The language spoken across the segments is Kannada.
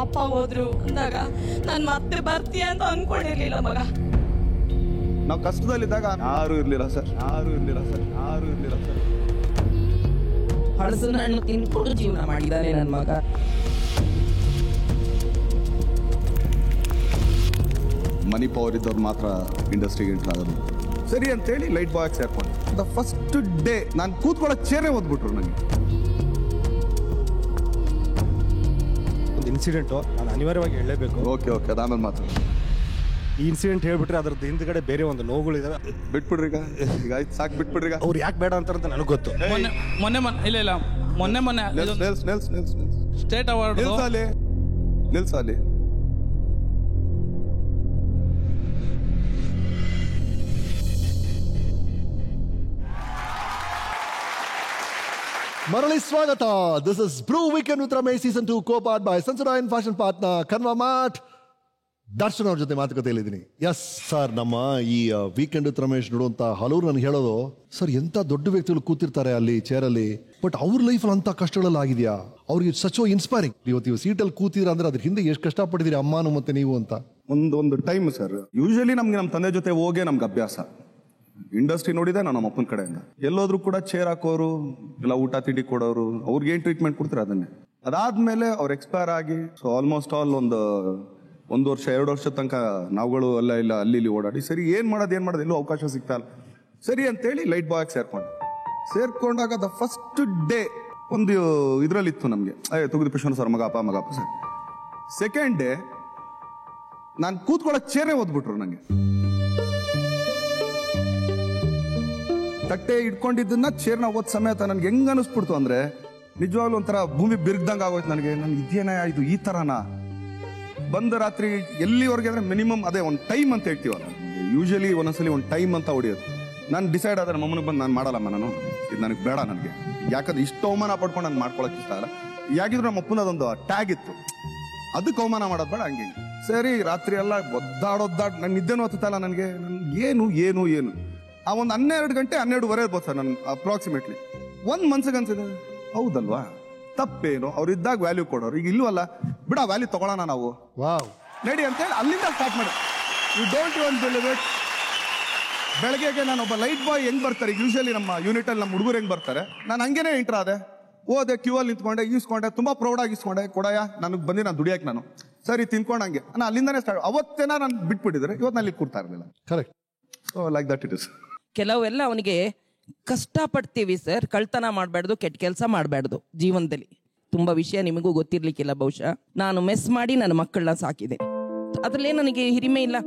ಅಪ್ಪ ಹೋದ್ರು ಅಂದಾಗ ನಾನು ಮತ್ತೆ ಬರ್ತೀಯ ಅಂತ ಅನ್ಕೊಂಡಿರ್ಲಿಲ್ಲ ಮಗ. ನಾವು ಕಷ್ಟದಲ್ಲಿದ್ದಾಗ ಯಾರು ಇರ್ಲಿಲ್ಲ ಸರ್. ಹಳಸಿನ ಹಣ್ಣು ತಿನ್ಕೊಂಡು ಜೀವನ ಮಾಡಿದ್ದಾರೆ ನನ್ನ ಮಗ. ಮನಿ ಪವರ್ ಇದ್ದವ್ರು ಮಾತ್ರ ಇಂಡಸ್ಟ್ರಿಗೆ ಎಂಟರ್ ಆಗೋದು ಸರಿ ಅಂತೇಳಿ ಲೈಟ್ ಬಾಯ್ ಸೇರ್ಕೊಂಡು ದ ಫಸ್ಟ್ ಡೇ ನಾನು ಕೂತ್ಕೊಳ್ಳೋ ಚೇರೇ ಓದ್ಬಿಟ್ರು ನನಗೆ. ಒಂದು ಇನ್ಸಿಡೆಂಟು ನಾನು ಅನಿವಾರ್ಯವಾಗಿ ಹೇಳಲೇಬೇಕು. ಓಕೆ ಅದಾದ್ಮೇಲೆ ಮಾತ್ರ ಈ ಇನ್ಸಿಡೆಂಟ್ ಹೇಳ್ಬಿಟ್ರೆ ಅದ್ರದ್ದು ಹಿಂದ್ಗಡೆ ಬೇರೆ ಒಂದು ನೋವುಗಳಿದಾವೆ. ಬಿಟ್ಬಿಡ್ರಿ ಈಗ ಆಯ್ತು ಸಾಕು ಬಿಟ್ಬಿಡ್ರಿ. ಈಗ ಅವ್ರು ಯಾಕೆ ಬೇಡ ಅಂತಾರಂತ ನನಗೆ ಗೊತ್ತು. ಮೊನ್ನೆ ಸ್ಟೇಟ್ ಅವಾರ್ಡ್ ನಿಲ್ಸಾಲಿ ಮರಳಿ ಸ್ವಾಗತ. This is Bru weekend with Ramesh season 2 co-powered by sunshine fashion partner Kanva mart. Darshan ಅವ್ರ ಜೊತೆ ಮಾತುಕತೆಯಲ್ಲಿದ್ದೀನಿ. ಎಸ್ ಸರ್, ನಮ್ಮ ಈ ವೀಕೆಂಡ್ ವಿತ್ ರಮೇಶ್ ನೋಡುವಂತ ಹಲವರು ನನಗೆ ಹೇಳೋದು, ಸರ್ ಎಂತ ದೊಡ್ಡ ವ್ಯಕ್ತಿಗಳು ಕೂತಿರ್ತಾರೆ ಅಲ್ಲಿ ಚೇರಲ್ಲಿ, ಬಟ್ ಅವ್ರ ಲೈಫಲ್ಲಿ ಅಂತ ಕಷ್ಟಗಳೆಲ್ಲ ಆಗಿದೆಯಾ, ಅವ್ರಿಗೆ ಸಚೋ ಇನ್ಸ್ಪೈರಿಂಗ್. ಇವತ್ತು ಸೀಟಲ್ಲಿ ಕೂತಿದ್ರ ಅಂದ್ರೆ ಅದ್ರ ಹಿಂದೆ ಎಷ್ಟು ಕಷ್ಟಪಟ್ಟಿದ್ದೀರಿ ಅಮ್ಮನು ಮತ್ತೆ ನೀವು ಅಂತ. ಒಂದು ಟೈಮ್ ಸರ್, ಯೂಶಲಿ ನಮ್ಗೆ ನಮ್ಮ ತಂದೆ ಜೊತೆ ಹೋಗೇ ನಮ್ಗೆ ಅಭ್ಯಾಸ. ಇಂಡಸ್ಟ್ರಿ ನೋಡಿದೆ ನಾನು ನಮ್ಮ ಅಪ್ಪನ ಕಡೆಯಿಂದ ಎಲ್ಲೋದ್ರು ಕೂಡ ಚೇರ್ ಹಾಕೋರು, ಇಲ್ಲ ಊಟ ತಿಂಡಿ ಕೊಡೋರು, ಅವ್ರಿಗೆ ಏನ್ ಟ್ರೀಟ್ಮೆಂಟ್ ಕೊಡ್ತಾರೆ ಅದನ್ನೇ. ಅದಾದ್ಮೇಲೆ ಅವ್ರು ಎಕ್ಸ್ಪೈರ್ ಆಗಿ ಸೊ ಆಲ್ಮೋಸ್ಟ್ ಆಲ್ ಒಂದು ವರ್ಷ 2 ವರ್ಷ ತನಕ ನಾವುಗಳು ಇಲ್ಲ ಅಲ್ಲಿ ಓಡಾಡಿ ಸರಿ ಏನ್ ಮಾಡೋದು ಎಲ್ಲೂ ಅವಕಾಶ ಸಿಗ್ತಾ ಇಲ್ಲ. ಸರಿ ಅಂತೇಳಿ ಲೈಟ್ ಬಾಯ್ ಸೇರ್ಕೊಂಡಾಗ ದ ಫಸ್ಟ್ ಡೇ ಒಂದು ಇದ್ರಲ್ಲಿತ್ತು ನಮ್ಗೆ, ತುಗುದೀಪೇಶ್ವರ ಸರ್ ಮಗಪ್ಪ ಸರ್. ಸೆಕೆಂಡ್ ಡೇ ನಾನು ಕೂತ್ಕೊಳ್ಳೋ ಚೇರೇ ಓದ್ಬಿಟ್ರು ನಂಗೆ. ತಟ್ಟೆ ಇಟ್ಕೊಂಡಿದ್ದನ್ನ ಚೇರ್ನ ಓದ್ ಸಮೇತ ನನ್ಗೆ ಹೆಂಗ್ ಅನಿಸ್ಬಿಡ್ತು ಅಂದ್ರೆ ನಿಜವಾಗ್ಲೂ ಒಂಥರ ಭೂಮಿ ಬಿರ್ಗ್ದಂಗ ಆಗೋಯ್ತು ನನಗೆ. ನನ್ಗೆ ಇದೇನ ಇದು ಈ ತರನಾ ಬಂದ ರಾತ್ರಿ ಎಲ್ಲಿವರೆಗೆ ಅಂದ್ರೆ ಮಿನಿಮಮ್ ಅದೇ ಒಂದು ಟೈಮ್ ಅಂತ ಹೇಳ್ತೀವಲ್ಲ, ಯೂಶಲಿ ಒಂದೊಂದ್ಸಲಿ ಒಂದು ಟೈಮ್ ಅಂತ ಹೊಡಿಯೋದು. ನಾನು ಡಿಸೈಡ್ ಆದ್ರೆ ನಮ್ಮನಿಗೆ ಬಂದು ನಾನು ಮಾಡಲ್ಲಮ್ಮ, ಇದು ನನಗೆ ಬೇಡ, ನನಗೆ ಯಾಕಂದ್ರೆ ಇಷ್ಟು ಅವಮಾನ ಪಡ್ಕೊಂಡು ನಾನು ಮಾಡ್ಕೊಳಕ್ ಇಷ್ಟ ಅಲ್ಲ. ಯಾಕಿದ್ರು ನಮ್ಮ ಅಪ್ಪನ ಅದೊಂದು ಟ್ಯಾಗ್ ಇತ್ತು, ಅದಕ್ಕೆ ಅವಮಾನ ಮಾಡೋದು ಬೇಡ ಹಂಗೆ. ಸರಿ ರಾತ್ರಿ ಎಲ್ಲ ಒದ್ದಾಡ್ ನನ್ ನಿದ್ದೆನೂ ಹತ್ತಲ್ಲ ನನಗೆ. ಏನು ಆ ಒಂದು 12 ಗಂಟೆ 12:30 ಇರ್ಬೋದು ಸರ್ ನನ್ಗೆ ಅಪ್ರಾಕ್ಸಿಮೇಟ್ಲಿ. ಒಂದ್ ಮನ್ಸಿಗೆ ಅನ್ಸಿದೆ, ಹೌದಲ್ವಾ ತಪ್ಪೇನು, ಅವ್ರು ಇದ್ದಾಗ ವ್ಯಾಲ್ಯೂ ಕೊಡೋರು, ಈಗ ಇಲ್ವಲ್ಲ ಬಿಡ ವ್ಯಾಲ್ಯೂ ತಗೊಳ್ಳೋಣ ನಾವು, ನಡಿ ಅಂತೇಳಿ ಅಲ್ಲಿಂದ ಸ್ಟಾರ್ಟ್ ಮಾಡಿ. You don't even believe it. ಬೆಳಗ್ಗೆಗೆ ನಾನು ಒಬ್ಬ ಲೈಟ್ ಬಾಯ್ ಹೆಂಗ್ ಬರ್ತಾರೆ, ಈಗ ಯೂಶಲಿ ನಮ್ಮ ಯೂನಿಟ್ ಅಲ್ಲಿ ನಮ್ಮ ಹುಡುಗರು ಹೆಂಗ್ ಬರ್ತಾರೆ, ನಾನು ಹಂಗೇನೆ ಎಂಟರ್ ಆದೆ. ಹೋದೆ, ಕ್ಯೂ ಅಲ್ಲಿ ನಿಂತ್ಕೊಂಡೆ, ಈಸ್ಕೊಂಡೆ, ತುಂಬಾ ಪ್ರೌಡ್ ಆಗಿ ಇಸ್ಕೊಂಡೆ, ಕೊಡಯ ನನಗೆ ಬಂದು ನಾನು ದುಡಿಯಕ್ಕೆ ನಾನು ಸರಿ ತಿನ್ಕೊಂಡಂಗೆ ನಾನು ಅಲ್ಲಿಂದಾನೆ ಸ್ಟಾರ್ಟ್. ಅವತ್ತೇನ ನಾನು ಬಿಟ್ಬಿಟ್ಟಿದ್ರೆ ಇವತ್ತು ನಾನು ಇಲ್ಲಿ ಕೂರ್ತಾ ಇರಲಿಲ್ಲ. Correct. So like that it is. ಕೆಲವೆಲ್ಲ ಅವನಿಗೆ ಕಷ್ಟಪಡ್ತೀವಿ ಸರ್, ಕಳ್ತನ ಮಾಡಬಾರ್ದು, ಕೆಟ್ಟ ಕೆಲಸ ಮಾಡಬಾರ್ದು ಜೀವನದಲ್ಲಿ. ತುಂಬಾ ವಿಷಯ ನಿಮಗೂ ಗೊತ್ತಿರ್ಲಿಕ್ಕಿಲ್ಲ ಬಹುಶಃ. ನಾನು ಮೆಸ್ ಮಾಡಿ ನನ್ನ ಮಕ್ಕಳನ್ನ ಸಾಕಿದೆ, ಅದ್ರಲ್ಲೇ ನನಗೆ ಹಿರಿಮೆ ಇಲ್ಲ.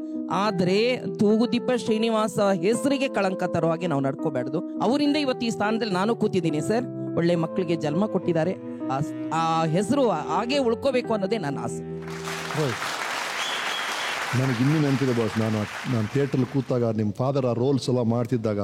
ಆದ್ರೆ ತೂಗುದೀಪ ಶ್ರೀನಿವಾಸ ಹೆಸರಿಗೆ ಕಳಂಕ ತರೋ ಹಾಗೆ ನಾವು ನಡ್ಕೋಬಾರ್ದು. ಅವರಿಂದ ಇವತ್ತು ಈ ಸ್ಥಾನದಲ್ಲಿ ನಾನು ಕೂತಿದ್ದೀನಿ ಸರ್. ಒಳ್ಳೆ ಮಕ್ಕಳಿಗೆ ಜನ್ಮ ಕೊಟ್ಟಿದ್ದಾರೆ, ಆ ಹೆಸರು ಹಾಗೆ ಉಳ್ಕೋಬೇಕು ಅನ್ನೋದೇ ನನ್ನ ಆಸೆ. ನನಗೆ ಇನ್ನೂ ನೆನಪಿದೆ ಬಾಸ್, ನಾನು ಥಿಯೇಟರ್ ಕೂತಾಗ ನಿಮ್ಮ ಫಾದರ್ ಆ ರೋಲ್ಸ್ ಎಲ್ಲ ಮಾಡ್ತಿದ್ದಾಗ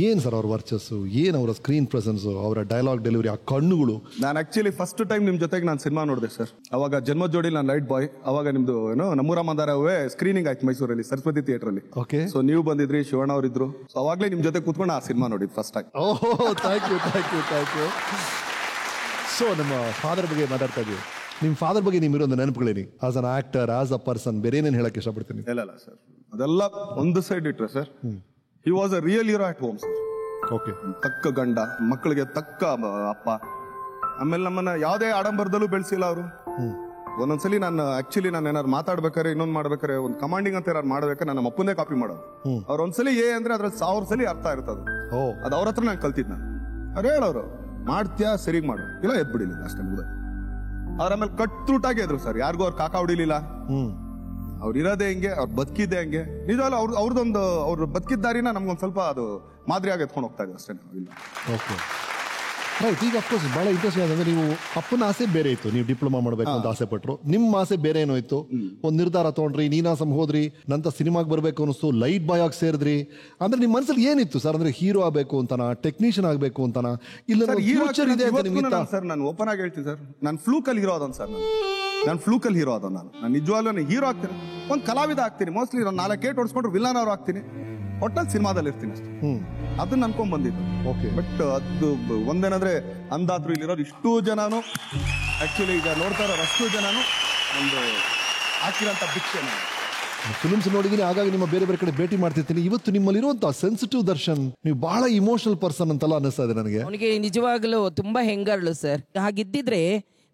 ಏನ್ ಸರ್ ಅವ್ರ ವರ್ಚಸ್ಸು, ಏನ್ ಅವರ ಸ್ಕ್ರೀನ್ ಪ್ರೆಸೆನ್ಸ್, ಅವರ ಡೈಲಾಗ್ ಡೆಲಿವರಿ, ಆ ಕಣ್ಣುಗಳು. ನಾನು ಆಕ್ಚುಲಿ ಫಸ್ಟ್ ಟೈಮ್ ನಿಮ್ ಜೊತೆಗೆ ನಾನು ಸಿನಿಮಾ ನೋಡಿದೆ ಸರ್. ಅವಾಗ ಜನ್ಮ ಜೋಡಿ ನಾನು ಲೈಟ್ ಬಾಯ್. ಅವಾಗ ನಿಮ್ದು ನಮ್ಮೂರ ಮಂದಾರವೇ ಸ್ಕ್ರೀನಿಂಗ್ ಆಯ್ತು ಮೈಸೂರಲ್ಲಿ ಸರಸ್ವತಿ ಥಿಯೇಟರ್ ಅಲ್ಲಿ. ಓಕೆ. ಸೊ ನೀವು ಬಂದಿದ್ರಿ, ಶಿವಣ್ಣ ಅವ್ರು ಇದ್ರು. ಸೊ ಅವಾಗ್ಲೇ ನಿಮ್ ಜೊತೆ ಕೂತ್ಕೊಂಡು ಆ ಸಿನಿಮಾ ನೋಡಿದ್ ಫಸ್ಟ್ ಟೈಮ್. ಓಹೋ, ಥ್ಯಾಂಕ್ ಯು. ಸೊ ನಮ್ಮ ಫಾದರ್ ಬಗ್ಗೆ ಮಾತಾಡ್ತಾ ಇದ್ದೀವಿ. ನಿಮ್ಮ ಫಾದರ್ ಬಗ್ಗೆ ನಿಮ್ಮಿರೋ ನೆನಪುಗಳೇನಿ, as an actor, as a person, ಬೇರೆ ಏನೇನು ಹೇಳಕ್ ಇಷ್ಟಪಡ್ತೀನಿ? ಇಲ್ಲ ಸರ್, ಅದೆಲ್ಲ ಒಂದು ಸೈಡ್ ಇಟ್ರೆ sir, he was a real hero at home sir. Okay. ತಕ್ಕ ಗಂಡ, ಮಕ್ಕಳಿಗೆ ತಕ್ಕ ಅಪ್ಪ. ಆಮೇಲೆ ನಮ್ಮನ್ನ ಯಾವುದೇ ಆಡಂಬರದಲ್ಲೂ ಬೆಳೆಸಿಲ್ಲ ಅವರು. ಒಂದೊಂದ್ಸಲಿ ನಾನು ಏನಾದ್ರು ಮಾತಾಡ್ಬೇಕಾರೆ, ಇನ್ನೊಂದು ಮಾಡ್ಬೇಕಾರೆ, ಒಂದು ಕಮಾಂಡಿಂಗ್ ಅಂತ ಏನಾದ್ರು ಮಾಡ್ಬೇಕಾರೆ ನನ್ನ ಅಪ್ಪನೇ ಕಾಪಿ ಮಾಡೋದು. ಅವ್ರ ಒಂದ್ಸಲಿ ಅಂದ್ರೆ ಅದ್ರಲ್ಲಿ 1000 ಸಲ ಅರ್ಥ ಇರ್ತದೆ. ಅದು ಅವ್ರ ಹತ್ರ ನಾನು ಕಲ್ತಿದ್. ನಾನು ಅವ್ರು ಹೇಳೋರು, ಮಾಡ್ತೀಯಾ ಸರಿಗ್ ಮಾಡು, ಇಲ್ಲ ಎದ್ಬಿಡಿಲ್ಲ ಅಷ್ಟೇ ಮುಗ್ದ. ಅವ್ರ ಆಮೇಲೆ ಕಟ್ಟುಟಾಗಿ ಇದ್ರು ಸರ್, ಯಾರಿಗೂ ಅವ್ರು ಕಾಕ ಹೊಡಿಲಿಲ್ಲ. ಅವ್ರು ಇರೋದೇ ಹೆಂಗೆ, ಅವ್ರು ಬದುಕಿದ್ದೆ ಹೆಂಗೆ, ನಿಜವಾಗ್ಲೂ ಅವ್ರು ಬದುಕಿದ್ದಾರಿನ ನಮ್ಗೊಂದ್ ಸ್ವಲ್ಪ ಅದು ಮಾದರಿಯಾಗಿ ಎತ್ಕೊಂಡು ಹೋಗ್ತಾ ಇದೆ ಅಷ್ಟೇ. Okay, right. ಈಗ ಅಫ್ಕೋರ್ಸ್ ಬಹಳ ಇಂಟ್ರೆಸ್ಟ್ ಅಂದ್ರೆ ನೀವು ಅಪ್ಪನ ಆಸೆ ಬೇರೆ ಇತ್ತು, ನೀವು ಡಿಪ್ಲೊಮಾ ಮಾಡ್ಬೇಕು ಅಂತ ಆಸೆ ಪಟ್ರು. ನಿಮ್ಮ ಆಸೆ ಬೇರೆ ಏನೋ ಇತ್ತು, ಒಂದು ನಿರ್ಧಾರ ತಗೊಂಡ್ರಿ, ನೀನಾಸಂ ಹೋದ್ರಿ, ನಂತರ ಸಿನಿಮಾಗೆ ಬರ್ಬೇಕು ಅನಿಸ್ತು, ಲೈಟ್ ಬಾಯ್ ಆಗಿ ಸೇರಿದ್ರಿ. ಅಂದ್ರೆ ನಿಮ್ಮ ಮನಸ್ಸಲ್ಲಿ ಏನಿತ್ತು ಸರ್? ಅಂದ್ರೆ ಹೀರೋ ಆಗ್ಬೇಕು ಅಂತನಾ, ಟೆಕ್ನಿಷಿಯನ್ ಆಗ್ಬೇಕು ಅಂತನಾ, ಇಲ್ಲ ಫ್ಯೂಚರ್ ಇದೆ ಅಂತ? ಸರ್ ನಾನು ಓಪನ್ ಆಗಿ ಹೇಳ್ತೀನಿ ಸರ್, ನಾನು ಫ್ಲೂಕಲ್ ಹೀರೋ ಅದನ್ ಸರ್. ನಾನು ಫ್ಲೂಕಲ್ ಹೀರೋ ಅದ. ನಾನು ನಿಜವಾಗ್ಲೂ ಹೀರೋ ಆಗ್ತೀನಿ, ಒಂದು ಕಲಾವಿದ ಆಗ್ತೀನಿ. ಮೋಸ್ಟ್ಲಿ ನಾನು 4 ಏಟ್ ಹೊಡ್ಸ್ಕೊಂಡ್ರು ವಿಲನ್ ಅವ್ರು ಆಗ್ತೀನಿ, ಒಟ್ಟಲ್ಲಿ ಸಿನಿಮಾದಲ್ಲಿ ಇರ್ತೀನಿ ಅಷ್ಟೇ. ಅದನ್ನ ಅನ್ಕೊಂಡ್ ಬಂದಿದ್ದು. ಬಟ್ ಅದು ಒಂದೇನಂದ್ರೆ ಅಂದಾದ್ರು ಇಲ್ಲಿರೋರು ಇಷ್ಟು ಜನನು, ಆಕ್ಚುಲಿ ಈಗ ನೋಡ್ತಾ ಇರೋರು ಅಷ್ಟು ಜನನು ಒಂದು ಹಾಕಿರೋಂಥ ಭಿಕ್ಷೆ. ಫಿಲ್ಮ್ಸ್ ನೋಡಿದೀನಿ, ಹಾಗಾಗಿ ನಿಮ್ಮ ಬೇರೆ ಬೇರೆ ಕಡೆ ಭೇಟಿ ಮಾಡ್ತಿರ್ತೀನಿ. ಇವತ್ತು ನಿಮ್ಮಲ್ಲಿರುವಂತಹ ಸೆನ್ಸಿಟಿವ್ ದರ್ಶನ್, ನೀವು ಬಹಳ ಇಮೋಷನಲ್ ಪರ್ಸನ್ ಅಂತೆಲ್ಲ ಅನ್ನಿಸ್ತಾ ಇದೆ ನನಗೆ. ಅವನಿಗೆ ನಿಜವಾಗ್ಲೂ ತುಂಬಾ ಹೆಂಗಾರ್ಳು ಸರ್. ಹಾಗಿದ್ದಿದ್ರೆ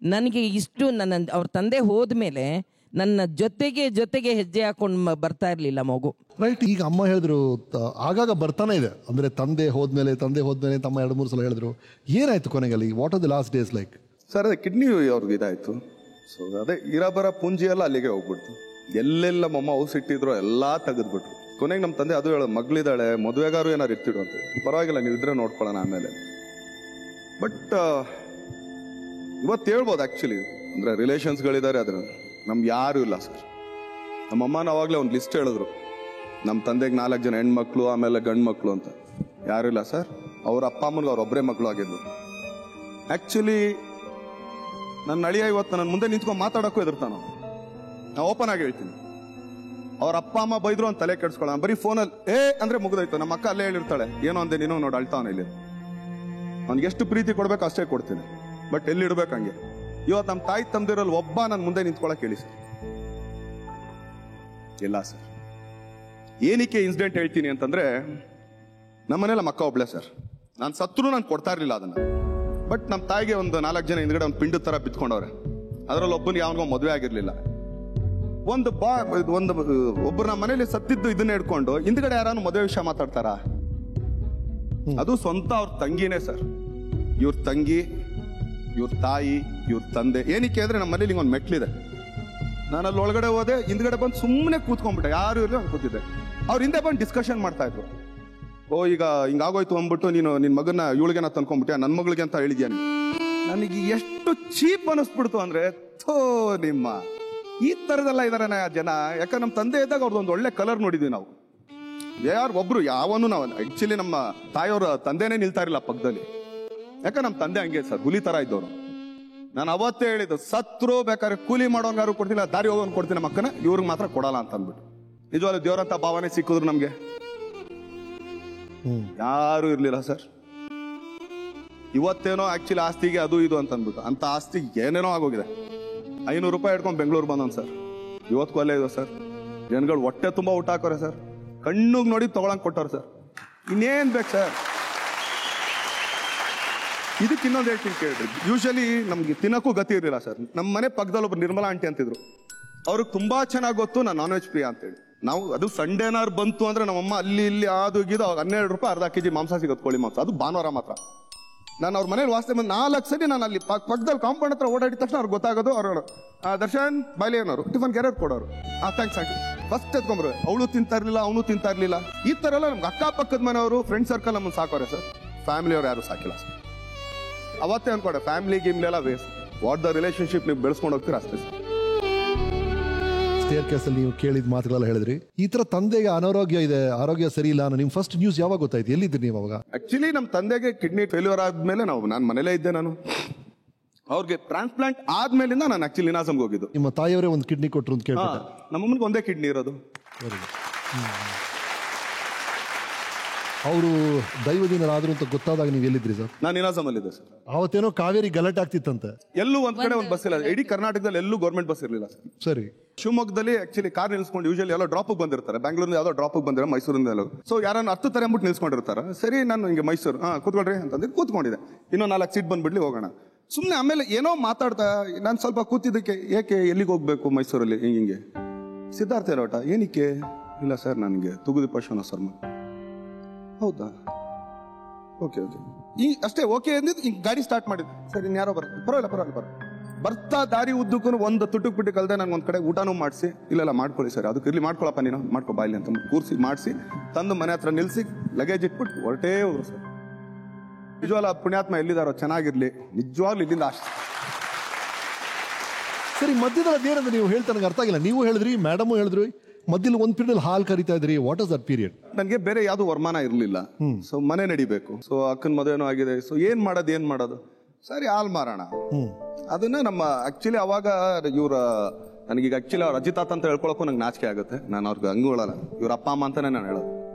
ನನಗೆ ಇಷ್ಟು ನನ್ನ ಅವ್ರ ತಂದೆ ಹೋದ್ಮೇಲೆ ನನ್ನ ಜೊತೆಗೆ ಹೆಜ್ಜೆ ಹಾಕೊಂಡು ಬರ್ತಾ ಇರ್ಲಿಲ್ಲ ಮಗು. ರೈಟ್. ಈಗ ಅಮ್ಮ ಹೇಳಿದ್ರು ಆಗಾಗ ಬರ್ತಾನೆ ಇದೆ, ಅಂದ್ರೆ ತಂದೆ ಹೋದ್ಮೇಲೆ ತಮ್ಮ 2-3 ಸಲ ಹೇಳಿದ್ರು. ಏನಾಯ್ತು ಕೊನೆಗಲ್ಲಿ? What are the last days like? Sir ಅದೇ ಕಿಡ್ನಿ ಅವ್ರಿಗೆ ಇದಾಯ್ತು. ಸೊ ಅದೇ ಇರಬರ ಪೂಂಜಿ ಎಲ್ಲ ಅಲ್ಲಿಗೆ ಹೋಗ್ಬಿಡ್ತು. ಎಲ್ಲೆಲ್ಲ ಮಮ್ಮ ಔಸ್ ಇಟ್ಟಿದ್ರು ಎಲ್ಲ ತೆಗೆದ್ಬಿಟ್ರು. ಕೊನೆಗೆ ನಮ್ಮ ತಂದೆ ಅದು ಹೇಳೋದು, ಮಗಳಿದ್ದಾಳೆ, ಮದುವೆಗಾರು ಏನಾರು ಇರ್ತಿಡು ಅಂತ. ಪರವಾಗಿಲ್ಲ, ನೀವು ಇದ್ರೆ ನೋಡ್ಕೊಳ್ಳೋಣ ಆಮೇಲೆ. ಬಟ್ ಇವತ್ತು ಹೇಳ್ಬೋದು ಆ್ಯಕ್ಚುಲಿ, ಅಂದರೆ ರಿಲೇಷನ್ಸ್ಗಳಿದ್ದಾರೆ, ಅದ್ರ ನಮ್ಗೆ ಯಾರೂ ಇಲ್ಲ ಸರ್. ನಮ್ಮಮ್ಮನ ಅವಾಗಲೇ ಒಂದು ಲಿಸ್ಟ್ ಹೇಳಿದ್ರು, ನಮ್ಮ ತಂದೆಗೆ 4 ಜನ ಹೆಣ್ಮಕ್ಳು ಆಮೇಲೆ ಗಂಡು ಮಕ್ಕಳು ಅಂತ. ಯಾರೂ ಇಲ್ಲ ಸರ್. ಅವ್ರ ಅಪ್ಪ ಅಮ್ಮನಿಗೆ ಅವ್ರೊಬ್ಬರೇ ಮಕ್ಕಳು ಆಗಿದ್ದು. ಆ್ಯಕ್ಚುಲಿ ನನ್ನ ಅಳಿಯ ಇವತ್ತು ನನ್ನ ಮುಂದೆ ನಿಂತ್ಕೊಂಡು ಮಾತಾಡೋಕ್ಕೂ ಎದುರ್ತಾನು. ನಾನು ಓಪನ್ ಆಗಿ ಹೇಳ್ತೀನಿ, ಅವ್ರ ಅಪ್ಪ ಅಮ್ಮ ಬೈದ್ರು ಅಂತ ತಲೆ ಕೆಡ್ಸ್ಕೊಳ್ಳೋಣ. ಬರೀ ಫೋನಲ್ಲಿ ಅಂದ್ರೆ ಮುಗಿದೋಯ್ತು. ನಮ್ಮ ಅಕ್ಕ ಅಲ್ಲೇ ಹೇಳಿರ್ತಾಳೆ, ಏನೋ ಅಂದೆ ನೀನು ನೋಡಿ ಅಳ್ತಾವನ ಇಲ್ಲಿ. ಅವ್ನಿಗೆ ಎಷ್ಟು ಪ್ರೀತಿ ಕೊಡ್ಬೇಕು ಅಷ್ಟೇ ಕೊಡ್ತೀನಿ, ಬಟ್ ಎಲ್ಲಿಡ್ಬೇಕು ಹಂಗೆ. ಇವತ್ತು ನಮ್ಮ ತಾಯಿ ತಂದಿರಲ್ಲಿ ಒಬ್ಬ ನನ್ನ ಮುಂದೆ ನಿಂತ್ಕೊಳಕ್ ಹೇಳಿ ಸರ್? ಇಲ್ಲ ಸರ್. ಏನಕ್ಕೆ ಇನ್ಸಿಡೆಂಟ್ ಹೇಳ್ತೀನಿ ಅಂತಂದ್ರೆ, ನಮ್ಮನೇಲಿ ನಮ್ಮ ಅಕ್ಕ ಒಬ್ಳೆ ಸರ್. ನಾನು ಸತ್ರು ನಾನು ಕೊಡ್ತಾ ಇರ್ಲಿಲ್ಲ ಅದನ್ನ. ಬಟ್ ನಮ್ಮ ತಾಯಿಗೆ ಒಂದು 4 ಜನ ಹಿಂದ್ಗಡೆ ಒಂದು ಪಿಂಡು ತರ ಬಿತ್ಕೊಂಡವ್ರೆ. ಅದರಲ್ಲಿ ಒಬ್ಬನಿಗೆ ಯಾವನಿಗೋ ಮದುವೆ ಆಗಿರ್ಲಿಲ್ಲ. ಒಬ್ಬರು ನಮ್ಮ ಮನೇಲಿ ಸತ್ತಿದ್ದು ಇದನ್ನ ಹಿಡ್ಕೊಂಡು ಹಿಂದ್ಗಡೆ ಯಾರು ಮದುವೆ ವಿಷಯ ಮಾತಾಡ್ತಾರ? ಅದು ಸ್ವಂತ ಅವ್ರ ತಂಗಿನೇ ಸರ್. ಇವ್ರ ತಂಗಿ, ಇವ್ರ ತಾಯಿ, ಇವ್ರ ತಂದೆ. ಏನಕ್ಕೆ ಅಂದ್ರೆ ನಮ್ಮ ಮನೇಲಿ ಒಂದು ಮೆಟ್ಲಿದೆ. ನಾನು ಅಲ್ಲಿ ಒಳಗಡೆ ಹೋದೆ, ಹಿಂದ್ಗಡೆ ಬಂದು ಸುಮ್ಮನೆ ಕೂತ್ಕೊಂಡ್ಬಿಟ್ಟೆ, ಯಾರು ಇರಲಿ ನಾನು ಕೂತಿದ್ದೆ. ಅವ್ರ ಹಿಂದೆ ಬಂದು ಡಿಸ್ಕಷನ್ ಮಾಡ್ತಾ ಇದ್ರು. ಈಗ ಹಿಂಗಾಗೋಯ್ತು ಅಂದ್ಬಿಟ್ಟು ನೀನು ನಿನ್ನ ಮಗನ ಇವಳಿಗೆನ ತಂದ್ಕೊಂಡ್ಬಿಟ್ಟೆ, ನನ್ನ ಮಗಳಿಗೆ ಅಂತ ಹೇಳಿದ್ಯಾ ನೀನು. ನನಗೆ ಎಷ್ಟು ಚೀಪ್ ಅನಿಸ್ಬಿಡ್ತು ಅಂದ್ರೆ, ಥೋ ನಿಮ್ಮ ಈ ತರದೆಲ್ಲ ಇದಾರೆ ಜನ. ಯಾಕಂದ್ರೆ ನಮ್ಮ ತಂದೆ ಇದ್ದಾಗ ಅವ್ರದ್ದೊಂದು ಒಳ್ಳೆ ಕಲರ್ ನೋಡಿದ್ವಿ ನಾವು. ಒಬ್ರು ಯಾವನು ನಾವು ಆಕ್ಚುಲಿ ನಮ್ಮ ತಾಯಿಯವ್ರ ತಂದೆನೇ ನಿಲ್ತಾ ಇರಲಿಲ್ಲ ಪಕ್ಕದಲ್ಲಿ. ಯಾಕಂದ್ರೆ ನಮ್ಮ ತಂದೆ ಹಂಗೆ ಸರ್, ಹುಲಿ ತರ ಇದ್ದವ್ರು. ನಾನು ಅವತ್ತೇ ಹೇಳಿದ್ದು, ಸತ್ರು ಬೇಕಾದ್ರೆ ಕೂಲಿ ಮಾಡೋನ್ಗಾರು ಕೊಡ್ತೀನಿ, ದಾರಿ ಹೋಗೋನ್ ಕೊಡ್ತೀನಿ ಮಕ್ಕನ, ಇವ್ರಿಗೆ ಮಾತ್ರ ಕೊಡಲ್ಲ ಅಂತ ಅಂದ್ಬಿಟ್ಟು. ನಿಜವಾಗ್ಲೂ ದೇವರಂತ ಭಾವನೆ ಸಿಕ್ಕಿದ್ರು ನಮ್ಗೆ ಯಾರು ಇರ್ಲಿಲ್ಲ ಸರ್. ಇವತ್ತೇನೋ ಆಕ್ಚುಲಿ ಆಸ್ತಿಗೆ ಅದು ಇದು ಅಂತ ಅಂದ್ಬಿಟ್ಟು ಅಂತ ಆಸ್ತಿ ಏನೇನೋ ಆಗೋಗಿದೆ. 500 ರೂಪಾಯಿ ಹಿಡ್ಕೊಂಡು ಬೆಂಗಳೂರು ಬಂದವನ್ ಸರ್. ಇವತ್ತು ಅಲ್ಲೇ ಇದೆ ಸರ್. ಜನಗಳು ಹೊಟ್ಟೆ ತುಂಬಾ ಊಟ ಹಾಕೋರೆ ಸರ್. ಕಣ್ಣುಗ್ ನೋಡಿ ತಗೊಳಂಗ್ ಕೊಟ್ಟವ್ರೆ ಸರ್. ಇನ್ನೇನ್ ಬೇಕು ಸರ್? ಇದಕ್ಕೆ ಇನ್ನೊಂದು ಹೇಳ್ತೀನಿ ಕೇಳ್ರಿ. ಯೂಶಲಿ ನಮ್ಗೆ ತಿನ್ನಕ್ಕೂ ಗತಿ ಇರಲಿಲ್ಲ ಸರ್. ನಮ್ಮ ಮನೆ ಪಕ್ಕದಲ್ಲಿ ಒಬ್ಬರು ನಿರ್ಮಲಾ ಆಂಟಿ ಅಂತಿದ್ರು. ಅವ್ರಿಗೆ ತುಂಬಾ ಚೆನ್ನಾಗಿ ಗೊತ್ತು ನಾನು ನಾನ್ ವೆಜ್ ಪ್ರಿಯ ಅಂತೇಳಿ. ನಾವು ಅದು ಸಂಡೇನಾರು ಬಂತು ಅಂದ್ರೆ ನಮ್ಮಮ್ಮ ಅಲ್ಲಿ ಇಲ್ಲಿ ಅದು ಗೀದು 12 ರೂಪಾಯಿ ಅರ್ಧ ಕೆಜಿ ಮಾಂಸ ಸಿಗೋದು, ಕೋಳಿ ಮಾಂಸ. ಅದು ಭಾನುವಾರ ಮಾತ್ರ. ನಾನು ಅವ್ರ ಮನೇಲಿ ವಾಸನೆ ಬಂದು 4 ಸರಿ ನಾನು ಅಲ್ಲಿ ಪಕ್ಕದಲ್ಲಿ ಕಾಂಪೌಂಡ್ ಹತ್ರ ಓಡಾಡಿದ ತಕ್ಷಣ ಅವ್ರಿಗೆ ಗೊತ್ತಾಗೋದು. ಅವ್ರು ದರ್ಶನ್ ಬಾಯ್ಲಿ ಏನೋರು ಟಿಫನ್ ಕ್ಯಾರೆಟ್ ಕೊಡೋರು. ಥ್ಯಾಂಕ್ಸ್ ಆಗಿ ಫಸ್ಟ್ ಎತ್ಕೊಂಡ್ರು. ಅವಳು ತಿಂತಾ ಇರ್ಲಿಲ್ಲ, ಅವನು ತಿಂತಾ ಇರ್ಲಿಲ್ಲ. ಈ ತರ ಎಲ್ಲ ನಮ್ಗೆ ಅಕ್ಕಪಕ್ಕದ ಮನೆಯವರು, ಫ್ರೆಂಡ್ ಸರ್ಕಲ್ ನಮ್ಮನ್ನು ಸಾಕೋರೆ ಸರ್. ಫ್ಯಾಮಿಲಿಯವ್ರು ಯಾರು ಸಾಕಿಲ್ಲ ಸರ್. ಅವತ್ತೇ ಅನ್ಕೊಂಡೆ, ಫ್ಯಾಮಿಲಿ ಗೇಮ್ಲೆಲ್ಲ ವೇಸ್ಟ್. ವಾಟ್ ದ ರಿಲೇಶನ್ಶಿಪ್ ನೀವು ಬೆಳೆಸ್ಕೊಂಡು ಹೋಗ್ತೀರಾ ಅಷ್ಟೇ ಸರ್. ಸ್ಟೇರ್ ಕೇಸಲ್ಲಿ ನೀವು ಕೇಳಿದ ಮಾತುಗಳೆಲ್ಲ ಹೇಳಿದ್ರಿ. ಈ ತರ ತಂದೆಗೆ ಅನಾರೋಗ್ಯ ಇದೆ, ಆರೋಗ್ಯ ಸರಿ ಇಲ್ಲ ಅನ್ನೋ ನಿಮ್ ಫಸ್ಟ್ ನ್ಯೂಸ್ ಯಾವಾಗ ಗೊತ್ತಾಯ್ತು? ಎಲ್ಲಿದ್ರಿ ನೀವು ಅವಾಗ? ಆಕ್ಚುಲಿ ನಮ್ಮ ತಂದೆಗೆ ಕಿಡ್ನಿ ಫೇಲ್ಯೂರ್ ಆದ್ಮೇಲೆ ನಾನು ಮನೇಲೇ ಇದ್ದೆ. ನಾನು ಅವ್ರಿಗೆ ಟ್ರಾನ್ಸ್ಪ್ಲಾಂಟ್ ಆದ್ಮೇಲಿಂದ ನಾನು ಆಕ್ಚುಲಿ ನಿನಾಸಂಗೆ ಹೋಗಿದ್ದು. ನಿಮ್ಮ ತಾಯಿಯವರೇ ಒಂದು ಕಿಡ್ನಿ ಕೊಟ್ಟರು ಅಂತ ಕೇಳ್ಬಿಟ್ಟೆ. ನಮ್ಮಮ್ಮನಿಗೆ ಒಂದೇ ಕಿಡ್ನಿ ಇರೋದು. ಅವರು ದೈವದಿನರಾದ್ರು ಅಂತ ಗೊತ್ತಾದಾಗ ನೀವು ಎಲ್ಲಿದ್ರಿ ಸರ್? ನಾನು ನಿನಾಸಮಲ್ಲಿದ್ದೆ ಸರ್. ಅವತ್ತೇನೋ ಕಾವೇರಿ ಗಲಾಟೆ ಆಗ್ತಿತ್ತಂತೆ. ಎಲ್ಲೂ ಒಂದ್ ಕಡೆ ಒಂದು ಬಸ್ ಇಲ್ಲ. ಇಡೀ ಕರ್ನಾಟಕದಲ್ಲಿ ಎಲ್ಲೂ ಗೌರ್ಮೆಂಟ್ ಬಸ್ ಇರಲಿಲ್ಲ ಸರ್. ಸರಿ. ಶಿವಮೊಗ್ಗದಲ್ಲಿ ಆಕ್ಚುಲಿ ಕಾರ್ ನಿಲ್ಸ್ಕೊಂಡು ಯೂಶಲಿ ಎಲ್ಲೋ ಡ್ರಾಪ್ ಬಂದಿರ್ತಾರೆ. ಬ್ಯಾಂಗ್ಳೂರಿಂದ ಯಾವ್ದೋ ಡ್ರಾಪ್ ಬಂದಿರೋ, ಮೈಸೂರಿಂದ ಎಲ್ಲೋ. ಸೊ ಯಾರನ್ನ 10 ತರ ಅಂದ್ಬಿಟ್ಟು ನಿಲ್ಸ್ಕೊಂಡಿರ್ತಾರೆ. ಸರಿ, ನಾನು ಹಿಂಗೆ ಮೈಸೂರು ಕೂತ್ಕೊಳ್ರಿ ಅಂತಂದ್ರೆ ಕೂತ್ಕೊಂಡಿದ್ದೆ. ಇನ್ನೂ 4 ಸೀಟ್ ಬಂದ್ಬಿಡ್ಲಿ ಹೋಗೋಣ ಸುಮ್ಮನೆ. ಆಮೇಲೆ ಏನೋ ಮಾತಾಡ್ತಾ ನಾನು ಸ್ವಲ್ಪ ಕೂತಿದ್ದಕ್ಕೆ, ಏಕೆ ಎಲ್ಲಿಗೆ ಹೋಗ್ಬೇಕು ಮೈಸೂರಲ್ಲಿ ಹಿಂಗೆ? ಸಿದ್ಧಾರ್ಥ ಇರೋಟ ಏನಕ್ಕೆ? ಇಲ್ಲ ಸರ್, ನನಗೆ ತುಗುದಿ ಪಶುನ ಸರ್. ಹೌದಾ, ಓಕೆ ಓಕೆ, ಈ ಅಷ್ಟೇ ಓಕೆ ಅಂದಿದ್ದು. ಹಿಂಗೆ ಗಾಡಿ ಸ್ಟಾರ್ಟ್ ಮಾಡಿದ್ದು. ಸರಿ, ಇನ್ಯಾರೋ ಪರವಾಗಿಲ್ಲ ಬರ್ತಾ ದಾರಿ ಉದ್ದಕ್ಕೂ ಒಂದು ತುಟುಕ್ ಬಿಟ್ಟು ಕಲ್ದೆ ನಾನು ಒಂದ್ ಕಡೆ ಊಟನೂ ಮಾಡಿಸಿ, ಇಲ್ಲ ಮಾಡ್ಕೊಳ್ಳಿ ಸರ್, ಅದಕ್ಕೆ ಇರ್ಲಿ ಮಾಡ್ಕೊಳಪ್ಪ ನೀನು ಮಾಡ್ಕೊ ಬಾಯ್ಲಿ ಅಂತ ಕೂರಿಸಿ ಮಾಡಿಸಿ ತಂದು ಮನೆ ಹತ್ರ ನಿಲ್ಸಿ ಲಗೇಜ್ ಇಟ್ಬಿಟ್ಟು ಹೊರಟೇ ಹೋದ್ರು ಸರ್. ನಿಜವಾಗ್ಲೂ ಪುಣ್ಯಾತ್ಮ ಎಲ್ಲಿದಾರೋ ಚೆನ್ನಾಗಿರ್ಲಿ. ನಿಜವಾಗ್ಲೂ ಇಲ್ಲಿಂದ ಅಷ್ಟೇ. ಸರಿ, ಮಧ್ಯದಲ್ಲಿ ಏನಂದ್ರೆ ನೀವು ಹೇಳ್ತಾ ನನಗೆ ಅರ್ಥ ಆಗಿಲ್ಲ. ನೀವು ಹೇಳಿದ್ರಿ, ಮೇಡಮ್ ಹೇಳಿದ್ರಿ, ಮಧ್ಯದಲ್ಲಿ ಒಂದು ಪೀರಿಯಡ್ ಹಾಲು ಕರಿತಾ ಇದ್ರಿ. What is that period? ನನಗೆ ಬೇರೆ ಯಾವ್ದು ವರಮಾನ ಇರಲಿಲ್ಲ. ಸೊ ಮನೆ ನಡಿಬೇಕು. ಸೊ ಅಕ್ಕನ ಮದುವೆನೂ ಆಗಿದೆ. ಸೊ ಏನ್ ಮಾಡೋದು? ಸರಿ, ಹಾಲು ಮಾರೋಣ. ಅದನ್ನ ನಮ್ಮ ಆಕ್ಚುಲಿ ಅವಾಗ ನನಗೀಗ ಆಕ್ಚುಲಿ ಅವ್ರ ಅಜಿತಾತ ಅಂತ ಹೇಳ್ಕೊಳಕ್ಕೂ ನಂಗೆ ನಾಚಿಕೆ ಆಗುತ್ತೆ. ನಾನು ಅವ್ರಿಗೆ ಹಂಗೂ ಹೇಳಲ್ಲ, ಇವ್ರ ಅಪ್ಪ ಅಮ್ಮ ಅಂತಾನೆ ನಾನು ಹೇಳೋದು.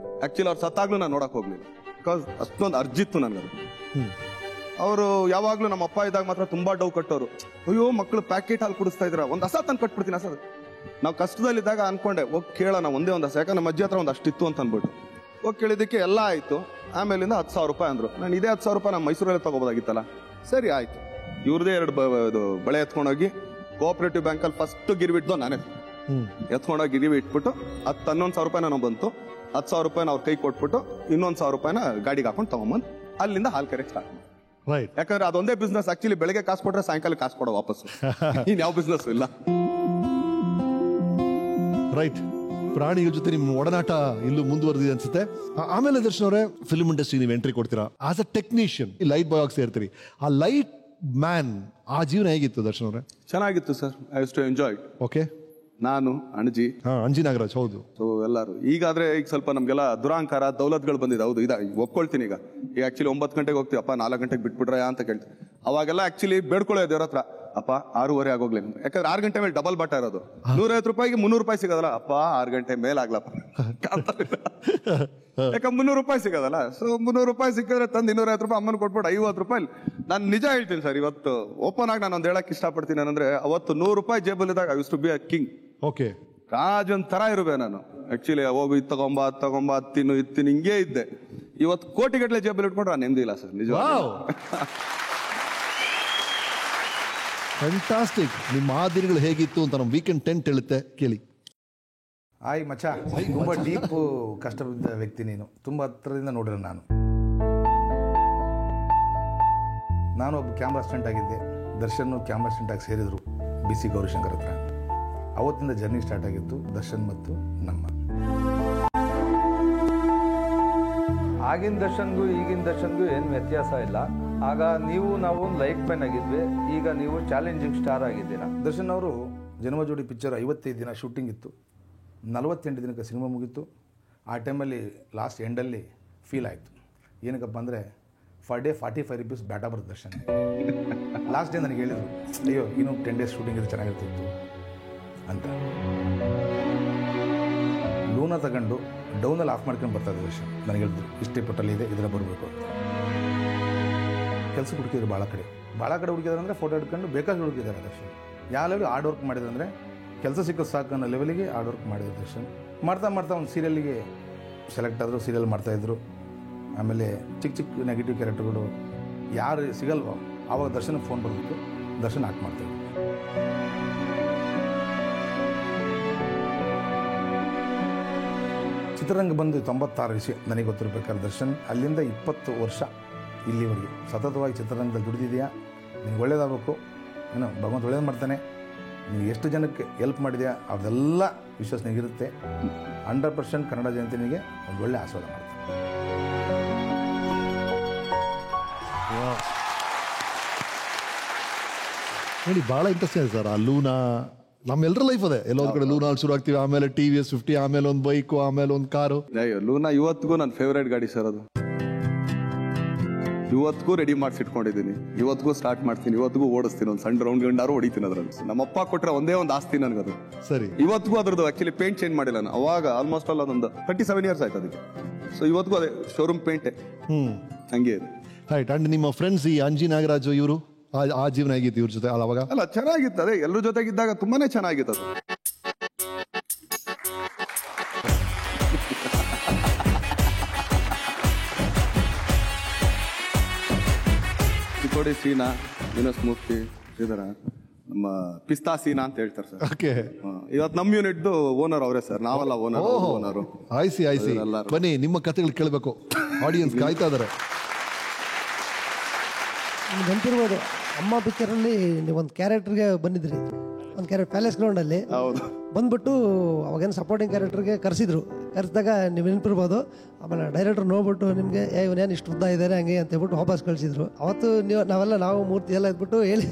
ಆಕ್ಚುಲಿ ಅವ್ರು ಸತ್ತಾಗ್ಲೂ ನಾನು ನೋಡಕ್ ಹೋಗ್ಲಿಲ್ಲ. ಬಿಕಾಸ್ ಅಷ್ಟೊಂದು ಅರ್ಜಿತ್ತು ನನಗದು. ಅವರು ಯಾವಾಗ್ಲೂ ನಮ್ಮ ಅಪ್ಪ ಇದ್ದಾಗ ಮಾತ್ರ ತುಂಬಾ ಡೌ ಕಟ್ಟೋರು. ಅಯ್ಯೋ ಮಕ್ಕಳು ಪ್ಯಾಕೆಟ್ ಹಾಲು ಕುಡಿಸ್ತಾ ಇದ್ರ, ಒಂದು ಹಸ ತಂದು ಕಟ್ಬಿಡ್ತೀನಿ ಹಸ. ನಾವು ಕಷ್ಟದಲ್ಲಿದ್ದಾಗ ಅನ್ಕೊಂಡೆ ಹೋಗಿ ಕೇಳೋಣ ಒಂದೇ ಒಂದು ಹಸ, ಯಾಕಂದ್ರೆ ನಮ್ಮ ಅಜ್ಜಿ ಹತ್ರ ಒಂದು ಅಷ್ಟಿತ್ತು ಅಂತ ಅನ್ಬಿಟ್ಟು ಹೋಗಿ ಕೇಳಿದ್ದಕ್ಕೆ ಎಲ್ಲ ಆಯ್ತು. ಆಮೇಲಿಂದ 10,000 ರೂಪಾಯಿ ಅಂದ್ರು. ನಾನು ಇದೇ 10,000 ರೂಪಾಯಿ ನಮ್ಮ ಮೈಸೂರಲ್ಲಿ ತಗೋಬೋದಾಗಿತ್ತಲ್ಲ. ಸರಿ ಆಯ್ತು, ಇವ್ರದೇ 2 ಬಳೆ ಎತ್ಕೊಂಡೋಗಿ ಕೋಆಪರೇಟಿವ್ ಬ್ಯಾಂಕಲ್ಲಿ ಫಸ್ಟ್ ಗಿರಿಬಿಟ್ಟು ನಾನೇ ಎತ್ಕೊಂಡೋಗಿ ಗಿರಿವಿ ಇಟ್ಬಿಟ್ಟು 11,000 ರೂಪಾಯಿ ನಾನು ಬಂತು. 10,000 ರೂಪಾಯಿನ ಅವ್ರ ಕೈ ಕೊಟ್ಬಿಟ್ಟು 1,000 ರೂಪಾಯಿನ ಗಾಡಿಗೆ ಹಾಕೊಂಡು ತಗೊಂಬಂದು ಅಲ್ಲಿಂದ ಹಾಲು ಕರೆಕ್ಟ್ ಸ್ಟಾರ್ಟ್ ಮಾಡಿ. ರೈಟ್. ಯಾಕಂದ್ರೆ ಅದೊಂದೇ ಬಿಸ್ನೆಸ್. ಆಕ್ಚುಲಿ ಬೆಳಗ್ಗೆ ಕಾಸು ಕೊಟ್ರೆ ಸಾಯಂಕಾಲ ಕಾಸು ಕೊಡೋ ವಾಪಸ್. ಇನ್ ಯಾವ ಬಿಸ್ನೆಸ್ ಇಲ್ಲ. ರೈಟ್. ಪ್ರಾಣಿಗಳ ಜೊತೆ ನಿಮ್ಮ ಒಡನಾಟ ಇಲ್ಲೂ ಮುಂದುವರೆದಿದೆ ಅನ್ಸುತ್ತೆ. ಆಮೇಲೆ ದರ್ಶನ್ ಅವರೇ, ಫಿಲ್ಮ್ ಇಂಡಸ್ಟ್ರಿ ನೀವು ಎಂಟ್ರಿ ಕೊಡ್ತೀರಾ ಆಸ್ ಅ ಟೆಕ್ನಿಷಿಯನ್, ಈ ಲೈಟ್ ಬಾಯ್ ಆಗಿ ಸೇರ್ತೀರಿ. ಆ ಲೈಟ್ ಮ್ಯಾನ್ ಆ ಜೀವನ ಹೇಗಿತ್ತು ದರ್ಶನ್ ಅವರೇ? ಚೆನ್ನಾಗಿತ್ತು sir. I use to enjoy. Okay. ನಾನು ಅಣಜಿ, ಅಂಜಿ ನಾಗರಾಜ್. ಹೌದು. ಸೊ ಎಲ್ಲರೂ ಈಗಾದ್ರೆ ಈಗ ಸ್ವಲ್ಪ ನಮ್ಗೆಲ್ಲ ದುರಾಂಕಾರ ದೌಲತ್ಗಳು ಬಂದಿದೆ. ಹೌದು, ಒಪ್ಕೊಳ್ತೀನಿ. ಈಗ ಆಕ್ಚುಲಿ 9 ಗಂಟೆಗೆ ಹೋಗ್ತೀವಿ, ಅಪ್ಪ 4 ಗಂಟೆಗೆ ಬಿಟ್ಬಿಟ್ರೆ ಅಂತ ಕೇಳ್ತೀವಿ. ಅವಾಗೆಲ್ಲ ಆಕ್ಚುಲಿ ಬೇಡ್ಕೊಳ್ಳೋ ದೇವ್ರ ಹತ್ರ, ಅಪ್ಪ 6:30 ಆಗೋಗ್ಲಿ. ಯಾಕಂದ್ರೆ 6 ಗಂಟೆ ಮೇಲೆ ಡಬಲ್ ಬಾಟ ಇರೋದು. 150 ರೂಪಾಯಿಗೆ 300 ರೂಪಾಯಿ ಸಿಗೋದಲ್ಲ. ಅಪ್ಪ 6 ಗಂಟೆ ಮೇಲೆ ಆಗ್ಲಪ್ಪ, ಯಾಕಂದ್ರೆ 300 ರೂಪಾಯಿ ಸಿಗೋದಲ್ಲ. ಸೊ 300 ರೂಪಾಯಿ ಸಿಕ್ಕಿದ್ರೆ ತಂದು 250 ರೂಪಾಯಿ ಅಮ್ಮನ ಕೊಟ್ಬಿಟ್ಟು 50 ರೂಪಾಯಿ. ನಾನು ನಿಜ ಹೇಳ್ತೀನಿ ಸರ್, ಇವತ್ತು ಓಪನ್ ಆಗಿ ನಾನು ಒಂದು ಹೇಳಕ್ ಇಷ್ಟಪಡ್ತೀನಿ. ಏನಂದ್ರೆ ಅವತ್ತು 100 ರೂಪಾಯಿ ಜೇಬಲ್ಲಿದ್ದಾಗ I use to be a king. Okay. ರಾಜನ್ ತರ ಇರುವೆ ನಾನು. ಆಕ್ಚುಲಿ ಹೋಗು ಇದು ತಗೊಂಬ ತಿನ್ನು ಹಿಂಗೇ ಇದ್ದೆ. ಇವತ್ತು ಕೋಟಿಗಟ್ಟಲೆ ಜೇಬಲ್ಲಿ ಇಟ್ಕೊಂಡ್ರೆ ನಾನು ನೆಮ್ಮದಿ ಇಲ್ಲ ಸರ್, ನಿಜ. ಫ್ಯಾಂಟಾಸ್ಟಿಕ್. ನಿಮ್ಮ ಆ ದಿನಗಳು ಹೇಗಿತ್ತು ಅಂತ ನಮ್ಮ ವೀಕೆಂಡ್ 10 ಹೇಳುತ್ತೆ, ಕೇಳಿ. ಆಯ್ ಮಚ್ಚ, ತುಂಬ ಡೀಪ್ ಕಷ್ಟವಿದ್ದ ವ್ಯಕ್ತಿ ನೀನು. ತುಂಬ ಹತ್ರದಿಂದ ನೋಡಿರೋ ನಾನು ಒಬ್ಬ ಕ್ಯಾಮ್ರಾ ಅಸಿಸ್ಟೆಂಟ್ ಆಗಿದ್ದೆ. ದರ್ಶನ್ ಕ್ಯಾಮ್ರಾ ಅಸಿಸ್ಟೆಂಟ್ ಆಗಿ ಸೇರಿದರು BC ಗೌರಿಶಂಕರ್ ಹತ್ರ. ಅವತ್ತಿಂದ ಜರ್ನಿ ಸ್ಟಾರ್ಟ್ ಆಗಿತ್ತು ದರ್ಶನ್ ಮತ್ತು ನಮ್ಮ. ಆಗಿನ ದರ್ಶನ್ಗೂ ಈಗಿನ ದರ್ಶನ್ಗೂ ಏನು ವ್ಯತ್ಯಾಸ ಇಲ್ಲ. ಆಗ ನಾವು ಒಂದು ಲೈಟ್ ಮ್ಯಾನ್ ಆಗಿದ್ವಿ, ಈಗ ನೀವು ಚಾಲೆಂಜಿಂಗ್ ಸ್ಟಾರ್ ಆಗಿದ್ದೀರಾ. ದರ್ಶನ್ ಅವರು ಜನ್ಮಜೋಡಿ ಪಿಕ್ಚರ್ 55 ದಿನ ಶೂಟಿಂಗ್ ಇತ್ತು. 48 ದಿನಕ್ಕೆ ಸಿನಿಮಾ ಮುಗೀತು. ಆ ಟೈಮಲ್ಲಿ ಲಾಸ್ಟ್ ಎಂಡಲ್ಲಿ ಫೀಲ್ ಆಯಿತು. ಏನಕ್ಕಪ್ಪ ಅಂದರೆ ಫರ್ ಡೇ 45 ರೂಪೀಸ್ ಬ್ಯಾಟಾ ಬರುತ್ತೆ ದರ್ಶನ್. ಲಾಸ್ಟ್ ಡೇ ನನಗೆ ಹೇಳಿದರು, ಅಯ್ಯೋ ಇನ್ನೂ 10 ಡೇಸ್ ಶೂಟಿಂಗ್ ಇದು ಚೆನ್ನಾಗಿರ್ತಿತ್ತು ಅಂತ. ಲೂನ ತಗೊಂಡು ಡೌನಲ್ಲಿ ಆಫ್ ಮಾಡ್ಕೊಂಡು ಬರ್ತಾಯಿದ್ದೆ ದರ್ಶನ್. ನನಗೆ ಹೇಳಿದ್ರು, ಇಷ್ಟೇ ಪುಟ್ಟಲ್ಲಿ ಇದೆ, ಇದರ ಬರಬೇಕು ಅಂತ. ಕೆಲಸ ಹುಡುಕಿದ್ರು ಭಾಳ ಕಡೆ ಹುಡುಕಿದಾರೆ. ಅಂದರೆ ಫೋಟೋ ಹಿಡ್ಕೊಂಡು ಬೇಕಾಗಿ ಹುಡುಕಿದ್ದಾರೆ ದರ್ಶನ್. ಯಾವ ಲೆವೆಲ್ ಹಾರ್ಡ್ ವರ್ಕ್ ಮಾಡಿದ್ರು ಅಂದರೆ ಕೆಲಸ ಸಿಕ್ಕೋದು ಸಾಕು ಅನ್ನೋ ಲೆವೆಲಿಗೆ ಹಾರ್ಡ್ ವರ್ಕ್ ಮಾಡಿದ್ರು ದರ್ಶನ್. ಮಾಡ್ತಾ ಒಂದು ಸೀರಿಯಲ್ಗೆ ಸೆಲೆಕ್ಟ್ ಆದರು, ಸೀರಿಯಲ್ ಮಾಡ್ತಾಯಿದ್ರು. ಆಮೇಲೆ ಚಿಕ್ಕ ನೆಗೆಟಿವ್ ಕ್ಯಾರೆಕ್ಟರ್ಗಳು ಯಾರು ಸಿಗಲ್ವೋ ಆವಾಗ ದರ್ಶನ್ಗೆ ಫೋನ್ ಬರ್ಬಿಟ್ಟು ದರ್ಶನ್ ಆಕ್ಟ್ ಮಾಡ್ತಾಯಿದ್ರು. ಚಿತ್ರರಂಗ ಬಂದು 96 ವಿಷಯ ನನಗೆ ಗೊತ್ತಿರಬೇಕಾದ್ರೆ ದರ್ಶನ್ ಅಲ್ಲಿಂದ 20 ವರ್ಷ ಇಲ್ಲಿವರೆಗೆ ಸತತವಾಗಿ ಚಿತ್ರರಂಗದಲ್ಲಿ ದುಡಿದಿದೆಯಾ. ನಿನಗೆ ಒಳ್ಳೇದಾಗಬೇಕು, ಏನೋ ಭಗವಂತ ಒಳ್ಳೇದು ಮಾಡ್ತಾನೆ. ನೀವು ಎಷ್ಟು ಜನಕ್ಕೆ ಹೆಲ್ಪ್ ಮಾಡಿದೆಯಾ ಅದೆಲ್ಲ ವಿಶ್ವಾಸನಿಗಿರುತ್ತೆ. 100% ಕನ್ನಡ ಜನತೆನಿಗೆ ಒಂದು ಒಳ್ಳೆ ಆಶೀರ್ವಾದ ಮಾಡ್ತಾರೆ. ನೋಡಿ, ಭಾಳ ಇಂಟ್ರೆಸ್ಟಿಂಗ್ ಇದೆ ಸರ್. ಆ ಲೂನಾ ನಮ್ಮೆಲ್ಲರ ಲೈಫ್ ಅದೇ. ಎಲ್ಲೊಂದ್ ಕಡೆ ಲೂನಾ ಶುರು ಆಗ್ತೀವಿ, ಆಮೇಲೆ TVS 50, ಆಮೇಲೆ ಒಂದು ಬೈಕು, ಆಮೇಲೆ ಒಂದು ಕಾರು. ಲೂನಾ ಇವತ್ತಿಗೂ ನನ್ನ ಫೇವ್ರೇಟ್ ಗಾಡಿ ಸರ್. ಅದು ಇವತ್ತಿಗೂ ರೆಡಿ ಮಾಡಿಸಿಟ್ಕೊಂಡಿದ್ದೀನಿ. ಇವತ್ತಿಗೂ ಸ್ಟಾರ್ಟ್ ಮಾಡ್ತೀನಿ, ಇವತ್ತಿಗೂ ಓಡಿಸ್ತೀನಿ. ಒಂದು ಸಣ್ಣ ರೌಂಡ್ ಗಂಡಾರು ಹೊಡಿತೀನಿ ಅದ್ರಲ್ಲಿ. ನಮ್ಮಪ್ಪ ಕೊಟ್ಟರೆ ಒಂದೇ ಒಂದು ಆಸ್ತಿ ನನಗದು. ಸರಿ. ಇವತ್ತಿಗೂ ಅದ್ರದ್ದು ಆಕ್ಚುಲಿ ಪೇಂಟ್ ಚೇಂಜ್ ಮಾಡಿಲ್ಲ ನಾನು. ಅವಾಗ ಆಲ್ಮೋಸ್ಟ್ ಆಲ್ ಅದೊಂದು 37 ಇಯರ್ಸ್ ಆಯ್ತು ಅದಕ್ಕೆ. ಸೊ ಇವತ್ತಿಗೂ ಅದೇ ಶೋರೂಮ್ ಪೇಂಟೇ ಹಂಗೆ ಇದೆ. ರೈಟ್. ಅಂಡ್ ನಿಮ್ಮ ಫ್ರೆಂಡ್ಸ್ ಈ ಅಂಜಿ ನಾಗರಾಜು ಇವರು ಆ ಜೀವನ ಹೇಗಿತ್ತು ಇವ್ರ ಜೊತೆ? ಅವಾಗ ಅಲ್ಲ ಚೆನ್ನಾಗಿತ್ತು. ಅದೇ ಎಲ್ಲರ ಜೊತೆಗಿದ್ದಾಗ ತುಂಬಾನೇ ಚೆನ್ನಾಗಿತ್ತು ಅದು. ಚಿಕ್ಕೋಡಿ ಸೀನಾ, ವಿನೋಸ್ ಮೂರ್ತಿ, ಶ್ರೀಧರ, ನಮ್ಮ ಪಿಸ್ತಾ ಸೀನಾ ಅಂತ ಹೇಳ್ತಾರೆ ಸರ್. ಓಕೆ. ಇವತ್ತು ನಮ್ಮ ಯೂನಿಟ್ ಓನರ್ ಅವರೇ ಸರ್, ನಾವಲ್ಲ ಓನರ್. ಆಯ್ಸಿ ಬನ್ನಿ, ನಿಮ್ಮ ಕಥೆಗಳು ಕೇಳಬೇಕು. ಆಡಿಯನ್ಸ್ ಕಾಯ್ತಾ ಇದಾರೆ. ನಿಮ್ಗೆ ನೆನಪಿರ್ಬೋದು, ಅಮ್ಮ ಪಿಕ್ಚರಲ್ಲಿ ನೀವೊಂದು ಕ್ಯಾರೆಕ್ಟರ್ಗೆ ಬಂದಿದ್ರಿ. ಒಂದು ಕ್ಯಾರೆಕ್ಟರ್ ಪ್ಯಾಲೇಸ್ ಗ್ರೌಂಡಲ್ಲಿ ಬಂದ್ಬಿಟ್ಟು ಅವಾಗೇನು ಸಪೋರ್ಟಿಂಗ್ ಕ್ಯಾರೆಕ್ಟರ್ಗೆ ಕರೆಸಿದಾಗ ನೀವು ನೆನಪಿರ್ಬೋದು. ಆಮೇಲೆ ಡೈರೆಕ್ಟರ್ ನೋಡ್ಬಿಟ್ಟು ನಿಮಗೆ ಇವನೇನು ಇಷ್ಟು ಉದ್ದ ಇದ್ದಾರೆ ಹಂಗೆ ಅಂತ ಹೇಳ್ಬಿಟ್ಟು ವಾಪಸ್ ಕಳಿಸಿದ್ರು. ಅವತ್ತು ನಾವು ಮೂರ್ತಿ ಎಲ್ಲ ಇದ್ಬಿಟ್ಟು ಹೇಳಿ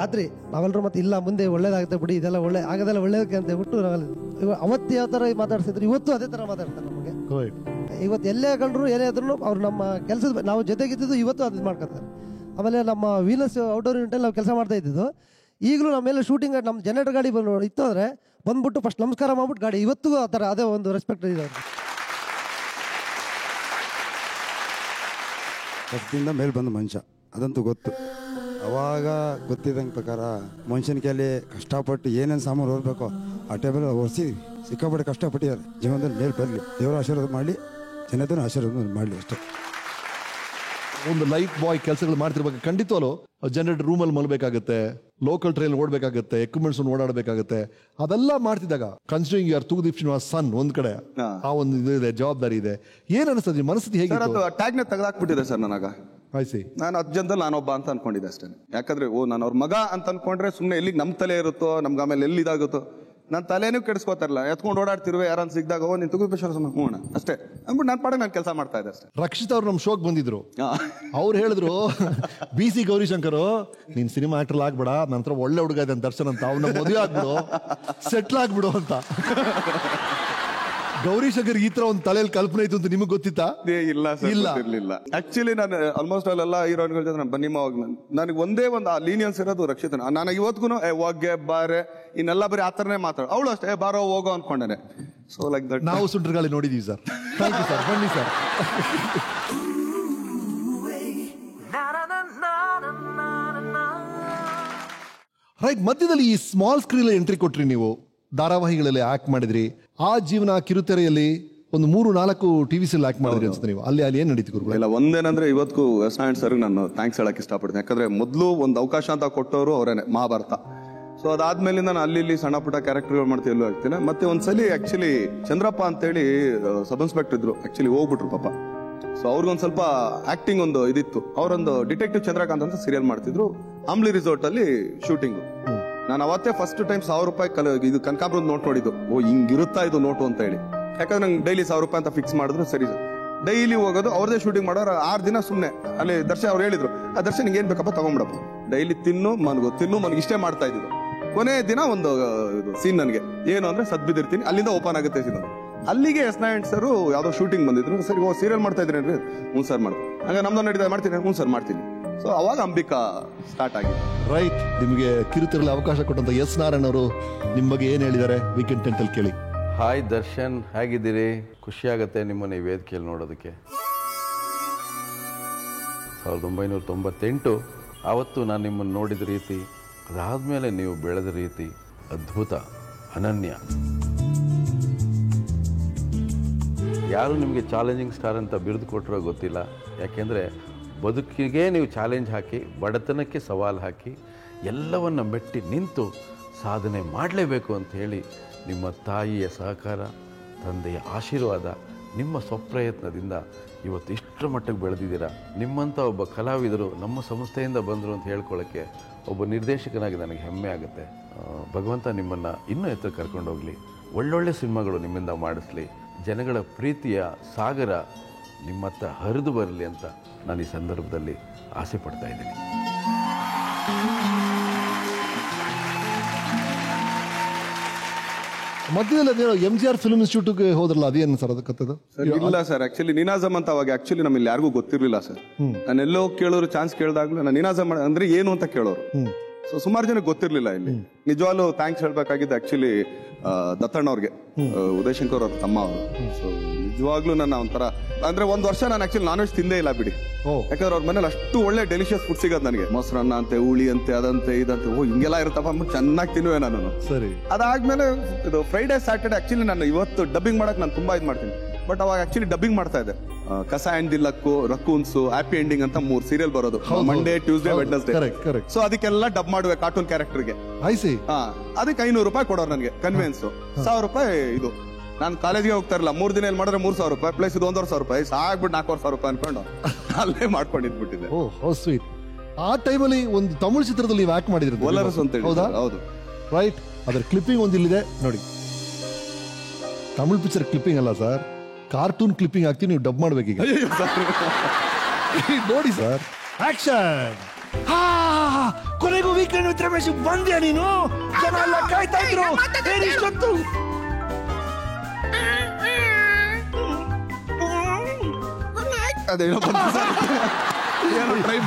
ರಾತ್ರಿ ನಾವೆಲ್ಲರೂ ಮತ್ತೆ ಇಲ್ಲ ಮುಂದೆ ಒಳ್ಳೇದಾಗುತ್ತೆ ಬಿಡಿ, ಇದೆಲ್ಲ ಆಗೋದೆಲ್ಲ ಒಳ್ಳೇದಕ್ಕೆ ಅಂತ ಹೇಳ್ಬಿಟ್ಟು ಅವತ್ತು ಯಾವ ಥರ ಮಾತಾಡ್ತಿದ್ರು, ಇವತ್ತು ಅದೇ ಥರ ಮಾತಾಡ್ತಾರೆ ನಮಗೆ. ಇವತ್ತು ಎಲ್ಲೇ ಕಂಡ್ರು ಏನೇ ಆದ್ರೂ ಅವ್ರು ನಮ್ಮ ಕೆಲಸದ ನಾವು ಜೊತೆಗಿದ್ದು ಇವತ್ತು ಅದು ಮಾಡ್ಕೊತಾರೆ. ಆಮೇಲೆ ನಮ್ಮ ವೀನಸ್ ಔಟ್ಡೋರ್ ಯೂನಿಟಲ್ಲಿ ನಾವು ಕೆಲಸ ಮಾಡ್ತಾ ಇದ್ದಿದ್ದು. ಈಗಲೂ ನಮ್ಮ ಮೇಲೆ ಶೂಟಿಂಗ್ ನಮ್ಮ ಜನರೇಟರ್ ಗಾಡಿ ಇತ್ತು ಅಂದರೆ ಬಂದ್ಬಿಟ್ಟು ಫಸ್ಟ್ ನಮಸ್ಕಾರ ಮಾಡ್ಬಿಟ್ಟು ಗಾಡಿ ಇವತ್ತಿಗೂ ಆ ಥರ ಅದೇ ಒಂದು ರೆಸ್ಪೆಕ್ಟ್ ಇದೆ. ಕಷ್ಟದಿಂದ ಮೇಲೆ ಬಂದ ಮನುಷ್ಯ, ಅದಂತೂ ಗೊತ್ತು. ಅವಾಗ ಗೊತ್ತಿದ್ದಂಗೆ ಪ್ರಕಾರ ಮನುಷ್ಯನ ಕೈಲಿ ಕಷ್ಟಪಟ್ಟು ಏನೇನು ಸಾಮಾನು ಓದಬೇಕೋ ಆ ಟೈಮಲ್ಲಿ ಓದಿಸಿ ಸಿಕ್ಕಾಪಟ್ಟೆ ಕಷ್ಟಪಟ್ಟಿದ್ದಾರೆ. ಜೀವನದಲ್ಲಿ ಮೇಲೆ ಬರಲಿ, ದೇವರ ಆಶೀರ್ವಾದ ಮಾಡಲಿ, ಜನತೆನೂ ಆಶೀರ್ವಾದ ಮಾಡಲಿ ಅಷ್ಟೇ. ಒಂದು ಲೈಫ್ ಬಾಯ್ ಕೆಲಸಗಳು ಮಾಡ್ತಿರ್ಬೇಕು. ಖಂಡಿತವಲ್ಲೂ ಜನರೇಟರ್ ರೂಮಲ್ಲಿ ಮಲ್ಬೇಕಾಗತ್ತೆ, ಲೋಕಲ್ ಟ್ರೈನ್ ಓಡಬೇಕಾಗತ್ತೆ, ಎಕ್ವಿಪ್ಮೆಂಟ್ಸ್ ಓಡಾಡಬೇಕಾಗತ್ತೆ. ಅದೆಲ್ಲ ಮಾಡ್ತಿದ್ದಾಗ considering you are Thoogudeep Srinivas son ಒಂದ್ ಕಡೆ ಆ ಒಂದು ಇದು ಇದೆ, ಜವಾಬ್ದಾರಿ ಇದೆ. ಏನ್ ಅನಿಸ್ತದೆ ಮನಸ್ಥಿತಿ ಹೇಗೆ? ಟ್ಯಾಗ್ನ ತೆಗೆದಾಕ್ಬಿಟ್ಟಿದೆ ಸರ್ ನನಗ. ಆಯ್ಸಿ ನಾನು 10 ಜನದಲ್ಲಿ ನಾನೊಬ್ಬ ಅಂತ ಅನ್ಕೊಂಡಿದ್ದೆ ಅಷ್ಟೇ. ಯಾಕಂದ್ರೆ ನಾನು ಅವ್ರ ಮಗ ಅಂತ ಅನ್ಕೊಂಡ್ರೆ ಸುಮ್ಮನೆ ಎಲ್ಲಿ ನಮ್ ತಲೆ ಇರುತ್ತೋ, ನಮ್ಗೆ ಆಮೇಲೆ ಎಲ್ಲಿ ಇದಾಗುತ್ತೋ, ನನ್ನ ತಲೆನೂ ಕೆಡಿಸ್ಕೋತಾರಲ್ಲ. ಎತ್ಕೊಂಡು ಓಡಾಡ್ತಿರುವೆ, ಯಾರನ್ನ ಸಿಗ್ದಾಗ ನೀನ್ ತೂಗುದೀಪೇಶ್ವರ ಹೂಣ ಅಷ್ಟೇ ಅಂದ್ಬಿಟ್ಟು ನಾನು ಪಾಡಿಗೆ ನಾನು ಕೆಲಸ ಮಾಡ್ತಾ ಇದ್ದೆ ಅಷ್ಟೇ. ರಕ್ಷಿತ್ ಅವ್ರು ನಮ್ಮ ಶೋಕ್ ಬಂದಿದ್ರು. ಅವ್ರು ಹೇಳಿದ್ರು BC ಗೌರಿಶಂಕರ್ ನೀನ್ ಸಿನಿಮಾ ಆಕ್ಟರ್ ಆಗ್ಬೇಡ, ನಂತರ ಒಳ್ಳೆ ಹುಡುಗ ಇದೆ ದರ್ಶನ್ ಅಂತ, ಅವ್ನ ಮದುವೆ ಆಗ್ಬಿಡು, ಸೆಟ್ಲ್ ಆಗ್ಬಿಡು ಅಂತ. ಗೌರಿಶಂಕರ್ ಈ ತರ ಒಂದು ತಲೆಯಲ್ಲಿ ಕಲ್ಪನೆ ಇತ್ತು ಅಂತ ನಿಮಗೆ ಗೊತ್ತಿತ್ತಾ? ಇಲ್ಲ ಇರ್ಲಿಲ್ಲ. ಆಕ್ಚುಲಿ ನಾನು ಆಲ್ಮೋಸ್ಟ್ ಅಲ್ಲೆಲ್ಲ ಹೀರೋಯಿನ್ಗಳ ಜೊತೆ ನಾನು ಬನ್ನಿ ನನಗೆ ಒಂದೇ ಒಂದು ಲೀನಿಯನ್ಸ್ ಇರೋದು ರಕ್ಷಿತ್. ನನಗೆ ಇವತ್ತಿಗೂ ಹೋಗ್ಗೆ ಬಾರೆ ಇನ್ನೆಲ್ಲ ಬರೀ ಆತರನೇ ಮಾತಾಡ. ಅವಳು ಅಷ್ಟೇ ಬಾರೋ ಹೋಗೋ ಅನ್ಕೊಂಡೇನೆ. ಸೊ ಲೈಕ್ ದಟ್ ನಾವು ಸುಂಟ್ರಗಾಳಿ ನೋಡಿದೀವಿ ಸರ್. ಥ್ಯಾಂಕ್ ಯು ಸರ್, ಬನ್ನಿ ಸರ್. ರೈಟ್, ಮಧ್ಯದಲ್ಲಿ ಈ ಸ್ಮಾಲ್ ಸ್ಕ್ರೀನ್ ಎಂಟ್ರಿ ಕೊಟ್ರಿ ನೀವು, ಧಾರಾವಾಹಿಗಳಲ್ಲಿ ಆಕ್ಟ್ ಮಾಡಿದ್ರಿ. ಆ ಜೀವನ ಕಿರುತೆರೆಯಲ್ಲಿ ಒಂದು 3-4 ಟಿವಿ ಸೀರಿಯಲ್ ಆಕ್ಟ್ ಮಾಡಿದ್ರಿ ಅನ್ಸುತ್ತೆ ನೀವು. ಅಲ್ಲಿ ಏನ್ ನಡೀತು ಗುರುಗಳು? ಇಲ್ಲ, ಒಂದೇನಂದ್ರೆ ಇವತ್ತು ಎಸ್ ನಾರಾಯಣ್ ಸರ್ ನಾನು ಥ್ಯಾಂಕ್ಸ್ ಹೇಳಕ್ ಇಷ್ಟಪಡ್ತೀನಿ. ಯಾಕಂದ್ರೆ ಮೊದಲು ಒಂದು ಅವಕಾಶ ಅಂತ ಕೊಟ್ಟವರು ಅವರೇನೆ, ಮಹಾಭಾರತ. ಸೊ ಅದಾದ್ಮೇಲಿಂದ ನಾನು ಅಲ್ಲಿ ಸಣ್ಣ ಪುಟ್ಟ ಕ್ಯಾರೆಕ್ಟರ್ಗಳು ಮಾಡ್ತೀವಿ, ಎಲ್ಲೂ ಆಗ್ತೀನಿ. ಮತ್ತೆ ಒಂದ್ಸಲಿ ಆಕ್ಚುಲಿ ಚಂದ್ರಪ್ಪ ಅಂತೇಳಿ ಸಬ್ ಇನ್ಸ್ಪೆಕ್ಟರ್ ಇದ್ರು, ಆಕ್ಚುಲಿ ಹೋಗ್ಬಿಟ್ರು ಪಾಪ. ಸೊ ಅವ್ರಿಗೊಂದು ಸ್ವಲ್ಪ ಆಕ್ಟಿಂಗ್ ಒಂದು ಇದಿತ್ತು. ಅವರೊಂದು ಡಿಟೆಕ್ಟಿವ್ ಚಂದ್ರಕಾಂತ್ ಅಂತ ಸೀರಿಯಲ್ ಮಾಡ್ತಿದ್ರು, ಅಂಬ್ಲಿ ರಿಸಾರ್ಟ್ ಅಲ್ಲಿ ಶೂಟಿಂಗ್. ನಾನು ಅವತ್ತೇ ಫಸ್ಟ್ ಟೈಮ್ 1000 ರೂಪಾಯಿ ಇದು ಕನಕಾಂಬ್ರದ ನೋಟ್ ನೋಡಿದ್ದು. ಓ ಹಿಂಗಿರುತ್ತಾ ಇದು ನೋಟು ಅಂತ ಹೇಳಿ. ಯಾಕಂದ್ರೆ ನಂಗೆ ಡೈಲಿ 1000 ರೂಪಾಯಿ ಅಂತ ಫಿಕ್ಸ್ ಮಾಡಿದ್ರು. ಸರಿ ಸರ್, ಡೈಲಿ ಹೋಗೋದು, ಅವ್ರದೇ ಶೂಟಿಂಗ್ ಮಾಡೋರು. 6 ದಿನ ಸುಮ್ಮನೆ ಅಲ್ಲಿ ದರ್ಶನ್ ಅವ್ರು ಹೇಳಿದ್ರು, ಆ ದರ್ಶನ್ ಏನ್ ಬೇಕಪ್ಪ ತಗೊಂಡ್ಬಿಡಪ್ಪ, ಡೈಲಿ ತಿನ್ನು ಮನಗೆ ಇಷ್ಟೇ ಮಾಡ್ತಾ ಇದ್ದು. ಕೊನೆ ದಿನ ಒಂದು ಸೀನ್ ನನಗೆ ಏನು ಅಂದ್ರೆ ಸದ್ಬಿದ್ದಿರ್ತೀನಿ, ಅಲ್ಲಿಂದ ಓಪನ್ ಆಗುತ್ತೆ ಸೀನ್. ಅಲ್ಲಿಗೆ ಎಸ್ ನಾರಾಯಣ್ ಸರ್ ಯಾವ್ದೋ ಶೂಟಿಂಗ್ ಬಂದಿದ್ರು. ಸರಿ, ಸೀರಿಯಲ್ ಮಾಡ್ತಾ ಇದ್ರಿ ಅಂದ್ರೆ ಹ್ಞೂ ಸರ್ ಮಾಡ್ತೀನಿ, ಹಂಗ ನಮ್ದು ನಡೀತಾ ಮಾಡ್ತೀನಿ, ಹ್ಞೂ ಸರ್ ಮಾಡ್ತೀನಿ. ಸೊ ಅವಾಗ ಅಂಬಿಕಾ ಸ್ಟಾರ್ಟ್ ಆಗಿದೆ. ರೈಟ್, ನಿಮಗೆ ಕಿರುತೆರೆಯಲ್ಲಿ ಅವಕಾಶ ಕೊಟ್ಟಂತ ಎಸ್ ನಾರಾಯಣ್ ಅವರು ನಿಮ್ಮ ಬಗ್ಗೆ ಏನ್ ಹೇಳಿದ್ದಾರೆ ವೀಕೆಂಡ್ ಟೆಂಟಲ್ಲಿ ಕೇಳಿ. ಹಾಯ್ ದರ್ಶನ್, ಹೇಗಿದ್ದೀರಿ? ಖುಷಿ ಆಗುತ್ತೆ ನಿಮ್ಮನ್ನ ಈ ವೇದಿಕೆಯಲ್ಲಿ ನೋಡೋದಕ್ಕೆ. 1998 ಆವತ್ತು ನಾನು ನಿಮ್ಮನ್ನು ನೋಡಿದ ರೀತಿ, ಅದಾದಮೇಲೆ ನೀವು ಬೆಳೆದ ರೀತಿ ಅದ್ಭುತ, ಅನನ್ಯ. ಯಾರು ನಿಮಗೆ ಚಾಲೆಂಜಿಂಗ್ ಸ್ಟಾರ್ ಅಂತ ಬಿರುದು ಕೊಟ್ಟರೋ ಗೊತ್ತಿಲ್ಲ. ಯಾಕೆಂದರೆ ಬದುಕಿಗೆ ನೀವು ಚಾಲೆಂಜ್ ಹಾಕಿ, ಬಡತನಕ್ಕೆ ಸವಾಲು ಹಾಕಿ, ಎಲ್ಲವನ್ನು ಮೆಟ್ಟಿ ನಿಂತು ಸಾಧನೆ ಮಾಡಲೇಬೇಕು ಅಂತ ಹೇಳಿ ನಿಮ್ಮ ತಾಯಿಯ ಸಹಕಾರ, ತಂದೆಯ ಆಶೀರ್ವಾದ, ನಿಮ್ಮ ಸ್ವಪ್ರಯತ್ನದಿಂದ ಇವತ್ತು ಇಷ್ಟರ ಮಟ್ಟಿಗೆ ಬೆಳೆದಿದ್ದೀರಾ. ನಿಮ್ಮಂಥ ಒಬ್ಬ ಕಲಾವಿದರು ನಮ್ಮ ಸಂಸ್ಥೆಯಿಂದ ಬಂದರು ಅಂತ ಹೇಳ್ಕೊಳ್ಳೋಕ್ಕೆ ಒಬ್ಬ ನಿರ್ದೇಶಕನಾಗಿ ನನಗೆ ಹೆಮ್ಮೆ ಆಗುತ್ತೆ. ಭಗವಂತ ನಿಮ್ಮನ್ನು ಇನ್ನೂ ಎತ್ತರ ಕರ್ಕೊಂಡೋಗಲಿ, ಒಳ್ಳೊಳ್ಳೆ ಸಿನಿಮಾಗಳು ನಿಮ್ಮಿಂದ ಮಾಡಿಸ್ಲಿ, ಜನಗಳ ಪ್ರೀತಿಯ ಸಾಗರ ನಿಮ್ಮತ್ತ ಹರಿದು ಬರಲಿ ಅಂತ ನಾನು ಈ ಸಂದರ್ಭದಲ್ಲಿ ಆಸೆ ಪಡ್ತಾ ಇದ್ದೀನಿ. ಮಧ್ಯದಲ್ಲಿ MGR ಫಿಲ್ಮ್ ಇನ್ಸ್ಟಿಟ್ಯೂಟ್ಗೆ ಹೋದ್ರಲ್ಲ, ಅದೇನು ಸರ್ ಅದಕ್ಕತ್ತದ? ಇಲ್ಲ ಸರ್, ಆಕ್ಚುಲಿ ನಿನಾಜಮ್ ಅಂತ ಅವಾಗ ಆಕ್ಚುಲಿ ನಮ್ಮಲ್ಲಿ ಯಾರಿಗೂ ಗೊತ್ತಿರಲಿಲ್ಲ ಸರ್. ನಾನೆಲ್ಲೋ ಕೇಳೋರು ಚಾನ್ಸ್ ಕೇಳಿದಾಗ್ಲೂ ನಾನು ನಿನಾಜಮ್ ಅಂದ್ರೆ ಏನು ಅಂತ ಕೇಳೋರು. ಸೊ ಸುಮಾರು ಜನಕ್ಕೆ ಗೊತ್ತಿರ್ಲಿಲ್ಲ. ಇಲ್ಲಿ ನಿಜವಾಗ್ಲೂ ಥ್ಯಾಂಕ್ಸ್ ಹೇಳ್ಬೇಕಾಗಿದ್ದು ಆಕ್ಚುಲಿ ದತ್ತಣ್ಣ ಅವ್ರಿಗೆ, ಉದಯಶಂಕರ್ ಅವ್ರ ತಮ್ಮ ಅವರು. ಸೊ ನಿಜವಾಗ್ಲೂ ನನ್ನ ಒಂಥರ ಅಂದ್ರೆ 1 ವರ್ಷ ನಾನು ಆಕ್ಚುಲಿ ನಾನ್ ವೆಜ್ ತಿಂದೇ ಇಲ್ಲ ಬಿಡಿ. ಯಾಕಂದ್ರೆ ಅವ್ರ ಮನೇಲಿ ಅಷ್ಟು ಒಳ್ಳೆ ಡೆಲಿಷಿಯಸ್ ಫುಡ್ ಸಿಗೋದು ನನಗೆ. ಮೊಸರನ್ನ ಅಂತೆ, ಹುಳಿ ಅಂತೆ, ಅದಂತೆ ಇದಂತೆ, ಓ ಹಿಂಗೆಲ್ಲ ಇರುತ್ತಪ್ಪ ಅಂದ್ಬಿಟ್ಟು ಚೆನ್ನಾಗಿ ತಿನ್ನುವೆ ನಾನು. ಸರಿ, ಅದಾದ್ಮೇಲೆ ಇದು ಫ್ರೈಡೆ ಸ್ಯಾಟರ್ಡೆ ಆಕ್ಚುಲಿ ನಾನು ಇವತ್ತು ಡಬ್ಬಿಂಗ್ ಮಾಡಕ್ ನಾನು ತುಂಬಾ ಇದು ಮಾಡ್ತೀನಿ. ಬಟ್ ಅವಾಗ ಆಕ್ಚುಲಿ ಡಬ್ಬಿಂಗ್ ಮಾಡ್ತಾ ಇದ್ದೆ. ಕಸ ಅಂಡ್ ದಿ ಲಕ್ಕು, ರಕ್ಕೂನ್ಸು, ಹ್ಯಾಪಿ ಎಂಡಿಂಗ್ ಅಂತ 3 ಸೀರಿಯಲ್ ಬರೋದು, ಮಂಡೇ, ಟ್ಯೂಸ್ಡೇ, ವೆಡ್ನೆಸ್ಡೇ. ಸೊ ಅದಕ್ಕೆಲ್ಲ ಡಬ್ ಮಾಡುವೆ ಕಾರ್ಟೂನ್ ಕ್ಯಾರೆಕ್ಟರ್ಗೆ. ಅದಕ್ಕೆ 500 ರೂಪಾಯಿ ಕೊಡೋರು ನನಗೆ ಕನ್ವೆನ್ಸ್. 1000 ರೂಪಾಯಿ ಇದು. ನಾನು ಕಾಲೇಜ್ಗೆ ಹೋಗ್ತಾ ಇರಲ್ಲ, 3 ದಿನ ಇಲ್ಲಿ ಮಾಡಿದ್ರೆ 3000 ರೂಪಾಯಿ ಪ್ಲಸ್ ಇದು 1,500 ರೂಪಾಯಿ, ಸಾಕ್ಬಿಟ್ಟು 4,000 ರೂಪಾಯಿ ಅನ್ಕೊಂಡು ಅಲ್ಲೇ ಮಾಡ್ಕೊಂಡಿದ್ಬಿಟ್ಟಿದ್ದೆ. ಸ್ವೀಟ್. ಆ ಟೈಮಲ್ಲಿ ಒಂದು ತಮಿಳು ಚಿತ್ರದಲ್ಲಿ ನೀವು ಆಕ್ಟ್ ಮಾಡಿದ್ರಿ, ಒಲರಸ್ ಅಂತ ಹೇಳಿ. ಹೌದು, ರೈಟ್. ಅದರ ಕ್ಲಿಪ್ಪಿಂಗ್ ಒಂದು ಇಲ್ಲಿದೆ ನೋಡಿ. ತಮಿಳು ಪಿಕ್ಚರ್ ಕ್ಲಿಪ್ಪಿಂಗ್ ಅಲ್ಲ ಸರ್, ಕಾರ್ಟೂನ್ ಕ್ಲಿಪ್ಪಿಂಗ್ ಹಾಕ್ತೀವಿ, ನೀವು ಡಬ್ ಮಾಡ್ಬೇಕೀಗ. ನೋಡಿ ಸರ್, ಆಕ್ಷನ್. ಕೊನೆಗೂ ವೀಕೆಂಡ್ ವಿತ್ ರಮೇಶ್ ಬಂದ್ಯಾ ನೀನು? ಜನ ಎಲ್ಲ ಕಾಯ್ತಾ ಇದ್ರು. ಇಷ್ಟೊತ್ತು ಅದೇನೋ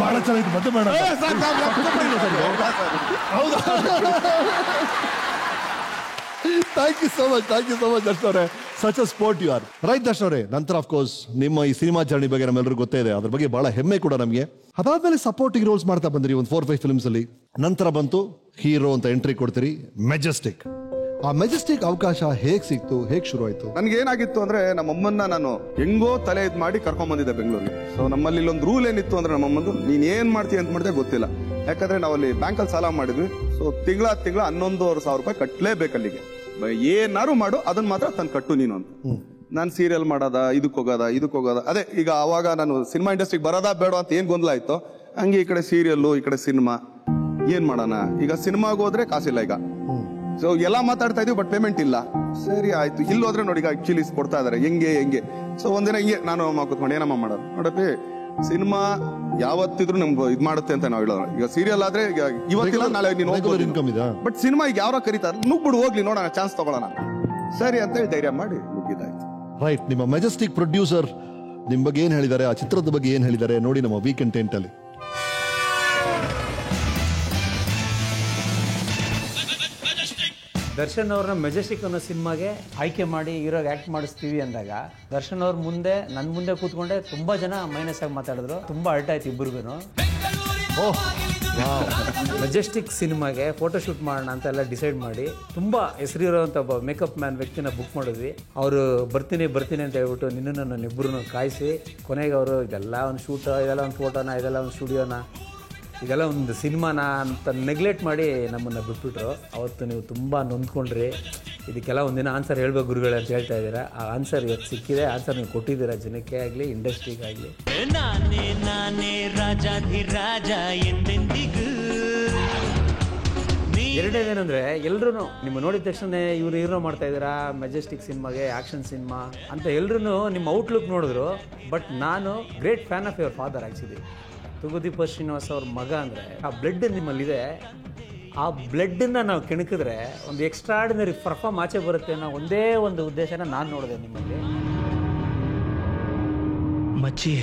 ಬಹಳ ಚೆನ್ನಾಗಿತ್ತು. ಮತ್ತೆ ಬೇಡ. ಹೌದಾ? Thank you so much Darshan ಅವರೇ. Such a sport you are. Right Darshan ಅವರೇ, ನಂತರ ಆಫ್ ಕೋರ್ಸ್ ನಿಮ್ಮ ಈ ಸಿನಿಮಾ ಜರ್ನಿ ಬಗ್ಗೆ ನಮ್ಮೆಲ್ಲರಿಗೂ ಗೊತ್ತೇ ಇದೆ, ಅದ್ರ ಬಗ್ಗೆ ಬಹಳ ಹೆಮ್ಮೆ ಕೂಡ ನಮಗೆ. ಅದಾದ್ಮೇಲೆ ಸಪೋರ್ಟಿಂಗ್ ರೋಲ್ಸ್ ಮಾಡ್ತಾ ಬಂದ್ರಿ ಒಂದು 4-5 ಫಿಲ್ಮ್ಸ್ ಅಲ್ಲಿ. ನಂತರ ಬಂತು ಹೀರೋ ಅಂತ ಎಂಟ್ರಿ ಕೊಡ್ತೀರಿ ಮೆಜೆಸ್ಟಿಕ್. ಆ ಮೆಜೆಸ್ಟಿಕ್ ಅವಕಾಶ ಹೇಗ್ ಸಿಕ್ತು, ಹೇಗ್ ಶುರು ಆಯ್ತು? ನನ್ಗೆ ಏನಾಗಿತ್ತು ಅಂದ್ರೆ ನಮ್ಮಮ್ಮನ್ನ ನಾನು ಹೆಂಗೋ ತಲೆ ಇದ್ ಮಾಡಿ ಕರ್ಕೊಂಡ್ ಬಂದಿದ್ದೆ ಬೆಂಗಳೂರಿಗೆ. ಸೊ ನಮ್ಮಲ್ಲಿ ಇಲ್ಲೊಂದು ರೂಲ್ ಏನಿತ್ತು ಅಂದ್ರೆ ನಮ್ಮಮ್ಮಂದು ನೀನ್ ಏನ್ ಮಾಡ್ತೀಯ ಅಂತ ಮಾಡಿದೆ ಗೊತ್ತಿಲ್ಲ. ಯಾಕಂದ್ರೆ ನಾವಲ್ಲಿ ಬ್ಯಾಂಕಲ್ಲಿ ಸಾಲ ಮಾಡಿದ್ವಿ. ಸೊ ತಿಂಗಳ 11,500 ರೂಪಾಯಿ ಕಟ್ಲೇಬೇಕು ಅಲ್ಲಿಗೆ. ಏನಾರು ಮಾಡು ಅದನ್ನ ಮಾತ್ರ ತಂದು ಕಟ್ಟು ನೀನು ಅಂತ. ನಾನು ಸೀರಿಯಲ್ ಮಾಡೋದ, ಇದಕ್ಕೆ ಹೋಗೋದ ಅದೇ. ಈಗ ಅವಾಗ ನಾನು ಸಿನಿಮಾ ಇಂಡಸ್ಟ್ರಿಗೆ ಬರೋದಾ ಬೇಡ ಅಂತ ಏನ್ ಗೊಂದಲ ಆಯ್ತು, ಹಂಗೆ ಈ ಕಡೆ ಸೀರಿಯಲ್ಲು, ಈ ಕಡೆ ಸಿನಿಮಾ, ಏನ್ ಮಾಡೋಣ. ಈಗ ಸಿನಿಮಾಗೆ ಹೋದ್ರೆ ಕಾಸಿಲ್ಲ ಈಗ. ಸೊ ಎಲ್ಲ ಮಾತಾಡ್ತಾ ಇದೀವಿ, ಬಟ್ ಪೇಮೆಂಟ್ ಇಲ್ಲ. ಸರಿ ಆಯ್ತು, ಇಲ್ಲಿ ಹೋದ್ರೆ ನೋಡಿ ಈಗ ಚಿಲೀಸ್ ಕೊಡ್ತಾ ಇದಾರೆ, ಹೆಂಗೆ. ಸೊ ಒಂದಿನ ಹಿಂಗೆ ನಾನು ಕೂತ್ಕೊಂಡು ಏನಮ್ಮ ಮಾಡೋದು ನೋಡಪ್ಪಿ, ಸಿನಿಮಾ ಯಾವತ್ತಿದ್ರು ನಮ್ಗೆ ಇದ್ ಮಾಡುತ್ತೆ ಅಂತ ನಾವು ಹೇಳೋಣ. ಈಗ ಸೀರಿಯಲ್ ಆದ್ರೆ ಇವತ್ತಿಲ್ಲ ನಾಳೆ ನೀನು ಇನ್ಕಮ್ ಇದೆ, ಬಟ್ ಸಿನಿಮಾ ಈಗ ಯಾರೋ ಕರೀತಾರೆ, ನುಗ್ಬಿಡು ಹೋಗ್ಲಿ ನೋಡೋಣ, ಚಾನ್ಸ್ ತಗೊಳ್ಳೋಣ. ಸರಿ ಅಂತ ಹೇಳಿ ಧೈರ್ಯ ಮಾಡಿ ಮುಗಿದಾಯ್ತು. ರೈಟ್, ನಿಮ್ಮ ಮೆಜೆಸ್ಟಿಕ್ ಪ್ರೊಡ್ಯೂಸರ್ ನಿಮ್ ಬಗ್ಗೆ ಏನ್ ಹೇಳಿದ್ದಾರೆ, ಆ ಚಿತ್ರದ ಬಗ್ಗೆ ಏನ್ ಹೇಳಿದ್ದಾರೆ ನೋಡಿ ನಮ್ಮ ವೀಕೆಂಡ್ ಟೆಂಟ್ ಅಲ್ಲಿ. ದರ್ಶನ್ ಅವ್ರನ್ನ ಮೆಜೆಸ್ಟಿಕ್ ಅನ್ನೋ ಸಿನಿಮಾಗೆ ಆಯ್ಕೆ ಮಾಡಿ ಹೀರೋಗೆ ಆ್ಯಕ್ಟ್ ಮಾಡಿಸ್ತೀವಿ ಅಂದಾಗ ದರ್ಶನ್ ಅವ್ರ ಮುಂದೆ ನನ್ನ ಮುಂದೆ ಕೂತ್ಕೊಂಡೆ ತುಂಬ ಜನ ಮೈನಸ್ ಆಗಿ ಮಾತಾಡಿದ್ರು. ತುಂಬ ಹರ್ಟ್ ಆಯ್ತು ಇಬ್ಬರಿಗೂ. ಮೆಜೆಸ್ಟಿಕ್ ಸಿನಿಮಾಗೆ ಫೋಟೋಶೂಟ್ ಮಾಡೋಣ ಅಂತ ಎಲ್ಲ ಡಿಸೈಡ್ ಮಾಡಿ ತುಂಬ ಹೆಸರಿರೋಂಥ ಒಬ್ಬ ಮೇಕಪ್ ಮ್ಯಾನ್ ವ್ಯಕ್ತಿನ ಬುಕ್ ಮಾಡಿದ್ವಿ. ಅವರು ಬರ್ತೀನಿ ಅಂತ ಹೇಳ್ಬಿಟ್ಟು ನಿನ್ನನ್ನು ನನ್ನಿಬ್ಬರನ್ನು ಕಾಯಿಸಿ ಕೊನೆಗೆ ಅವರು ಇದೆಲ್ಲ ಒಂದು ಶೂಟ್, ಇದೆಲ್ಲ ಒಂದು ಫೋಟೋನ, ಇದೆಲ್ಲ ಒಂದು ಸ್ಟುಡಿಯೋನ, ಇದೆಲ್ಲ ಒಂದು ಸಿನಿಮಾನ ಅಂತ ನೆಗ್ಲೆಕ್ಟ್ ಮಾಡಿ ನಮ್ಮನ್ನು ಬಿಟ್ಬಿಟ್ರು. ಅವತ್ತು ನೀವು ತುಂಬ ನೊಂದ್ಕೊಂಡ್ರಿ. ಇದಕ್ಕೆಲ್ಲ ಒಂದಿನ ಆನ್ಸರ್ ಹೇಳ್ಬೇಕು ಗುರುಗಳೇ ಅಂತ ಹೇಳ್ತಾ ಇದ್ದೀರಾ. ಆ ಆನ್ಸರ್ ಇವತ್ತು ಸಿಕ್ಕಿದೆ. ಆನ್ಸರ್ ನೀವು ಕೊಟ್ಟಿದ್ದೀರಾ ಜನಕ್ಕೆ ಆಗಲಿ ಇಂಡಸ್ಟ್ರಿಗಾಗಲಿ. ಎರಡನೇದೇನೆಂದರೆ ಎಲ್ಲರೂ ನಿಮ್ಮ ನೋಡಿದ ತಕ್ಷಣ ಇವರು ಹೀರೋ ಮಾಡ್ತಾ ಇದ್ದೀರಾ ಮೆಜೆಸ್ಟಿಕ್ ಸಿನಿಮಾಗೆ, ಆ್ಯಕ್ಷನ್ ಸಿನಿಮಾ ಅಂತ ಎಲ್ಲರೂ ನಿಮ್ಮ ಔಟ್ಲುಕ್ ನೋಡಿದ್ರು. ಬಟ್ ನಾನು great fan of your father actually. Thoogudeepa Srinivas ಅವ್ರ ಮಗ ಅಂದರೆ ಆ ಬ್ಲಡ್ ನಿಮ್ಮಲ್ಲಿದೆ. ಆ ಬ್ಲಡ್ಡನ್ನು ನಾವು ಕೆಣಕಿದ್ರೆ ಒಂದು ಎಕ್ಸ್ಟ್ರಾರ್ಡಿನರಿ ಪರ್ಫಾರ್ಮ್ ಆಚೆ ಬರುತ್ತೆ ಅನ್ನೋ ಒಂದೇ ಒಂದು ಉದ್ದೇಶನ ನಾನು ನೋಡಿದೆ ನಿಮ್ಮಲ್ಲಿ. ಮಚ್ಚಿ,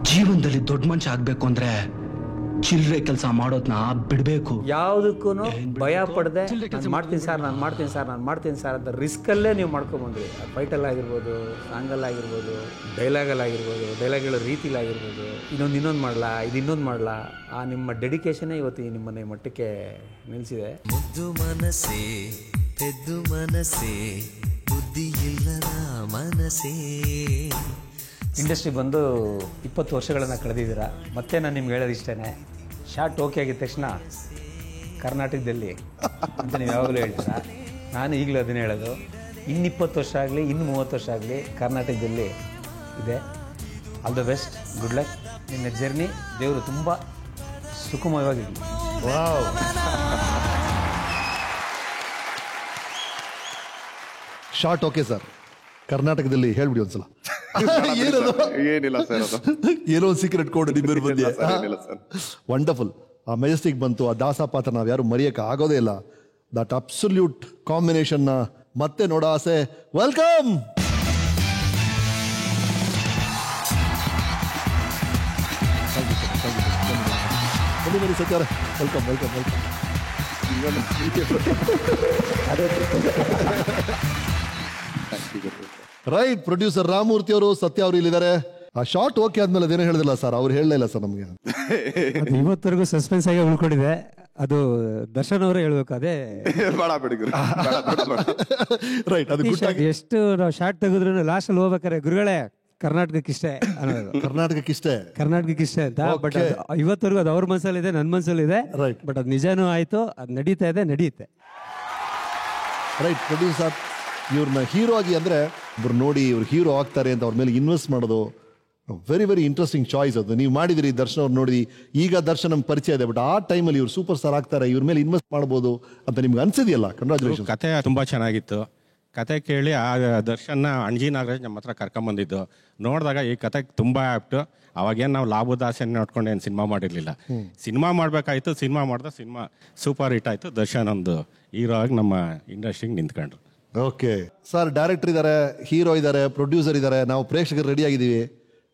ಜೀವನದಲ್ಲಿ ದೊಡ್ಡ ಮನುಷ್ಯ ಆಗಬೇಕು ಅಂದರೆ ಚಿಲ್ಲರೆ ಕೆಲಸ ಮಾಡೋದನ್ನ ಬಿಡಬೇಕು. ಯಾವುದಕ್ಕೂ ಭಯ ಪಡದೆ ನಾನು ಮಾಡ್ತೀನಿ ಸರ್ ಅಂತ ರಿಸ್ಕಲ್ಲೇ ನೀವು ಮಾಡ್ಕೊಂಬಂದ್ರಿ. ಫೈಟಲ್ಲಾಗಿರ್ಬೋದು, ಸಾಂಗಲ್ಲಾಗಿರ್ಬೋದು, ಡೈಲಾಗಲ್ಲಾಗಿರ್ಬೋದು, ಡೈಲಾಗ್ ಹೇಳೋ ರೀತಿಲಾಗಿರ್ಬೋದು, ಇನ್ನೊಂದು ಮಾಡಲಾ, ಇನ್ನೊಂದು ಮಾಡಲಾ, ಆ ನಿಮ್ಮ ಡೆಡಿಕೇಶನ್ನೇ ಇವತ್ತು ನಿಮ್ಮನ್ನ ಮಟ್ಟಕ್ಕೆ ನಿಲ್ಲಿಸಿದೆ. ಮುದ್ದು ಮನಸ್ಸೇ, ಪೆದ್ದು ಮನಸ್ಸೇ, ಬುದ್ಧಿ ಇಲ್ಲದ ಮನಸ್ಸೇ. ಇಂಡಸ್ಟ್ರಿ ಬಂದು 20 ವರ್ಷಗಳನ್ನು ಕಳೆದಿದ್ದೀರಾ. ಮತ್ತೆ ನಾನು ನಿಮ್ಗೆ ಹೇಳೋದು ಇಷ್ಟೇ, ಶಾರ್ಟ್ ಓಕೆ ಆಗಿದ ತಕ್ಷಣ ಕರ್ನಾಟಕದಲ್ಲಿ ಅಂತ ನೀವು ಯಾವಾಗಲೂ ಹೇಳ್ತೀರಾ. ನಾನು ಈಗಲೂ ಅದನ್ನೇ ಹೇಳೋದು, ಇನ್ನು 20 ವರ್ಷ ಆಗಲಿ, ಇನ್ನು 30 ವರ್ಷ ಆಗಲಿ ಕರ್ನಾಟಕದಲ್ಲಿ ಇದೆ. All the best, good luck. ನಿನ್ನ ಜರ್ನಿ ದೇವರು ತುಂಬ ಸುಖಮಯವಾಗಿರಲಿ. Wow, short okay sir. ಕರ್ನಾಟಕದಲ್ಲಿ ಹೇಳ್ಬಿಡಿ ಒಂದ್ಸಲ. ಏನಿಲ್ಲ ಸರ್, ಏನೋ ಒಂದು ಸೀಕ್ರೆಟ್ ಕೋಡ್ ನಿಮ್ಮಿರು ಬಂದಿದೆ. ವಂಡರ್ಫುಲ್. ಆ ಮೆಜೆಸ್ಟಿಕ್ ಬಂತು, ಆ ದಾಸ ಪಾತ್ರ ನಾವು ಯಾರು ಮರೆಯಕ್ಕೆ ಆಗೋದೇ ಇಲ್ಲ. ದಟ್ ಅಬ್ಸಲ್ಯೂಟ್ ಕಾಂಬಿನೇಷನ್ನ ಮತ್ತೆ ನೋಡೋ ಆಸೆ. ವೆಲ್ಕಮ್. ಬನ್ನಿ ಸತ್ಯಾರ, ವೆಲ್ಕಮ್. ರೈಟ್, ಪ್ರೊಡ್ಯೂಸರ್ ರಾಮಮೂರ್ತಿ ಅವರು, ಸತ್ಯ ಅವರು ಇಲ್ಲಿದ್ದಾರೆ. ಆ ಶಾರ್ಟ್ ಓಕೆ ಆದ್ಮೇಲೆ ಅದೇನೋ ಹೇಳಿದಿಲ್ಲ ಸರ್, ಅವ್ರು ಹೇಳಲಿಲ್ಲ ಸರ್ ನಮಗೆ. ಇವತ್ತರೆಗೂ ಸಸ್ಪೆನ್ಸ್ ಆಗಿ ಉಳ್ಕೊಂಡಿದೆ. ಅದು ದರ್ಶನ್ ಅವರೇ ಹೇಳ್ಬೇಕು. ಅದೇ ರೈಟ್, ಅದು ಎಷ್ಟು ನಾವು ಶಾರ್ಟ್ ತೆಗೆದ್ರು ಲಾಸ್ಟ್ ಅಲ್ಲಿ ಹೋಗ್ಬೇಕಾರೆ ಗುರುಗಳೇ ಕರ್ನಾಟಕಕ್ಕಿಷ್ಟೇ ಅನ್ನೋದು. ಕರ್ನಾಟಕಕ್ಕಿಷ್ಟೇ ಅಂತ. ಬಟ್ ಇವತ್ತರೆಗೂ ಅದು ಅವ್ರ ಮನಸ್ಸಲ್ಲಿದೆ, ನನ್ನ ಮನಸ್ಸಲ್ಲಿದೆ. ಬಟ್ ಅದು ನಿಜಾನೂ ಆಯ್ತು, ಅದು ನಡೆಯುತ್ತೆ. ರೈಟ್, ಪ್ರೊಡ್ಯೂಸರ್ ಇವ್ರನ್ನ ಹೀರೋ ಆಗಿ ಅಂದ್ರೆ ಇವ್ರು ನೋಡಿ ಇವ್ರು ಹೀರೋ ಆಗ್ತಾರೆ ಅಂತ ಅವ್ರ ಮೇಲೆ ಇನ್ವೆಸ್ಟ್ ಮಾಡೋದು ವೆರಿ ಇಂಟ್ರೆಸ್ಟಿಂಗ್ ಚಾಯ್ಸ್. ಅದು ನೀವು ಮಾಡಿದಿರಿ, ದರ್ಶನ್ ಅವ್ರು ನೋಡಿ. ಈಗ ದರ್ಶನ್ ನಮ್ಗೆ ಪರಿಚಯ ಇದೆ, ಬಟ್ ಆ ಟೈಮಲ್ಲಿ ಇವ್ರು ಸೂಪರ್ ಸ್ಟಾರ್ ಆಗ್ತಾರೆ, ಇವ್ರ ಮೇಲೆ ಇನ್ವೆಸ್ಟ್ ಮಾಡ್ಬೋದು ಅಂತ ನಿಮ್ಗೆ ಅನ್ಸಿದೆಯಲ್ಲ? ಕಂಗ್ರಾಚುಲೇಷನ್. ಕತೆ ತುಂಬಾ ಚೆನ್ನಾಗಿತ್ತು. ಕತೆ ಕೇಳಿ ಆ ದರ್ಶನ್ನ ಅಣಜಿ ನಾಗರಾಜ್ ನಮ್ಮ ಹತ್ರ ಕರ್ಕೊಂಬಂದಿದ್ದು ನೋಡಿದಾಗ ಈ ಕತೆ ತುಂಬಾ ಆಪ್ಟು. ಅವಾಗೇನು ನಾವು ಲಾಭದಾಸೆ ನೋಡ್ಕೊಂಡು ಏನು ಸಿನಿಮಾ ಮಾಡಿರ್ಲಿಲ್ಲ. ಸಿನಿಮಾ ಮಾಡ್ಬೇಕಾಯ್ತು, ಸಿನಿಮಾ ಸೂಪರ್ ಹಿಟ್ ಆಯ್ತು. ದರ್ಶನ್ ಒಂದು ಹೀರೋ ಆಗಿ ನಮ್ಮ ಇಂಡಸ್ಟ್ರಿಗೆ ನಿಂತ್ಕೊಂಡ್ರು. ಓಕೆ ಸರ್, ಡೈರೆಕ್ಟರ್ ಇದ್ದಾರೆ, ಹೀರೋ ಇದ್ದಾರೆ, ಪ್ರೊಡ್ಯೂಸರ್ ಇದ್ದಾರೆ, ನಾವು ಪ್ರೇಕ್ಷಕರು ರೆಡಿ ಆಗಿದ್ದೀವಿ.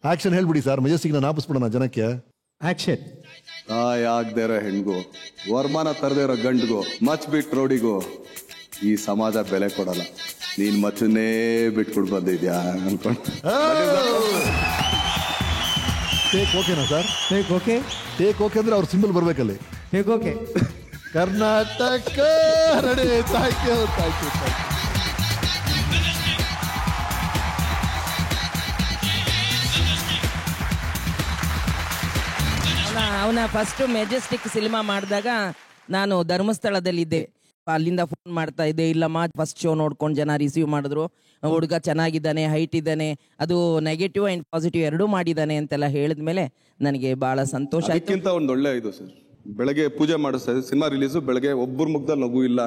ಆಕ್ಷನ್ ಹೇಳ್ಬಿಡಿ ಸರ್, ಮೆಜೆಸ್ಟಿಕ್ ನಾಪಿಸ್ಬಿಡೋಣ ಜನಕ್ಕೆ. ಆಕ್ಷನ್. ಆಗದೆ ಇರೋ ಹೆಣ್ಗೂ, ವರಮಾನ ತರದೇ ಇರೋ ಗಂಡ್ಗೂ, ಮಚ್ ಬಿಟ್ ರೋಡಿಗೂ ಈ ಸಮಾಜ ಬೆಲೆ ಕೊಡಲ್ಲ. ನೀನ್ ಮಚ್ಚನ್ನೇ ಬಿಟ್ಬಿಟ್ಟು ಬಂದಿದ್ಯಾ ಅನ್ಕೊಂಡು. ಟೇಕ್ ಓಕೆನಾ ಸರ್? Take okay. ಟೇಕ್ ಓಕೆ ಅಂದ್ರೆ ಅವ್ರ ಸಿಂಬಲ್ ಬರ್ಬೇಕಲ್ಲಿ. Take okay. Karnataka ready. Thank you thank you. ಅವನ ಫಸ್ಟ್ ಮೆಜೆಸ್ಟಿಕ್ ಸಿನಿಮಾ ಮಾಡಿದಾಗ ನಾನು ಧರ್ಮಸ್ಥಳದಲ್ಲಿದ್ದೆ. ಅಲ್ಲಿಂದ ಫೋನ್ ಮಾಡ್ತಾ ಇದ್ದೆ, ಇಲ್ಲಮ್ಮ ಫಸ್ಟ್ ಶೋ ನೋಡ್ಕೊಂಡು ಜನ ರಿಸೀವ್ ಮಾಡಿದ್ರು, ಹುಡುಗ ಚೆನ್ನಾಗಿದ್ದಾನೆ, ಹೈಟ್ ಇದ್ದಾನೆ, ಅದು ನೆಗೆಟಿವ್ ಆ್ಯಂಡ್ ಪಾಸಿಟಿವ್ ಎರಡೂ ಮಾಡಿದ್ದಾನೆ ಅಂತೆಲ್ಲ ಹೇಳಿದ್ಮೇಲೆ ನನಗೆ ಬಹಳ ಸಂತೋಷ ಆಯ್ತು. ಅದಕ್ಕಿಂತ ಒಂದು ಒಳ್ಳೆ ಇದು ಸರ್, ಬೆಳಗ್ಗೆ ಪೂಜೆ ಮಾಡಿಸ್ತಾ ಇದ್ದೆ, ಸಿನಿಮಾ ರಿಲೀಸು, ಬೆಳಗ್ಗೆ ಒಬ್ಬರ ಮುಖದಲ್ಲಿ ನಗು ಇಲ್ಲ.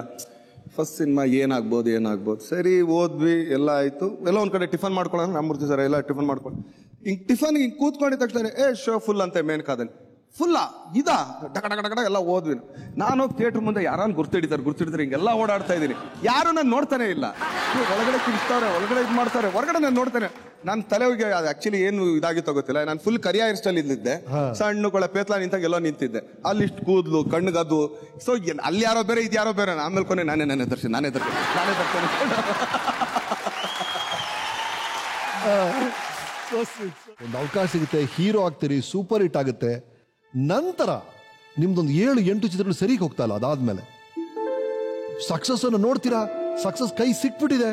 ಫಸ್ಟ್ ಸಿನಿಮಾ ಏನಾಗ್ಬೋದು ಸರಿ ಓದ್ವಿ, ಎಲ್ಲ ಆಯ್ತು. ಎಲ್ಲ ಒಂದ್ ಕಡೆ ಟಿಫನ್ ಮಾಡ್ಕೊಳ್ಳೋಣ, ನಮ್ಮೂರ್ತಿ ಸರ್ ಎಲ್ಲ ಟಿಫನ್ ಮಾಡ್ಕೊಂಡು ಹಿಂಗ್ ಟಿಫನ್ ಹಿಂಗ್ ಕೂತ್ಕೊಂಡಿದ ತಕ್ಷಣ ಶೋ ಫುಲ್ ಅಂತ ಮೇನ್ ಕಾದಲ್ಲಿ ಫುಲ್ಲ ಇದಾ ಡಕ ಡಕ ಡಕ ಎಲ್ಲ ಓದ್ವಿ. ನಾನು ಥಿಯೇಟರ್ ಮುಂದೆ ಯಾರನ್ನ ಗುರ್ತಿಡಿತಾರೆ ಹಿಂಗೆಲ್ಲ ಓಡಾಡ್ತಾ ಇದ್ದೀನಿ, ಯಾರು ನಾನು ನೋಡ್ತಾನೆ ಇಲ್ಲ. ಒಳಗಡೆ ಕಿಡಿಸ್ತಾರೆ, ಒಳಗಡೆ ಇದು ಮಾಡ್ತಾರೆ, ಹೊರಗಡೆ ನಾನು ನೋಡ್ತೇನೆ. ನಾನು ತಲೆ ಹೋಗಿ ಅದು ಆಕ್ಚುಲಿ ಏನು ಇದಾಗಿತ್ತು ಗೊತ್ತಿಲ್ಲ. ನಾನು ಫುಲ್ ಕರಿಯ ಹೇರ್ ಸ್ಟೈಲ್ ಇದ್ದಿದ್ದೆ, ಸಣ್ಣ ಕೊಳ ಪೇತ್ಲಾ ನಿಂತಾಗ ಎಲ್ಲೋ ನಿಂತಿದ್ದೆ. ಅಲ್ಲಿ ಇಷ್ಟು ಕೂದ್ಲು, ಕಣ್ಣಿಗದು. ಸೊ ಅಲ್ಲಿ ಯಾರೋ ಬೇರೆ, ಇದು ಯಾರೋ ಬೇರೆ. ಆಮೇಲೆ ಕೊನೆ ನಾನೇ ದರ್ಶನ. ಒಂದು ಅವಕಾಶ ಸಿಗುತ್ತೆ, ಹೀರೋ ಆಗ್ತೀರಿ, ಸೂಪರ್ ಹಿಟ್ ಆಗುತ್ತೆ. ನಂತರ ನಿಮ್ದೊಂದು 7-8 ಚಿತ್ರಗಳು ಸರಿಗೆ ಹೋಗ್ತಾ ಇಲ್ಲ. ಅದಾದ್ಮೇಲೆ ಸಕ್ಸಸ್ ಅನ್ನು ನೋಡ್ತೀರಾ, ಸಕ್ಸಸ್ ಕೈ ಸಿಕ್ಬಿಟ್ಟಿದೆ,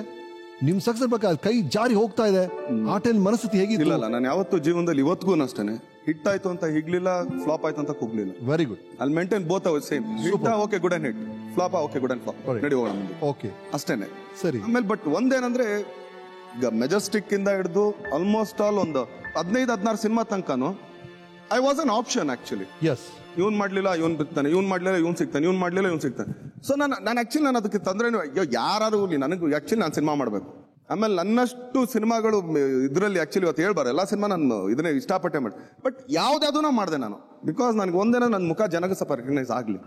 ನಿಮ್ ಸಕ್ಸಸ್ ಬೇಕಾದ ಕೈ ಜಾರಿ ಹೋಗ್ತಾ ಇದೆ. ಆ ಟೈಮ್ ಮನಸ್ಥಿತಿ ಹೇಗಿತ್ತು? ಇಲ್ಲ, ನಾನು ಯಾವತ್ತೂ ಜೀವನದಲ್ಲಿ ಇವತ್ತಿಗೂ ಅಷ್ಟೇನೆ, ಹಿಟ್ ಆಯ್ತು ಅಂತ ಹಿಗ್ಲಿಲ್ಲ, ಫ್ಲಾಪ್ ಆಯ್ತು ಅಂತ ಕುಗ್ಲಿಲ್ಲ. Very good. ಅಲ್ಲಿ maintain both of same. Hit okay good and hit, flop okay good and flop, ನಡಿ ಹೋಗೋಣ ಮುಂದೆ. ಓಕೆ ಅಷ್ಟೇನೆ. ಸರಿ. ಆಮೇಲೆ ಬಟ್ ಒಂದೇನಂದ್ರೆ, ಈಗ ಮೆಜೆಸ್ಟಿಕ್ ಇಂದ ಹಿಡಿದು ಆಲ್ಮೋಸ್ಟ್ ಆಲ್ ಒಂದು 15-16 ಸಿನಿಮಾ ತನಕನು I was an option actually. Yes, ಇವ್ನ್ ಮಾಡ್ಲಿಲ್ಲ ಇವ್ನ್ ಬಿಡ್ತಾನೆ, ಇವ್ನ್ ಮಾಡ್ಲಿಲ್ಲ ಇವ್ನ್ ಸಿಗ್ತಾನೆ, ಇವ್ನ್ ಮಾಡ್ಲಿಲ್ಲ ಇವ್ನ್ ಸಿಗ್ತಾನೆ. ಸೊ ನಾನು ಆಕ್ಚುಲಿ ನಾನು ಅದಕ್ಕೆ ತಂದ್ರೇನು, ಅಯ್ಯೋ ಯಾರು ನನಗೆ ಆಕ್ಚುಲಿ ನಾನು ಸಿನಿಮಾ ಮಾಡ್ಬೇಕು. ಆಮೇಲೆ ನನ್ನಷ್ಟು ಸಿನಿಮಾಗಳು ಇದರಲ್ಲಿ ಆಕ್ಚುಲಿ ಇವತ್ತು ಹೇಳ್ಬಾರ, ಎಲ್ಲ ಸಿನಿಮಾ ನಾನು ಇದನ್ನೇ ಇಷ್ಟಪಟ್ಟೆ ಮಾಡಿ. ಬಟ್ ಯಾವ್ದಾದ್ರು ಮಾಡಿದೆ ನಾನು, ಬಿಕಾಸ್ ನನಗೆ ಒಂದೇನೋ ನನ್ನ ಮುಖ ಜನಕ್ಕೆ ಸ್ವಲ್ಪ ರೆಕಗ್ನೈಸ್ ಆಗ್ಲಿ,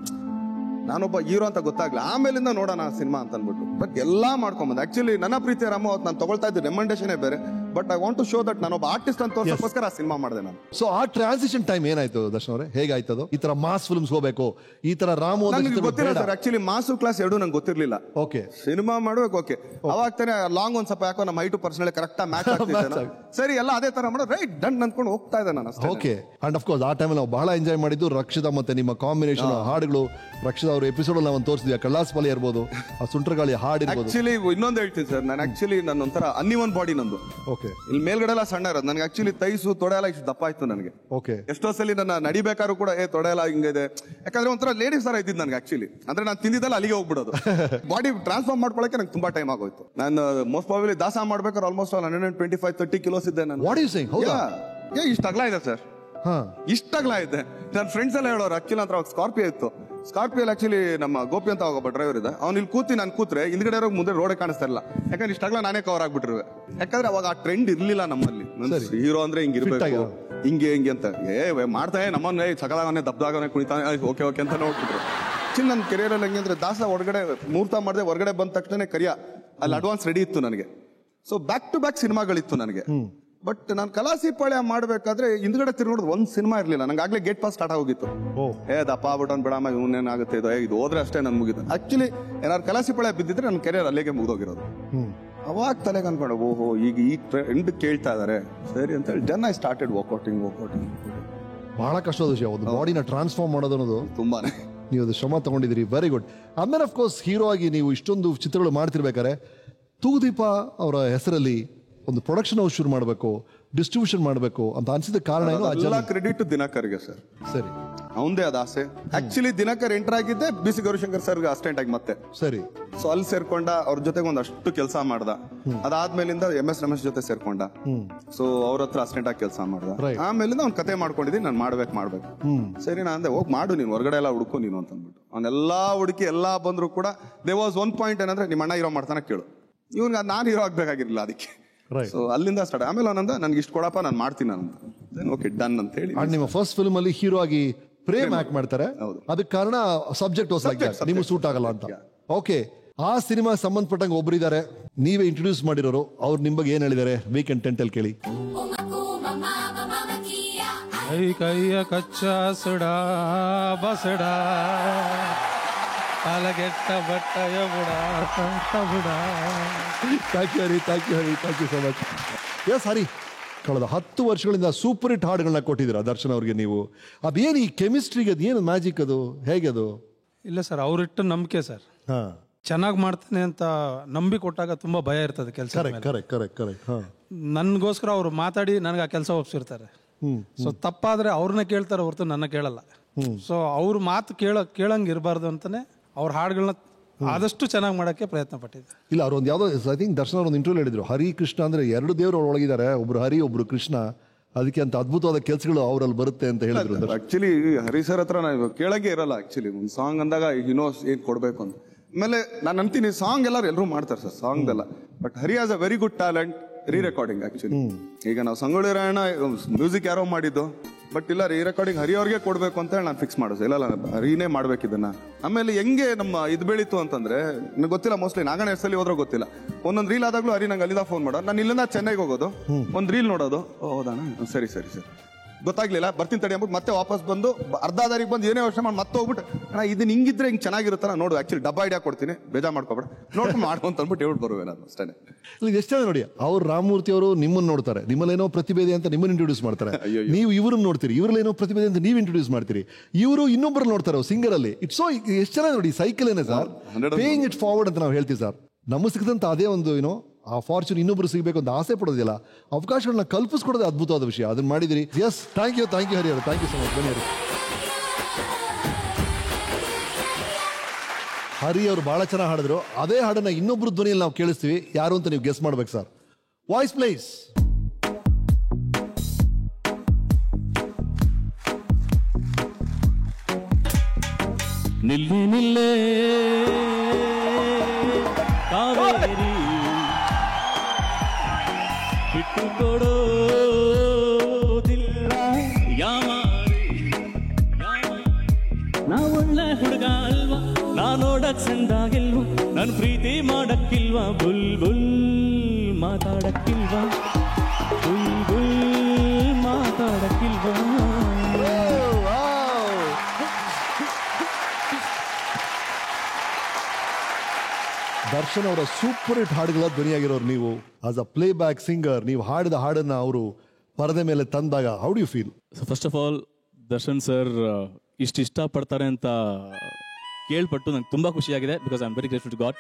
ನಾನೊಬ್ಬ ಹೀರೋ ಅಂತ ಗೊತ್ತಾಗ್ಲಿ, ಆಮೇಲಿಂದ ನೋಡೋಣ ಸಿನಿಮಾ ಅಂತ ಅನ್ಬಿಟ್ಟು. ಬಟ್ ಎಲ್ಲಾ ಮಾಡ್ಕೊಂಬಂದೆ. ಆಕ್ಚುಲಿ ನನ್ನ ಪ್ರೀತಿ ರಾಮ ಅವತ್ತು ನಾನು ತಗೊಳ್ತಾ ಇದ್ದ ರೆಕಮೆಂಡೇಶನ್ ಬೇರೆ, but I want to show that ನಾನೊಬ್ಬ ಆರ್ಟಿಸ್ಟ್ ಅಂತ ತೋರ್ಸೋಕ್ಕೋಸ್ಕರ ಆ ಸಿನಿಮಾ ಮಾಡಿದೆ ನಾನು. ಸೊ ಆ ಟ್ರಾನ್ಸಿಷನ್ ಟೈಮ್ ಏನಾಯ್ತು ದರ್ಶನ್ ಅವರೇ? ಹೇಗಾಯ್ತದು? ಈ ತರ ಮಾಸ್ ಫಿಲ್ಮ್ಸ್ ಹೋಗ್ಬೇಕು, ಈ ತರ ರಾಮು ಗೊತ್ತಿಲ್ಲ ಸರ್. ಆಕ್ಚುಲಿ ಮಾಸು ಕ್ಲಾಸ್ ಎರಡು ನಂಗೆ ಗೊತ್ತಿರ್ಲಿಲ್ಲ. ಓಕೆ, ಸಿನಿಮಾ ಮಾಡ್ಬೇಕು, ಓಕೆ. ಅವಾಗ ತಾನೆ ಲಾಂಗ್ ಒಂದ್ ಸ್ವಲ್ಪ ಯಾಕೋ ನಮ್ಮ ಹೈಟು ಪರ್ಸನಲ್ ಕರೆಕ್ಟ್ ಮ್ಯಾಚ್ ಆಗ್ತಿದೆ. ಸರಿ, ಎಲ್ಲ ಅದೇ ತರ ಮಾಡೋ ರೈಟ್ ಡನ್ ಅನ್ಕೊಂಡು ಹೋಗ್ತಾ ಇದ್ದೆ ನಾನು. ಓಕೆ. ಅಂಡ್ ಆಫ್ ಕೋರ್ಸ್ ಆ ಟೈಮಲ್ಲಿ ನಾವು ಬಹಳ ಎಂಜಾಯ್ ಮಾಡಿದ್ದು ರಕ್ಷಿತಾ ಮತ್ತೆ ನಿಮ್ಮ ಕಾಂಬಿನೇಷನ್ ಹಾಡುಗಳು. ರಕ್ಷಿತಾ ಅವ್ರ ಎಪಿಸೋಡ್ ನಾವು ತೋರಿಸಿದ್ವಿ, ಕಳ್ಳಾಸ್ಪಾಲಿ ಇರ್ಬೋದು, ಆ ಸುಂಟ್ರಗಾಳಿ ಹಾಡು ಇರ್ಬೋದು. ಆಕ್ಚುಲಿ ಇನ್ನೊಂದು ಹೇಳ್ತೀನಿ ಸರ್, ನಾನು ಆಕ್ಚುಲಿ ನನ್ನ ಒಂಥರ ಅನ್ನಿವನ್ ಬಾಡಿ ನಂದು. ಓಕೆ. ಇಲ್ಲಿ ಮೇಲ್ಗಡೆ ಎಲ್ಲ ಸಣ್ಣ ಇರೋದು, ನನಗೆ ಆಕ್ಚುಲಿ ತೈಸು ತೊಡೆ ಎಲ್ಲ ಇಷ್ಟು ದಪ್ಪ ಆಯ್ತು ನನಗೆ. ಓಕೆ. ಎಷ್ಟೋ ಸಲ ನನ್ನ ನಡಿಬೇಕಾದ್ರೂ ಕೂಡ ತೊಡೆ ಎಲ್ಲ ಹಿಂಗಿದೆ, ಯಾಕಂದ್ರೆ ಒಂಥರ ಲೇಡೀಸ್ ತರ ಇದ್ದಿದ್ದು ನನಗೆ ಆಕ್ಚುಲಿ. ಅಂದ್ರೆ ನಾನು ತಿಂದಿದ್ದಲ್ಲ ಅಲ್ಲಿಗೆ ಹೋಗ್ಬಿಡೋದು. ಬಾಡಿ ಟ್ರಾನ್ಸ್ಫಾರ್ಮ್ ಮಾಡ್ಕೊಳಕ್ಕೆ ನಂಗೆ ತುಂಬಾ ಟೈಮ್ ಆಗೋಯ್ತು. ನಾನು ಮೋಸ್ಟ್ ಪ್ರಾಬಬ್ಲಿ ದಾಸ ಮಾಡ್ಬೇಕಾದ್ರೆ ಆಲ್ಮೋಸ್ಟ್ 125-130 ಕಿಲೋಸ್ ಇದ್ದೆ ನಾನು. ಇಷ್ಟ ಅಗಲ ಇದೆ ಸರ್, ಇಷ್ಟ ಅಗಲ ಇದೆ. ನನ್ನ ಫ್ರೆಂಡ್ಸ್ ಎಲ್ಲ ಹೇಳೋರು. ಆಕ್ಚುಲಿ ಅಂತ ಸ್ಕಾರ್ಪಿಯೋ ಇತ್ತು. ಸ್ಕಾರ್ಪಿಯೋ ಆಕ್ಚುಲಿ ನಮ್ಮ ಗೋಪಿ ಅಂತ ಒಬ್ಬ ಡ್ರೈವರ್ ಇದೆ, ಅವ್ನು ಇಲ್ಲಿ ಕೂತಿ ನಾನು ಕೂತ್ರೆ ಹಿಂದ್ಗಡೆ ಮುಂದೆ ರೋಡೇ ಕಾಣಿಸ್ತಾ ಇಲ್ಲ, ಯಾಕಂದ್ರೆ ಇಷ್ಟಾಗ್ಲ ನಾನೇ ಕವರ್ ಆಗ್ಬಿಟ್ಟಿರುವೆ. ಯಾಕಂದ್ರೆ ಅವಾಗ ಆ ಟ್ರೆಂಡ್ ಇರ್ಲಿಲ್ಲ ನಮ್ಮಲ್ಲಿ. ಹೀರೋ ಅಂದ್ರೆ ಹಿಂಗ್ ಇರ್ಬೇಕು, ಹಿಂಗೆ ಅಂತ ಮಾಡ್ತಾನೆ ನಮ್ಮನ್ನೇ ಸಕಲಾಗನೆ ದಬ್ದಾಗನೆ ಕುಣಿತಾನೆ, ಓಕೆ ಓಕೆ ಅಂತ ನೋಡ್ಬಿಟ್ರು. ಆಕ್ಚುಲಿ ನನ್ನ ಕೆರಿಯರಲ್ಲಿ ಹೆಂಗೆ ಅಂದ್ರೆ, ದಾಸ ಒಳಗಡೆ ಮುಹೂರ್ತ ಮಾಡಿದೆ, ಹೊರಗಡೆ ಬಂದ ತಕ್ಷಣ ಕರಿಯ ಅಲ್ಲಿ ಅಡ್ವಾನ್ಸ್ ರೆಡಿ ಇತ್ತು ನನಗೆ. ಸೊ ಬ್ಯಾಕ್ ಟು ಬ್ಯಾಕ್ ಸಿನಿಮಾಗಳಿತ್ತು ನನಗೆ. ಬಟ್ ನಾನು ಕಲಾಸಿಪಾಳ್ಯ ಮಾಡ್ಬೇಕಾದ್ರೆ ಹಿಂದ್ಗಡೆ ತಿರ್ಗೋದು ಒಂದ್ ಸಿನಿಮಾ ಇರ್ಲಿಲ್ಲ. ನಂಗೆ ಆಗ್ಲೇ ಗೇಟ್ ಪಾಸ್ ಸ್ಟಾರ್ಟ್ ಆಗೋಗಿತ್ತು. ದಪ್ಪ ಆಗ್ಬಿಟ್ಟು ಬಿಡಮ್ಮ, ಇವನೇನಾಗುತ್ತೆ ಇದು ಹೋದ್ರೆ ಅಷ್ಟೇ ನನ್ ಮುಗಿತು. ಆಕ್ಚುಲಿ ಏನಾದ್ರು ಕಲಾಸಿಪಾಳ್ಯ ಬಿದ್ದಿದ್ರೆ ನನ್ನ ಕೆರಿಯರ್ ಅಲ್ಲಿಗೆ ಮುಗಿದೋಗಿರೋದು. ಅವಾಗ ತಲೆಗೆ ಅನ್ಕೊಂಡು, ಓಹೋ ಈಗ ಈ ಟ್ರೆಂಡ್ ಕೇಳ್ತಾ ಇದಾರೆ, ಸರಿ ಅಂತ ಹೇಳಿ ಜನ ಸ್ಟಾರ್ಟೆಡ್ ವರ್ಕೌಟಿಂಗ್. ಬಹಳ ಕಷ್ಟದ ವಿಷಯ, ಒಂದು ಬಾಡಿನ ಟ್ರಾನ್ಸ್ಫಾರ್ಮ್ ಮಾಡೋದು ಅನ್ನೋದು ತುಂಬಾನೇ. ನೀವು ಅದು ಶ್ರಮ ತಗೊಂಡಿದ್ದೀರಿ, ವೆರಿ ಗುಡ್. ಆಮೇಲೆ ಅಫ್ ಕೋರ್ಸ್ ಹೀರೋ ಆಗಿ ನೀವು ಇಷ್ಟೊಂದು ಚಿತ್ರಗಳು ಮಾಡ್ತಿರ್ಬೇಕಾರೆ ತೂಗುದೀಪ ಅವರ ಹೆಸರಲ್ಲಿ ಒಂದು ಪ್ರೊಡಕ್ಷನ್ ಹೌಸ್ ಶುರು ಮಾಡಬೇಕು, ಡಿಸ್ಟ್ರಿಬ್ಯೂಷನ್ ಮಾಡಬೇಕು ಅಂತ ಅನ್ಸಿದ ಕಾರಣ ಏನು? ಎಲ್ಲ ಕ್ರೆಡಿಟ್ ದಿನಕರ್ಗೆ ಸರ್. ಸರಿ, ಅವಂದೇ ಅದ ಆಸೆ. ಆಕ್ಚುಲಿ ದಿನಕರ್ ಎಂಟರ್ ಆಗಿದ್ದೆ BC ಗೌರಿಶಂಕರ್ ಸರ್ ಅಸಿಸ್ಟೆಂಟ್ ಆಗಿ ಮತ್ತೆ. ಸರಿ. ಸೊ ಅಲ್ಲಿ ಸೇರ್ಕೊಂಡ, ಅವ್ರ ಜೊತೆಗೆ ಒಂದಷ್ಟು ಕೆಲಸ ಮಾಡ್ದ. ಅದಾದ್ಮೇಲಿಂದ MS ರಮೇಶ್ ಜೊತೆ ಸೇರ್ಕೊಂಡ. ಸೊ ಅವ್ರ ಹತ್ರ ಅಸಿಸ್ಟೆಂಟ್ ಆಗಿ ಕೆಲಸ ಮಾಡ್ದ. ಆಮೇಲಿಂದ ಅವ್ನ್ ಕತೆ ಮಾಡ್ಕೊಂಡಿದ್ದೀನಿ, ನಾನು ಮಾಡ್ಬೇಕು. ಸರಿ, ನಾ ಅಂದೆ ಹೋಗಿ ಮಾಡು ನೀನು, ಹೊರಗಡೆ ಎಲ್ಲ ಹುಡುಕು ನೀನು ಅಂತ ಅಂದ್ಬಿಟ್ಟು. ಅವನ್ನೆಲ್ಲಾ ಹುಡುಕಿ ಎಲ್ಲಾ ಬಂದ್ರು ಕೂಡ ದೇ ವಾಸ್ ಒನ್ ಪಾಯಿಂಟ್ ಏನಂದ್ರೆ, ನಿಮ್ಮ ಅಣ್ಣ ಹೀರೋ ಮಾಡ್ತಾನೆ ಕೇಳು. ಇವ್ನ ನಾನು ಹೀರೋ ಆಗ್ಬೇಕಾಗಿರ್ಲಿಲ್ಲ ಅದಕ್ಕೆ. ಸೊ ಅಲ್ಲಿಂದ ಸ್ಟಾರ್ಟ್. ಆಮೇಲೆ ಅವನಂದ ನನ್ಗೆ ಇಷ್ಟು ಕೊಡಪ್ಪ, ನಾನು ಮಾಡ್ತೀನಿ ಅಂತ. ಓಕೆ ಡನ್ ಅಂತ ಹೇಳಿ. ನಿಮ್ಮ ಫಸ್ಟ್ ಫಿಲ್ಮ್ ಅಲ್ಲಿ ಹೀರೋ ಆಗಿ ಪ್ರೇಮ್ ಆಕ್ಟ್ ಮಾಡ್ತಾರೆ. ಅದಕ್ಕೆ ಕಾರಣ ಸಬ್ಜೆಕ್ಟ್ ವಾಸ್ ಲೈಕ್ ದಟ್, ನಿಮ್ಗೆ ಸೂಟ್ ಆಗಲ್ಲ ಅಂತ. ಓಕೆ, ಆ ಸಿನಿಮಾ ಸಂಬಂಧಪಟ್ಟಂಗೆ ಒಬ್ಬರಿದ್ದಾರೆ, ನೀವೇ ಇಂಟ್ರೊಡ್ಯೂಸ್ ಮಾಡಿರೋರು. ಅವ್ರು ನಿಮ್ ಬಗ್ಗೆ ಏನ್ ಹೇಳಿದ್ದಾರೆ ವೀಕೆಂಡ್ 10 ಅಲ್ಲಿ ಕೇಳಿ. ಕೈಯ ಕಚ್ಚಾ ಸುಡಾ ಬಸಡಾ ಕಾಲಗೆಟ್ಟ ಬಟ್ಟಯ ಬುಡ ಬುಡ. Thank you Hari, thank you Hari, thank you so much. Yes Hari, ಕಳೆದ 10 ವರ್ಷಗಳಿಂದ ಸೂಪರ್ ಹಿಟ್ ಹಾಡುಗಳನ್ನ ಕೊಟ್ಟಿದ್ದೀರಾ ದರ್ಶನ್ ಅವ್ರಿಗೆ ನೀವು. ಅದೇನು ಈ ಕೆಮಿಸ್ಟ್ರಿಗೆ, ಅದೇನು ಮ್ಯಾಜಿಕ್ ಅದು, ಹೇಗೆ ಅದು? ಇಲ್ಲ ಸರ್, ಅವ್ರಿಟ್ಟು ನಂಬಿಕೆ ಸರ್. ಚೆನ್ನಾಗಿ ಮಾಡ್ತಾನೆ ಅಂತ ನಂಬಿ ಕೊಟ್ಟಾಗ ತುಂಬಾ ಭಯ ಇರ್ತದೆ ಕೆಲಸ. ನನ್ಗೋಸ್ಕರ ಅವ್ರು ಮಾತಾಡಿ ನನಗೆ ಆ ಕೆಲಸ ಒಪ್ಸಿರ್ತಾರೆ. ಸೊ ತಪ್ಪಾದ್ರೆ ಅವ್ರನ್ನ ಕೇಳ್ತಾರೆ ಹೊರತು ನನ್ನ ಕೇಳಲ್ಲ. ಸೊ ಅವ್ರ ಮಾತು ಕೇಳಂಗೆ ಇರಬಾರ್ದು ಅಂತಾನೆ ಅವ್ರ ಹಾಡುಗಳನ್ನ ಆದಷ್ಟು ಚೆನ್ನಾಗಿ ಮಾಡೋಕ್ಕೆ ಪ್ರಯತ್ನ ಪಟ್ಟಿದ್ದೆ. ಇಲ್ಲ, ಅವ್ರು ಒಂದು ಯಾವುದೋ ಐ ಥಿಂಕ್ ದರ್ಶನ್ ಅವ್ರು ಒಂದು ಇಂಟರ್ವ್ಯೂ ಹೇಳಿದ್ರು, ಹರಿ ಕೃಷ್ಣ ಅಂದ್ರೆ 2 ದೇವರು ಒಳಗಿದ್ದಾರೆ, ಒಬ್ರು ಹರಿ ಒಬ್ರು ಕೃಷ್ಣ, ಅದಕ್ಕೆ ಅಂತ ಅದ್ಭುತವಾದ ಕೆಲಸಗಳು ಅವರಲ್ಲಿ ಬರುತ್ತೆ ಅಂತ ಹೇಳಿದ್ರು. ಆಕ್ಚುಲಿ ಹರಿ ಸರ್ ಹತ್ರ ನಾವು ಕೇಳಂಗೆ ಇರಲ್ಲ. ಆಕ್ಚುಲಿ ಒಂದು ಸಾಂಗ್ ಅಂದಾಗ ಹಿನೋಸ್ ಏನ್ ಕೊಡ್ಬೇಕು ಅಂತ. ಆಮೇಲೆ ನಾನು ಅಂತೀನಿ, ಸಾಂಗ್ ಎಲ್ಲರೂ ಮಾಡ್ತಾರೆ ಸರ್, ಸಾಂಗ್ ಎಲ್ಲ. But Hari has a very good talent re recording. Actually ಈಗ ನಾವು ಸಂಗೊಳ್ಳಿ ರಾಯಣ್ಣ ಮ್ಯೂಸಿಕ್ ಯಾರೋ ಮಾಡಿದ್ದು, ಬಟ್ ಇಲ್ಲ ರೀ ರೆಕಾರ್ಡಿಂಗ್ ಹರಿ ಅವ್ರಿಗೆ ಕೊಡ್ಬೇಕು ಅಂತ ಹೇಳಿ ನಾನು ಫಿಕ್ಸ್ ಮಾಡೋದು. ಇಲ್ಲ ಹರಿನೇ ಮಾಡ್ಬೇಕು ಇದನ್ನ. ಆಮೇಲೆ ಹೆಂಗೆ ನಮ್ಮ ಇದು ಬೆಳೀತು ಅಂತಂದ್ರೆ, ನನಗೆ ಗೊತ್ತಿಲ್ಲ, ಮೋಸ್ಟ್ಲಿ ನಾಗಣ ಎಷ್ಟಲ್ಲಿ ಹೋದ್ರೂ ಗೊತ್ತಿಲ್ಲ, ಒಂದೊಂದು ರೀಲ್ ಆದಾಗ್ಲೂ ಹರಿ ನಂಗೆ ಅಲ್ಲಿಂದ ಫೋನ್ ಮಾಡೋ, ನಾನು ಇಲ್ಲಿಂದ ಚೆನ್ನೈಗೆ ಹೋಗೋದು, ಒಂದು ರೀಲ್ ನೋಡೋದು, ಹೌದಾಣ ಸರಿ ಸರಿ ಸರಿ ಗೊತ್ತಾಗ್ಲಿಲ್ಲ ಬರ್ತೀನಿ ತಡಿ ಅಂದ್ಬಿಟ್ಟು ಮತ್ತೆ ವಾಪಸ್ ಬಂದು ಅರ್ಧ ದಾರಿಗೆ ಬಂದು ಏನೇ ವರ್ಷ ಮಾಡಿ ಮತ್ತೆ ಹೋಗ್ಬಿಟ್ಟು ಅಣ್ಣ ಇದನ್ನ ಹಿಂಗಿದ್ರೆ ಹಿಂಗೆ ಚೆನ್ನಾಗಿರುತ್ತಲ್ಲ ನೋಡು, ಆಕ್ಚುಲಿ ಡಬ್ಬ ಐಡಿಯಾ ಕೊಡ್ತೀನಿ, ಬೇಜಾರು ಮಾಡ್ಕೊಬೇಡ, ನೋಡ್ಕೊಂಡು ಮಾಡ್ಕೊ ಅಂತ ಅಂದ್ಬಿಟ್ಟು ಹೇಳ್ಬಿಟ್ಟು ಬರುವೆ ನಾನು ಅಷ್ಟೇ. ಇಲ್ಲಿ ಎಷ್ಟೇ ನೋಡಿ, ಅವ್ರು ರಾಮಮೂರ್ತಿ ಅವರು ನಿಮ್ಮನ್ನು ನೋಡ್ತಾರೆ, ನಿಮ್ಮಲ್ಲೇನೋ ಪ್ರತಿಭೆ ಇದೆ ಅಂತ ನಿಮ್ಮನ್ನು ಇಂಟ್ರೊಡ್ಯೂಸ್ ಮಾಡ್ತಾರೆ, ನೀವು ಇವ್ರನ್ನ ನೋಡ್ತೀರಿ, ಇವ್ರಲ್ಲೇನೋ ಪ್ರತಿಭೆ ಇದೆ ಅಂತ ನೀವು ಇಂಟ್ರೊಡ್ಯೂಸ್ ಮಾಡ್ತೀರಿ, ಇವರು ಇನ್ನೊಬ್ಬರು ನೋಡ್ತಾರೆ ಸಿಂಗರ್ ಅಲ್ಲಿ. ಇಟ್ಸ್ ಸೋ ಎಷ್ಟು ಚೆನ್ನಾಗಿ ನೋಡಿ, ಸೈಕಲ್ ಏನೇ ಸರ್, ಪೇಯಿಂಗ್ ಇಟ್ ಫಾರ್ವರ್ಡ್ ಅಂತ ನಾವು ಹೇಳ್ತೀವಿ ಸರ್. ನಮಗೆ ಸಿಕ್ಕದಂತ ಅದೇ ಒಂದು ಏನೋ ಆ ಫಾರ್ಚೂನ್ ಇನ್ನೊಬ್ರು ಸಿಗಬೇಕು ಅಂತ ಆಸೆ ಪಡೋದಿಲ್ಲ, ಅವಕಾಶಗಳನ್ನ ಕಲ್ಪಿಸ್ಕೊಡೋದೇ ಅದ್ಭುತವಾದ ವಿಷಯ. ಅದನ್ನ ಮಾಡಿದಿರಿ. ಎಸ್, ಥ್ಯಾಂಕ್ ಯು ಹರಿ ಅವರು, ಥ್ಯಾಂಕ್ ಯು ಸೊ ಮಚ್. ಬನ್ನಿ ಹರಿ. ಹರಿ ಅವರು ಬಹಳ ಚೆನ್ನಾಗಿ ಹಾಡಿದ್ರು. ಅದೇ ಹಾಡನ್ನ ಇನ್ನೊಬ್ರು ಧ್ವನಿಯಲ್ಲಿ ನಾವು ಕೇಳಿಸ್ತೀವಿ, ಯಾರು ಅಂತ ನೀವು ಗೆಸ್ ಮಾಡ್ಬೇಕು ಸರ್. Voice please. ನಿಲ್ಲೆ ನಿಲ್ಲೆ ಕಾವೇರಿ ಬಿಟ್ಟು ಕೊಡೋದಿಲ್ಲ ಯಾಮಾರಿ, ನಾ ಒಳ್ಳೆ ಹುಡುಗ ಅಲ್ವಾ, ನಾ ನೋಡಕ್ ಚಂದಾಗಿಲ್ವಾ, ನನ್ ಪ್ರೀತಿ ಮಾಡಕ್ಕಿಲ್ವಾ, ಬುಲ್ ಬುಲ್ ಮಾತಾಡಕ್ಕಿಲ್ವಾ, ಬುಲ್ ಬುಲ್ ಮಾತಾಡಕ್ಕಿಲ್ವಾ. ದರ್ಶನ್ ಅವರ ಸೂಪರ್ ಹಿಟ್ ಹಾಡುಗಳ ಧ್ವನಿಯಾಗಿರೋರು ನೀವು. As a playback singer ನೀವು ಹಾಡಿದ ಹಾಡನ್ನ ಅವರು ಪರದೆ ಮೇಲೆ ತಂದಾಗ how do you feel? First of all Darshan sir ಇಷ್ಟಪಡ್ತಾರೆ ಅಂತ ಕೇಳ್ಪಟ್ಟು ನಂಗೆ ತುಂಬ ಖುಷಿಯಾಗಿದೆ. Because I am very grateful to God.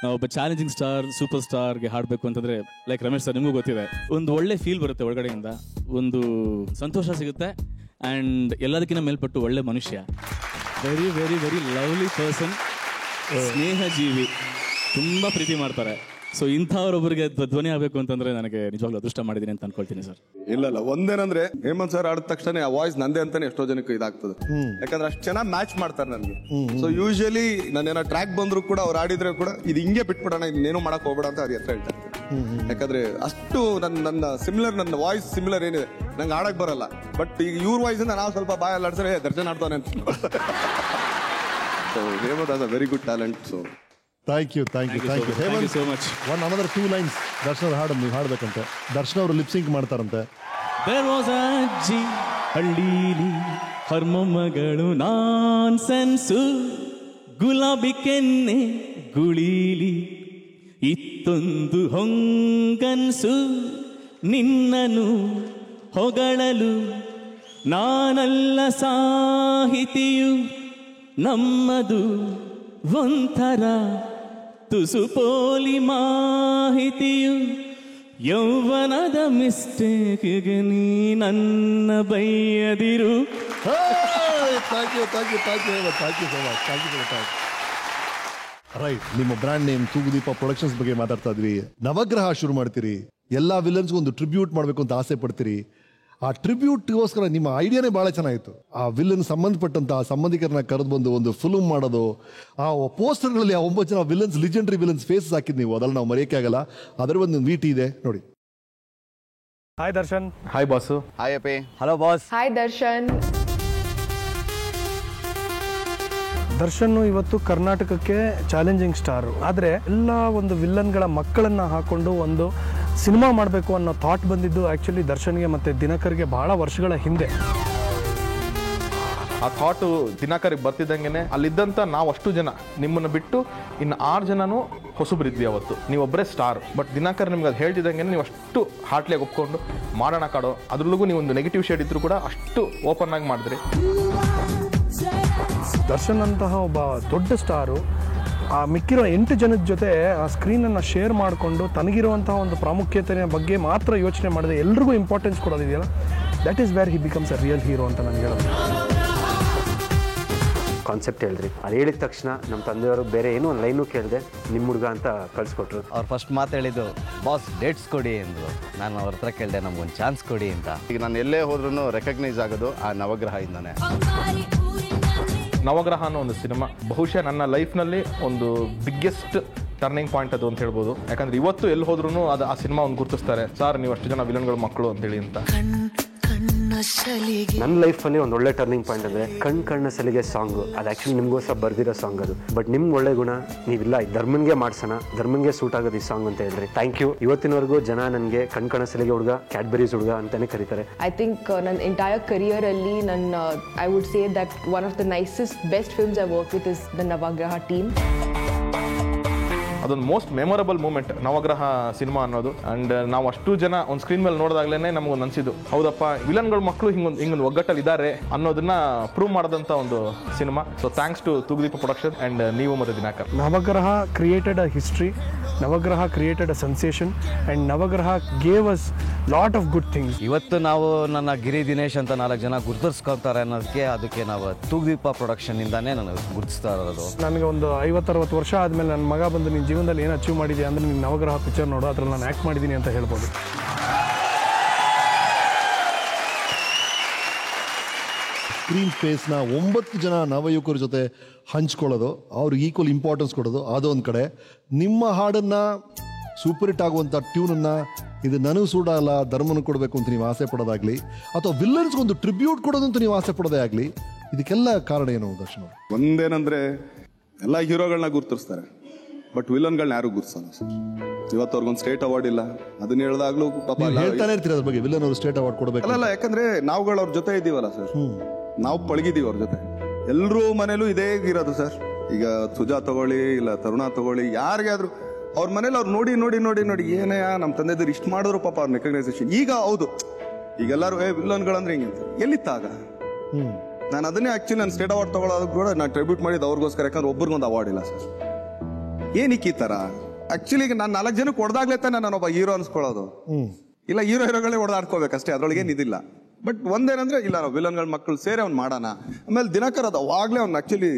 ನಾವು ಒಬ್ಬ ಚಾಲೆಂಜಿಂಗ್ ಸ್ಟಾರ್, ಸೂಪರ್ ಸ್ಟಾರ್ಗೆ ಹಾಡಬೇಕು ಅಂತಂದರೆ ಲೈಕ್ ರಮೇಶ್ ಸರ್ ನಿಮಗೂ ಗೊತ್ತಿದೆ, ಒಂದು ಒಳ್ಳೆ ಫೀಲ್ ಬರುತ್ತೆ ಒಳಗಡೆಯಿಂದ, ಒಂದು ಸಂತೋಷ ಸಿಗುತ್ತೆ. ಆ್ಯಂಡ್ ಎಲ್ಲದಕ್ಕಿಂತ ಮೇಲ್ಪಟ್ಟು ಒಳ್ಳೆ ಮನುಷ್ಯ, very very very lovely person, ಸ್ನೇಹ ಜೀವಿ, ತುಂಬ ಪ್ರೀತಿ ಮಾಡ್ತಾರೆ. ಸೊ ಇಂಥವ್ರೊಬ್ಬರಿಗೆ ಧ್ವನಿ ಆಗಬೇಕು ಅಂತಂದ್ರೆ ನನಗೆ ನಿಜವಾಗ್ಲೂ ಅದೃಷ್ಟ ಮಾಡಿದ್ದೀನಿ ಅಂತ ಅನ್ಕೊಳ್ತೀನಿ ಸರ್. ಇಲ್ಲ ಒಂದೇನಂದ್ರೆ ಹೇಮಂತ್ ಸರ್ ಆಡಿದ ತಕ್ಷಣ ಆ ವಾಯ್ಸ್ ನಂದೇ ಅಂತಾನೆ ಎಷ್ಟೋ ಜನಕ್ಕೆ ಇದಾಗ್ತದೆ, ಯಾಕಂದ್ರೆ ಅಷ್ಟು ಚೆನ್ನಾಗಿ ಮ್ಯಾಚ್ ಮಾಡ್ತಾರೆ ನನಗೆ. ಸೊ ಯೂಶಲಿ ನಾನೇನೋ ಟ್ರ್ಯಾಕ್ ಬಂದ್ರು ಕೂಡ ಅವ್ರು ಆಡಿದ್ರೆ ಕೂಡ ಇದು ಹಿಂಗೆ ಬಿಟ್ಬಿಡೋಣ, ಇನ್ನೇನು ಮಾಡಕ್ ಹೋಗ್ಬೇಡ ಅಂತ ಅವ್ರ ಹತ್ರ ಹೇಳ್ತಾ ಇರ್ತೀನಿ. ಯಾಕಂದ್ರೆ ಅಷ್ಟು ನನ್ನ ಸಿಮಿಲರ್, ನನ್ನ ವಾಯ್ಸ್ ಸಿಮಿಲರ್ ಏನಿದೆ, ನಂಗೆ ಆಡಕ್ ಬರಲ್ಲ. ಬಟ್ ಈಗ ಇವ್ರ ವಾಯ್ಸ್ ಇಂದ ನಾವು ಸ್ವಲ್ಪ ಬಾಯಲ್ಲಿ ಆಡ್ತಾರೆ, ದರ್ಶನ್ ಆಡ್ತಾನೆ ಅಂತ. So Hemanth has a very good talent. So thank you Hemanth so much. One another 2 lines Darshan ಹಾಡು ನೀವು ಹಾಡ್ಬೇಕಂತೆ. ದರ್ಶನ್ ಅವರು ಲಿಪ್ಸಿಂಕ್ ಮಾಡ್ತಾರಂತೆ. There was a ಅಜ್ಜಿ ಹಳ್ಳೀಲಿ ಹರ್ಮಮ್ಮಗಳು ನಾನ್ಸೆನ್ಸು, ಗುಲಾಬಿ ಕೆನ್ನೆ ಗುಳೀಲಿ ಇತ್ತೊಂದು ಹೊಂಗನ್ಸು, ನಿನ್ನನು ಹೊಗಳಲು ನಾನಲ್ಲ ಸಾಹಿತಿಯು, ನಮ್ಮದು ಒಂಥರ ತುಸು ಪೋಲಿ ಮಾಹಿತಿಯು, ಯೌವನದ ಮಿಸ್ಟೇಕ್ಗೆ ನೀ ನನ್ನ ಬೈಯದಿರು. ರೈಟ್, ನಿಮ್ಮ ಬ್ರ್ಯಾಂಡ್ ನೇಮ್ ತೂಗುದೀಪ ಪ್ರೊಡಕ್ಷನ್ಸ್ ಬಗ್ಗೆ ಮಾತಾಡ್ತಾ ಇದ್ವಿ. ನವಗ್ರಹ ಶುರು ಮಾಡ್ತೀರಿ, ಎಲ್ಲಾ ವಿಲನ್ಸ್ಗೂ ಒಂದು ಟ್ರಿಬ್ಯೂಟ್ ಮಾಡಬೇಕು ಅಂತ ಆಸೆ ಪಡ್ತೀರಿ. ಆ ಟ್ರಿಬ್ಯೂಟ್ಗೋಸ್ಕರ ನಿಮ್ಮ ಐಡಿಯಾನೇ ಬಹಳ ಚೆನ್ನಾಗಿತ್ತು. ಆ ವಿಲನ್ ಸಂಬಂಧಪಟ್ಟಂತ ಸಂಬಂಧಿಕರನ್ನ ಕರೆದು ಬಂದು ಒಂದು ಫಿಲ್ಮ್ ಮಾಡೋದು, ಆ ಪೋಸ್ಟರ್ಗಳಲ್ಲಿ ಆ 9 ಜನ ವಿಲನ್ಸ್, ಲಿಜೆಂಡರಿ ವಿಲನ್ಸ್ ಫೇಸಸ್ ಹಾಕಿದ್ ನೀವು, ಅದನ್ನ ನಾವು ಮರೆಯೋಕೆ ಆಗಲ್ಲ. ಅದರ ಒಂದು ವಿಟಿ ಇದೆ ನೋಡಿ. Hi Darshan. Hi boss. Hi ಅಪ್ಪಿ. Hello boss. Hi Darshan. Darshan ಇವತ್ತು ಕರ್ನಾಟಕಕ್ಕೆ ಚಾಲೆಂಜಿಂಗ್ ಸ್ಟಾರ್, ಆದರೆ ಎಲ್ಲ ಒಂದು ವಿಲ್ಲನ್ಗಳ ಮಕ್ಕಳನ್ನ ಹಾಕೊಂಡು ಒಂದು ಸಿನಿಮಾ ಮಾಡಬೇಕು ಅನ್ನೋ ಥಾಟ್ ಬಂದಿದ್ದು ಆ್ಯಕ್ಚುಲಿ ದರ್ಶನ್ಗೆ ಮತ್ತು ದಿನಕರ್ಗೆ ಬಹಳ ವರ್ಷಗಳ ಹಿಂದೆ. ಆ ಥಾಟು ದಿನಕರಿಗೆ ಬರ್ತಿದ್ದಂಗೆ ಅಲ್ಲಿದ್ದಂಥ ನಾವು ಅಷ್ಟು ಜನ ನಿಮ್ಮನ್ನು ಬಿಟ್ಟು ಇನ್ನು 6 ಜನನೂ ಹೊಸಬ್ರಿದ್ವಿ ಅವತ್ತು. ನೀವೊಬ್ಬರೇ ಸ್ಟಾರ್. ಬಟ್ ದಿನಕರ್ ನಿಮ್ಗೆ ಅದು ಹೇಳ್ತಿದ್ದಂಗೆ ನೀವು ಅಷ್ಟು ಹಾರ್ಟ್ಲಿಯಾಗಿ ಒಪ್ಕೊಂಡು ಮಾಡೋಣ ಕಾಡೋ, ಅದ್ರಲ್ಲೂ ನೀವು ಒಂದು ನೆಗೆಟಿವ್ ಶೇಡ್ ಇದ್ರೂ ಕೂಡ ಅಷ್ಟು ಓಪನ್ ಆಗಿ ಮಾಡಿದ್ರಿ. ದರ್ಶನ್ ಅಂತಹ ಒಬ್ಬ ದೊಡ್ಡ ಸ್ಟಾರು ಆ ಮಿಕ್ಕಿರೋ 8 ಜನದ ಜೊತೆ ಆ ಸ್ಕ್ರೀನನ್ನು ಶೇರ್ ಮಾಡಿಕೊಂಡು ತನಗಿರುವಂತಹ ಒಂದು ಪ್ರಾಮುಖ್ಯತೆಯ ಬಗ್ಗೆ ಮಾತ್ರ ಯೋಚನೆ ಮಾಡಿದೆ, ಎಲ್ರಿಗೂ ಇಂಪಾರ್ಟೆನ್ಸ್ ಕೊಡೋದಿದೆಯಲ್ಲ, that is where he becomes a real hero ಅಂತ ನನಗೆ ಹೇಳೋದು. ಕಾನ್ಸೆಪ್ಟ್ ಹೇಳಿದ್ರಿ, ಅದು ಹೇಳಿದ ತಕ್ಷಣ ನಮ್ಮ ತಂದೆಯವರು ಬೇರೆ ಏನೋ ಒಂದು ಲೈನು ಕೇಳಿದೆ, ನಿಮ್ಮ ಹುಡುಗ ಅಂತ ಕಳಿಸ್ಕೊಟ್ರು. ಅವ್ರು ಫಸ್ಟ್ ಮಾತು ಹೇಳಿದ್ದು, ಬಾಸ್ ಡೇಟ್ಸ್ ಕೊಡಿ ಅಂದರು. ನಾನು ಅವ್ರ ಹತ್ರ ಕೇಳಿದೆ, ನಮ್ಗೊಂದು ಚಾನ್ಸ್ ಕೊಡಿ ಅಂತ. ಈಗ ನಾನು ಎಲ್ಲೇ ಹೋದ್ರೂ ರೆಕಗ್ನೈಸ್ ಆಗೋದು ಆ ನವಗ್ರಹ ಇಂದಾನೆ. ನವಗ್ರಹ ಅನ್ನೋ ಒಂದು ಸಿನಿಮಾ ಬಹುಶಃ ನನ್ನ ಲೈಫ್ನಲ್ಲಿ ಒಂದು ಬಿಗ್ಗೆಸ್ಟ್ ಟರ್ನಿಂಗ್ ಪಾಯಿಂಟ್ ಅದು ಅಂತ ಹೇಳ್ಬೋದು. ಯಾಕಂದ್ರೆ ಇವತ್ತು ಎಲ್ಲಿ ಹೋದ್ರೂ ಅದು ಆ ಸಿನಿಮಾ ಒಂದು ಗುರುತಿಸ್ತಾರೆ, ಸರ್ ನೀವು ಅಷ್ಟು ಜನ ವಿಲನ್ಗಳ ಮಕ್ಕಳು ಅಂತೇಳಿ ಅಂತ. ನನ್ನ ಲೈಫಲ್ಲಿ ಒಂದು ಒಳ್ಳೆ ಟರ್ನಿಂಗ್ ಪಾಯಿಂಟ್ ಅಂದರೆ ಕಣ್ಣ ಸಲಿಗೆ ಸಾಂಗು. ಅದು ಆ್ಯಕ್ಚುಲಿ ನಿಮಗೋಸ್ಕರ ಬರ್ದಿರೋ ಸಾಂಗ್ ಅದು. ಬಟ್ ನಿಮ್ಗೆ ಒಳ್ಳೆ ಗುಣ, ನೀವಿಲ್ಲ ಧರ್ಮನ್ಗೆ ಮಾಡ್ಸೋಣ, ಧರ್ಮನ್ಗೆ ಸೂಟ್ ಆಗೋದು ಈ ಸಾಂಗ್ ಅಂತ ಹೇಳಿದ್ರಿ. Thank you. ಇವತ್ತಿನವರೆಗೂ ಜನ ನನಗೆ ಕಣ್ಣ ಸಲಿಗೆ ಹುಡುಗ, ಕ್ಯಾಡ್ಬರೀಸ್ ಹುಡುಗ ಅಂತಾನೆ ಕರೀತಾರೆ. ಐ ಥಿಂಕ್ ನನ್ನ ಎಂಟೈರ್ ಕರಿಯರಲ್ಲಿ I would say that one of the nicest best films I work with is the Navagraha team. ಅದೊಂದು most memorable moment Navagraha cinema ಅನ್ನೋದು. ಅಂಡ್ ನಾವು ಅಷ್ಟು ಜನ ಒಂದು ಸ್ಕ್ರೀನ್ ಮೇಲೆ ನೋಡಿದಾಗ್ಲೇ ನಮಗೊಂದು ಅನ್ಸಿದ್ದು, ಹೌದಪ್ಪ ವಿಲನ್ಗಳ ಮಕ್ಕಳು ಹಿಂಗೊಂದು ಒಗ್ಗಟ್ಟಲ್ಲಿ ಇದ್ದಾರೆ ಅನ್ನೋದನ್ನ ಪ್ರೂವ್ ಮಾಡಿದಂಥ ಒಂದು cinema. So thanks to Thoogudeepa production and ನೀವು ಮತ್ತು Dinakar. Navagraha created a history, Navagraha created a sensation and Navagraha gave us lot of good things. ಇವತ್ತು ನಾವು ನನ್ನ ಗಿರಿ ದಿನೇಶ್ ಅಂತ 4 ಜನ ಗುರುತಿಸ್ಕೊಳ್ತಾರೆ ಅನ್ನೋದಕ್ಕೆ ಅದಕ್ಕೆ ನಾವು ತೂಗುದೀಪ ಪ್ರೊಡಕ್ಷನ್ ಇಂದಾನೇ ನಾನು ಗುರುತಿಸ್ತಾ ಇರೋದು. ನನಗೆ ಒಂದು 50-60 ವರ್ಷ ಆದಮೇಲೆ ನನ್ನ ಮಗ ಬಂದು ನಿನ್ನ ಜೀವನದಲ್ಲಿ ಏನು ಅಚೀವ್ ಮಾಡಿದೆ ಅಂದರೆ ನೀನು ನವಗ್ರಹ ಪಿಕ್ಚರ್ ನೋಡು, ಅದ್ರಲ್ಲಿ ನಾನು ಆ್ಯಕ್ಟ್ ಮಾಡಿದ್ದೀನಿ ಅಂತ ಹೇಳ್ಬೋದು. ಸ್ಕ್ರೀನ್ ಸ್ಪೇಸ್ನ 9 ಜನ ನವಯುವಕರ ಜೊತೆ ಹಂಚ್ಕೊಳ್ಳೋದು, ಅವ್ರಿಗೆ ಈಕ್ವಲ್ ಇಂಪಾರ್ಟೆನ್ಸ್ ಕೊಡೋದು ಅದೊಂದು ಕಡೆ. ನಿಮ್ಮ ಹಾಡನ್ನು ಸೂಪರ್ ಹಿಟ್ ಆಗುವಂಥ ಟ್ಯೂನನ್ನು ಇದು ನನಗೂ ಸೂಡಲ್ಲ ಧರ್ಮನ ಕೊಡಬೇಕು ಅಂತ ನೀವು ಆಸೆ ಪಡೋದಾಗಲಿ, ಅಥವಾ ವಿಲ್ಲನ್ಸ್ಗೊಂದು ಟ್ರಿಬ್ಯೂಟ್ ಕೊಡೋದು ಅಂತ ನೀವು ಆಸೆ ಪಡೋದೇ ಆಗಲಿ, ಇದಕ್ಕೆಲ್ಲ ಕಾರಣ ಏನು ದರ್ಶನ? ಒಂದೇನಂದ್ರೆ ಎಲ್ಲ ಹೀರೋಗಳನ್ನ ಗುರ್ತಿಸ್ತಾರೆ, ಬಟ್ ವಿಲನ್ಗಳನ್ನ ಯಾರು ಗುರ್ಸಲ್ಲ ಸರ್. ಇವತ್ತವ್ರಿಗೊಂದು ಸ್ಟೇಟ್ ಅವಾರ್ಡ್ ಇಲ್ಲ. ಅದನ್ನ ಹೇಳಿದಾಗ್ಲೂ ಪಾಪ ಹೇಳ್ತಾನೆ ಇರ್ತೀರ ಅದ್ರ ಬಗ್ಗೆ, ವಿಲನ್ ಅವರು ಸ್ಟೇಟ್ ಅವಾರ್ಡ್ ಕೊಡಬೇಕು. ಅಲ್ಲ, ಯಾಕಂದ್ರೆ ನಾವುಗಳು ಅವ್ರ ಜೊತೆ ಇದ್ದೀವಲ್ಲ ಸರ್, ನಾವು ಪಳಗಿದೀವಿ ಅವ್ರ ಜೊತೆ. ಎಲ್ರೂ ಮನೇಲೂ ಇದೇ ಇರೋದು ಸರ್. ಈಗ ಸುಜಾ ತಗೊಳ್ಳಿ, ಇಲ್ಲ ತರುಣ ತಗೊಳ್ಳಿ, ಯಾರಿಗಾದ್ರು ಅವ್ರ ಮನೇಲಿ ಅವ್ರು ನೋಡಿ ನೋಡಿ ನೋಡಿ ನೋಡಿ ಏನೇ ನಮ್ಮ ತಂದೆದ್ರು ಇಷ್ಟು ಮಾಡಿದ್ರು ಪಾಪ ಅವ್ರ ರೆಕಗ್ನೈಸೇಷನ್. ಈಗ ಹೌದು, ಈಗೆಲ್ಲರೂ ವಿಲನ್ಗಳಂದ್ರೆ ಹಿಂಗೆ ಎಲ್ಲಿತ್ತಾಗ ನಾನು ಅದನ್ನೇ ಆಕ್ಚುಲಿ ನಾನು ಸ್ಟೇಟ್ ಅವಾರ್ಡ್ ತಗೊಳ್ಳೋದು ಕೂಡ ನಾನು ಟ್ರಿಬ್ಯೂಟ್ ಮಾಡಿದ್ದು ಅವ್ರಿಗೋಸ್ಕರ. ಯಾಕಂದ್ರೆ ಒಬ್ಬರಿಗೊಂದು ಅವಾರ್ಡ್ ಇಲ್ಲ ಸರ್. ಏನಕ್ಕೆ ಈ ತರ? ಆಕ್ಚುಲಿ ಈಗ ನಾನು 4 ಜನಕ್ಕೆ ಹೊಡೆದಾಗ್ಲೇ ತಾನೆ ನಾನೊಬ್ಬ ಹೀರೋ ಅನ್ಸ್ಕೊಳ್ಳೋದು. ಇಲ್ಲ, ಹೀರೋಗಳೇ ಹೊಡೆದಾಡ್ಕೋಬೇಕಷ್ಟೇ, ಅದ್ರೊಳಗೆ ಏನಿದಿಲ್ಲ. ಬಟ್ ಒಂದೇನಂದ್ರೆ ಇಲ್ಲ, ನಾವು ವಿಲನ್ಗಳ ಮಕ್ಕಳು ಸೇರಿ ಅವ್ನು ಮಾಡೋಣ. ಆಮೇಲೆ ದಿನಕರ್ ಅದು ಅವಾಗ್ಲೇ ಅವ್ನು ಆಕ್ಚುಲಿ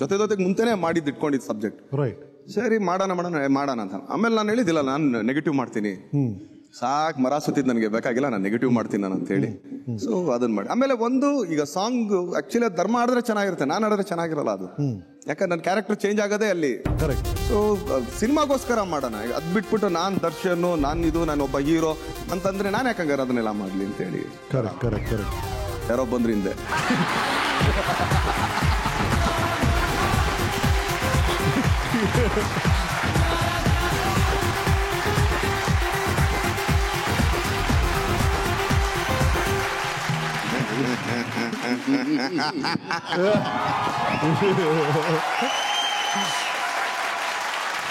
ಜೊತೆಗೆ ಮುಂಚೆನೆ ಮಾಡಿದ್ದು ಇಟ್ಕೊಂಡಿದ್ದು ಸಬ್ಜೆಕ್ಟ್. ಸರಿ ಮಾಡೋಣ ಅಂತ. ಆಮೇಲೆ ನಾನು ಹೇಳಿದಿಲ್ಲ, ನಾನು ನೆಗೆಟಿವ್ ಮಾಡ್ತೀನಿ, ಸಾಕ್ ಮರ ಸುತ್ತಿದ್ ನನಗೆ ಬೇಕಾಗಿಲ್ಲ, ನಾನು ನೆಗೆಟಿವ್ ಮಾಡ್ತೀನಿ ನಾನು ಅಂತ ಹೇಳಿ. ಸೊ ಅದನ್ನ ಮಾಡಿ ಆಮೇಲೆ ಒಂದು ಈಗ ಸಾಂಗ್ ಆಕ್ಚುಲಿ ಧರ್ಮ ಆಡಿದ್ರೆ ಚೆನ್ನಾಗಿರುತ್ತೆ, ನಾನು ಆಡಿದ್ರೆ ಚೆನ್ನಾಗಿರಲ್ಲ ಅದು. ಯಾಕಂದ್ರೆ ನನ್ನ ಕ್ಯಾರೆಕ್ಟರ್ ಚೇಂಜ್ ಆಗೋದೇ ಅಲ್ಲಿ. ಸೊ ಸಿನಿಮಾಗೋಸ್ಕರ ಮಾಡೋಣ. ಅದ್ ಬಿಟ್ಬಿಟ್ಟು ನಾನ್ ದರ್ಶನ್, ನಾನು ಒಬ್ಬ ಹೀರೋ ಅಂತಂದ್ರೆ ನಾನು ಯಾಕಂಗಾರ ಅದನ್ನೆಲ್ಲ ಮಾಡ್ಲಿ ಅಂತ ಹೇಳಿ ಯಾರೋ ಬಂದ್ರಿ ಹಿಂದೆ.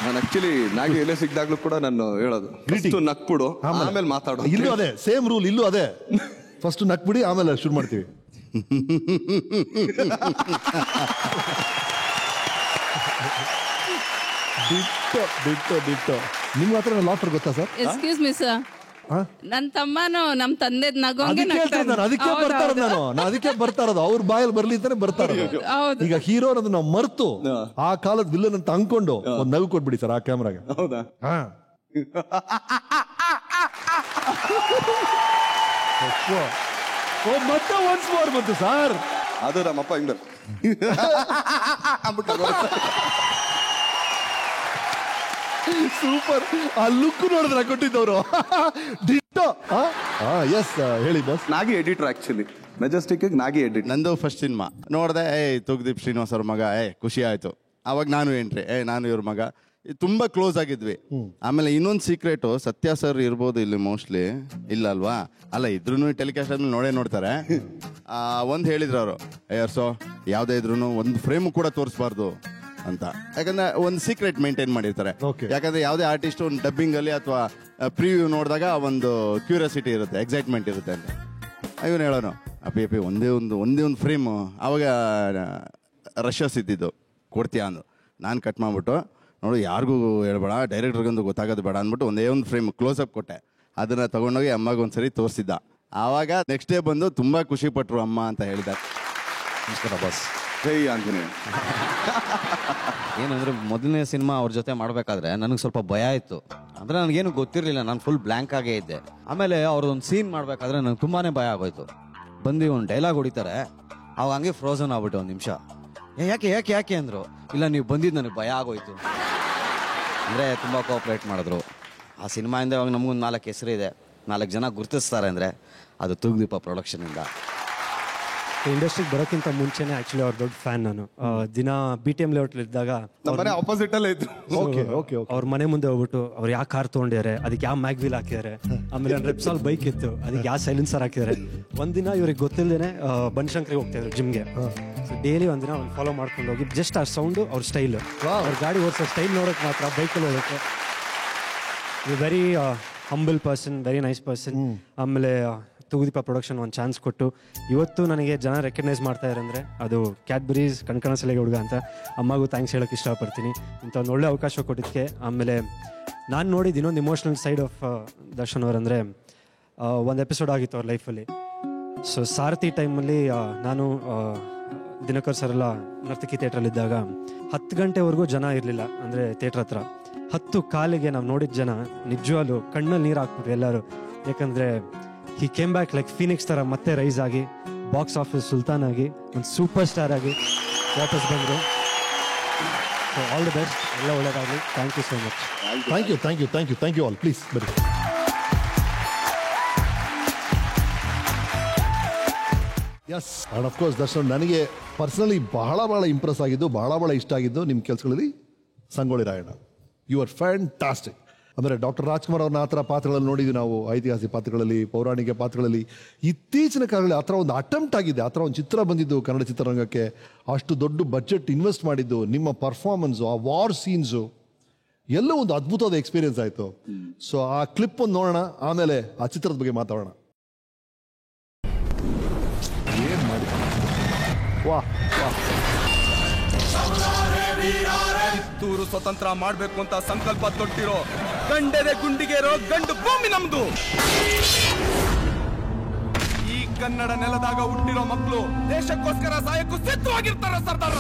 ನಾನು ಆಕ್ಚುಲಿ ನಾಗಿ ಎಲ್ಲೇ ಸಿಕ್ಕಿದಾಗ್ಲೂ ಕೂಡ ನಾನು ಹೇಳೋದು, ನಕ್ಬಿಡು ಆಮೇಲೆ ಮಾತಾಡೋ. ಇಲ್ಲೂ ಅದೇ ಸೇಮ್ ರೂಲ್, ಇಲ್ಲೂ ಅದೇ. ಫಸ್ಟ್ ನಕ್ಬಿಡಿ ಆಮೇಲೆ ಶುರು ಮಾಡ್ತೀವಿ. ನಿಮ್ಗೆ ಹತ್ರ ಲಾಫರ್ ಗೊತ್ತಾ ಸರ್? ಎಕ್ಸ್ಕ್ಯೂಸ್ ಮಿ ಸರ್, ನನ್ನ ತಮ್ಮನು ನಮ್ಮ ತಂದೆ ನಗೋಂಗೆ ಅದಕ್ಕೆ ಬರ್ತಾ ಇರೋದು, ಅವ್ರ ಬಾಯಲ್ಲಿ ಬರ್ಲಿ ಅಂತಾನೆ ಬರ್ತಾ ಇರೋದು. ಈಗ ಹೀರೋ ಅನ್ನೋದು ನಾವು ಮರ್ತು ಆ ಕಾಲದ ವಿಲ್ಲನ್ ಅಂತ ಅನ್ಕೊಂಡು ಒಂದ್ ನಗು ಕೊಟ್ಬಿಡಿ ಸರ್ ಆ ಕ್ಯಾಮ್ರಾಗೆ. ಹೌದಾ? ಮತ್ತೆ ಒನ್ಸ್ ಮೋರ್ ಬಂತು ಸರ್. ಅದು ನಮ್ಮಪ್ಪ ಹಿಂಗ ಸೂಪರ್. ಆ ಲುಕ್ ನೋಡಿದ್ರೆ ಕೊಟ್ಟಿದ್ದವರು ಡಿಟ್ಟೋ. ಎಸ್ ಹೇಳಿ ಬಾಸ್. ನಾಗಿ ಎಡಿಟರ್ ಆಕ್ಚುಲಿ, ಮೆಜೆಸ್ಟಿಕ್ ನಾಗಿ ಎಡಿಟ್. ನಂದು ಫಸ್ಟ್ ಸಿನಿಮಾ ನೋಡಿದೆ, ತೂಗುದೀಪ್ ಶ್ರೀನಿವಾಸ್ ಅವ್ರ ಮಗ, ಖುಷಿ ಆಯ್ತು. ಅವಾಗ ನಾನು ಎಂಟ್ರಿ ನಾನು ಇವ್ರ ಮಗ ತುಂಬ ಕ್ಲೋಸ್ ಆಗಿದ್ವಿ. ಆಮೇಲೆ ಇನ್ನೊಂದು ಸೀಕ್ರೆಟು, ಸತ್ಯ ಸರ್ ಇರ್ಬೋದು ಇಲ್ಲಿ ಮೋಸ್ಟ್ಲಿ, ಇಲ್ಲ ಅಲ್ವಾ? ಅಲ್ಲ ಇದ್ರೂ ಟೆಲಿಕಾಸ್ಟ್ ಆದ್ಮೇಲೆ ನೋಡೇ ನೋಡ್ತಾರೆ. ಒಂದು ಹೇಳಿದ್ರು ಅವರು, ಸೊ ಯಾವುದೇ ಇದ್ರೂ ಒಂದು ಫ್ರೇಮ್ ಕೂಡ ತೋರಿಸ್ಬಾರ್ದು ಅಂತ, ಯಾಕಂದ್ರೆ ಒಂದು ಸೀಕ್ರೆಟ್ ಮೇಂಟೈನ್ ಮಾಡಿರ್ತಾರೆ. ಯಾಕಂದ್ರೆ ಯಾವುದೇ ಆರ್ಟಿಸ್ಟ್ ಒಂದು ಡಬ್ಬಿಂಗ್ ಅಲ್ಲಿ ಅಥವಾ ಪ್ರಿವ್ಯೂ ನೋಡಿದಾಗ ಒಂದು ಕ್ಯೂರಿಯಾಸಿಟಿ ಇರುತ್ತೆ, ಎಕ್ಸೈಟ್ಮೆಂಟ್ ಇರುತ್ತೆ ಅಂತ. ಇವನು ಹೇಳೋನು ಅಪ್ಪಿ ಒಂದೇ ಒಂದು ಫ್ರೇಮು. ಅವಾಗ ರಶಸ್ ಇದ್ದಿದ್ದು, ಕೊಡ್ತೀಯಾ ಅಂದು. ನಾನು ಕಟ್ ಮಾಡಿಬಿಟ್ಟು, ನೋಡು ಯಾರಿಗೂ ಹೇಳ್ಬೇಡ, ಡೈರೆಕ್ಟರ್ಗೊಂದು ಗೊತ್ತಾಗೋದು ಬೇಡ ಅಂದ್ಬಿಟ್ಟು ಒಂದೇ ಒಂದು ಫ್ರೇಮ್ ಕ್ಲೋಸಪ್ ಕೊಟ್ಟೆ. ಅದನ್ನು ತೊಗೊಂಡೋಗಿ ಅಮ್ಮಗೆ ಒಂದ್ಸರಿ ತೋರಿಸಿದ್ದ. ಆವಾಗ ನೆಕ್ಸ್ಟ್ ಡೇ ಬಂದು ತುಂಬ ಖುಷಿ ಪಟ್ಟರು ಅಮ್ಮ ಅಂತ ಹೇಳಿದ್ದಾರೆ. ನಮಸ್ಕಾರ ಬಾಸ್. ಜೈ ಆಂಜನೇಯ. ಏನಂದ್ರೆ ಮೊದಲನೇ ಸಿನಿಮಾ ಅವ್ರ ಜೊತೆ ಮಾಡಬೇಕಾದ್ರೆ ನನಗೆ ಸ್ವಲ್ಪ ಭಯ ಇತ್ತು. ಅಂದರೆ ನನಗೇನು ಗೊತ್ತಿರಲಿಲ್ಲ, ನಾನು ಫುಲ್ ಬ್ಲ್ಯಾಂಕ್ ಆಗೇ ಇದ್ದೆ. ಆಮೇಲೆ ಅವ್ರದ್ದೊಂದು ಸೀನ್ ಮಾಡಬೇಕಾದ್ರೆ ನನಗೆ ತುಂಬಾ ಭಯ ಆಗೋಯ್ತು. ಬಂದು ಒಂದು ಡೈಲಾಗ್ ಹೊಡಿತಾರೆ, ಅವಾಗ ಹಂಗೆ ಫ್ರೋಝನ್ ಆಗ್ಬಿಟ್ಟು ಒಂದು ನಿಮಿಷ. ಯಾಕೆ ಯಾಕೆ ಯಾಕೆ ಅಂದರು. ಇಲ್ಲ ನೀವು ಬಂದಿದ್ದು ನನಗೆ ಭಯ ಆಗೋಯ್ತು ಅಂದರೆ ತುಂಬ ಕೋಆಪ್ರೇಟ್ ಮಾಡಿದ್ರು. ಆ ಸಿನಿಮಾಯಿಂದ ಇವಾಗ ನಮಗೊಂದು 4 ಹೆಸರಿದೆ, 4 ಜನ ಗುರುತಿಸ್ತಾರೆ ಅಂದರೆ ಅದು ತೂಗುದೀಪ ಪ್ರೊಡಕ್ಷನಿಂದ. ಇಂಡಸ್ಟ್ರಿಗೆ ಬರೋಕ್ಕಿಂತ ಮುಂಚೆನೇ ಆಕ್ಚುಲಿ ಅವ್ರ ದೊಡ್ಡ ಫ್ಯಾನ್ ನಾನು. ದಿನ BTM ಲೇಔಟ್ಲಿ ಇದ್ದಾಗ ಆಪೋಸಿಟ್ ಅಲ್ಲೇ ಇದ್ರು. ಅವ್ರ ಮನೆ ಮುಂದೆ ಹೋಗ್ಬಿಟ್ಟು ಅವ್ರು ಯಾವ ಕಾರ್ ತೊಗೊಂಡಿದ್ದಾರೆ, ಅದಕ್ಕೆ ಯಾವ ಮ್ಯಾಗ್ವೀಲ್ ಹಾಕಿದ್ದಾರೆ, ಆಮೇಲೆ ರೆಪ್ಸಾಲ್ ಬೈಕ್ ಇತ್ತು, ಅದಕ್ಕೆ ಯಾವ ಸೈಲೆನ್ಸರ್ ಹಾಕಿದ್ದಾರೆ. ಒಂದಿನ ಇವ್ರಿಗೆ ಗೊತ್ತಿಲ್ಲದೇನೆ ಬನಶಂಕರಿಗೆ ಹೋಗ್ತಾ ಇದ್ರು ಜಿಮ್ಗೆ. ಡೈಲಿ ಒಂದಿನ ಅವ್ನು ಫಾಲೋ ಮಾಡ್ಕೊಂಡು ಹೋಗಿ ಜಸ್ಟ್ ಆ ಸೌಂಡು ಅವ್ರ ಸ್ಟೈಲ್, ಅವ್ರ ಗಾಡಿ ಓಡಿಸೋ ಸ್ಟೈಲ್ ನೋಡೋಕೆ ಮಾತ್ರ, ಬೈಕಲ್ಲಿ ಹೋಗೋಕ್ಕೆ. Very humble person, very nice person. ಆಮೇಲೆ ತೂಗುದೀಪ ಪ್ರೊಡಕ್ಷನ್ ಒಂದು ಚಾನ್ಸ್ ಕೊಟ್ಟು ಇವತ್ತು ನನಗೆ ಜನ ರೆಕಗ್ನೈಸ್ ಮಾಡ್ತಾ ಇದ್ದಾರೆ ಅಂದರೆ ಅದು ಕ್ಯಾಡ್ಬರೀಸ್ ಕಣ್ಕಣ ಸಲಿಗೆ ಹುಡುಗ ಅಂತ. ಅಮ್ಮಗೂ ಥ್ಯಾಂಕ್ಸ್ ಹೇಳೋಕ್ಕೆ ಇಷ್ಟಪಡ್ತೀನಿ ಇಂಥ ಒಂದು ಒಳ್ಳೆ ಅವಕಾಶ ಕೊಟ್ಟಿದ್ದಕ್ಕೆ. ಆಮೇಲೆ ನಾನು ನೋಡಿದ್ದು ಇನ್ನೊಂದು ಇಮೋಷ್ನಲ್ ಸೈಡ್ ಆಫ್ ದರ್ಶನ್ ಅವರಂದರೆ, ಒಂದು ಎಪಿಸೋಡ್ ಆಗಿತ್ತು ಅವ್ರ ಲೈಫಲ್ಲಿ. ಸೊ ಸಾರಥಿ ಟೈಮಲ್ಲಿ ನಾನು ದಿನಕರ್ ಸರ್ ಎಲ್ಲ ನರ್ತಕಿ ಥಿಯೇಟ್ರಲ್ಲಿದ್ದಾಗ 10 ಗಂಟೆವರೆಗೂ ಜನ ಇರಲಿಲ್ಲ, ಅಂದರೆ ಥಿಯೇಟ್ರ್ ಹತ್ರ. 10:15 ನಾವು ನೋಡಿದ ಜನ ನಿಜವಾಗ್ಲೂ ಕಣ್ಣಲ್ಲಿ ನೀರು ಹಾಕ್ಬಿಟ್ರು ಎಲ್ಲರೂ. ಯಾಕಂದರೆ he came back like Phoenix ಥರ ಮತ್ತೆ ರೈಸ್ ಆಗಿ, ಬಾಕ್ಸ್ ಆಫೀಸ್ ಸುಲ್ತಾನ್ ಆಗಿ, ಒಂದು ಸೂಪರ್ ಸ್ಟಾರ್ ಆಗಿ ವಾಪಸ್ ಬಂದರು. ಸೊ ಆಲ್ ದಿ ಬೆಸ್ಟ್, ಎಲ್ಲ ಒಳ್ಳೆಯದಾಗಲಿ. Thank you so much. Thank you all. Please ಬನ್ನಿ. Yes, and of course Darshan, ನನಗೆ ಪರ್ಸನಲಿ ಬಹಳ ಇಂಪ್ರೆಸ್ ಆಗಿದ್ದು, ಬಹಳ ಇಷ್ಟ ಆಗಿದ್ದು ನಿಮ್ಮ ಕೆಲಸಗಳಲ್ಲಿ Sangolli Rayanna. You are fantastic. ಅಂದರೆ ಡಾಕ್ಟರ್ ರಾಜ್ಕುಮಾರ್ ಅವ್ರನ್ನ ಆ ಥರ ಪಾತ್ರಗಳಲ್ಲಿ ನೋಡಿದ್ವಿ ನಾವು, ಐತಿಹಾಸಿಕ ಪಾತ್ರಗಳಲ್ಲಿ, ಪೌರಾಣಿಕ ಪಾತ್ರಗಳಲ್ಲಿ. ಇತ್ತೀಚಿನ ಕಾಲಗಳಲ್ಲಿ ಆ ಥರ ಒಂದು ಅಟೆಂಪ್ಟ್ ಆಗಿದೆ, ಆ ಥರ ಒಂದು ಚಿತ್ರ ಬಂದಿದ್ದು ಕನ್ನಡ ಚಿತ್ರರಂಗಕ್ಕೆ, ಅಷ್ಟು ದೊಡ್ಡ ಬಜೆಟ್ ಇನ್ವೆಸ್ಟ್ ಮಾಡಿದ್ದು, ನಿಮ್ಮ ಪರ್ಫಾರ್ಮೆನ್ಸು, ಆ ವಾರ್ ಸೀನ್ಸು ಎಲ್ಲೋ ಒಂದು ಅದ್ಭುತವಾದ ಎಕ್ಸ್ಪೀರಿಯನ್ಸ್ ಆಯಿತು. ಸೊ ಆ ಕ್ಲಿಪ್ ಒಂದು ನೋಡೋಣ, ಆಮೇಲೆ ಆ ಚಿತ್ರದ ಬಗ್ಗೆ ಮಾತಾಡೋಣ. ಏನು ಮಾಡಿ ವಾಹ್ ವಾಹ್. ಕಿತ್ತೂರು ಸ್ವತಂತ್ರ ಮಾಡಬೇಕು ಅಂತ ಸಂಕಲ್ಪ ತೊಟ್ಟಿರೋ ಗಂಡೆದೆ ಗುಂಡಿಗೆ ಇರೋ ಗಂಡು ಭೂಮಿ ನಮ್ದು. ಈ ಕನ್ನಡ ನೆಲದಾಗ ಹುಟ್ಟಿರೋ ಮಕ್ಕಳು ದೇಶಕ್ಕೋಸ್ಕರ ಸಾಯಕ್ಕೂ ಸಿದ್ಧವಾಗಿರ್ತಾರ ಸರ್ದಾರ.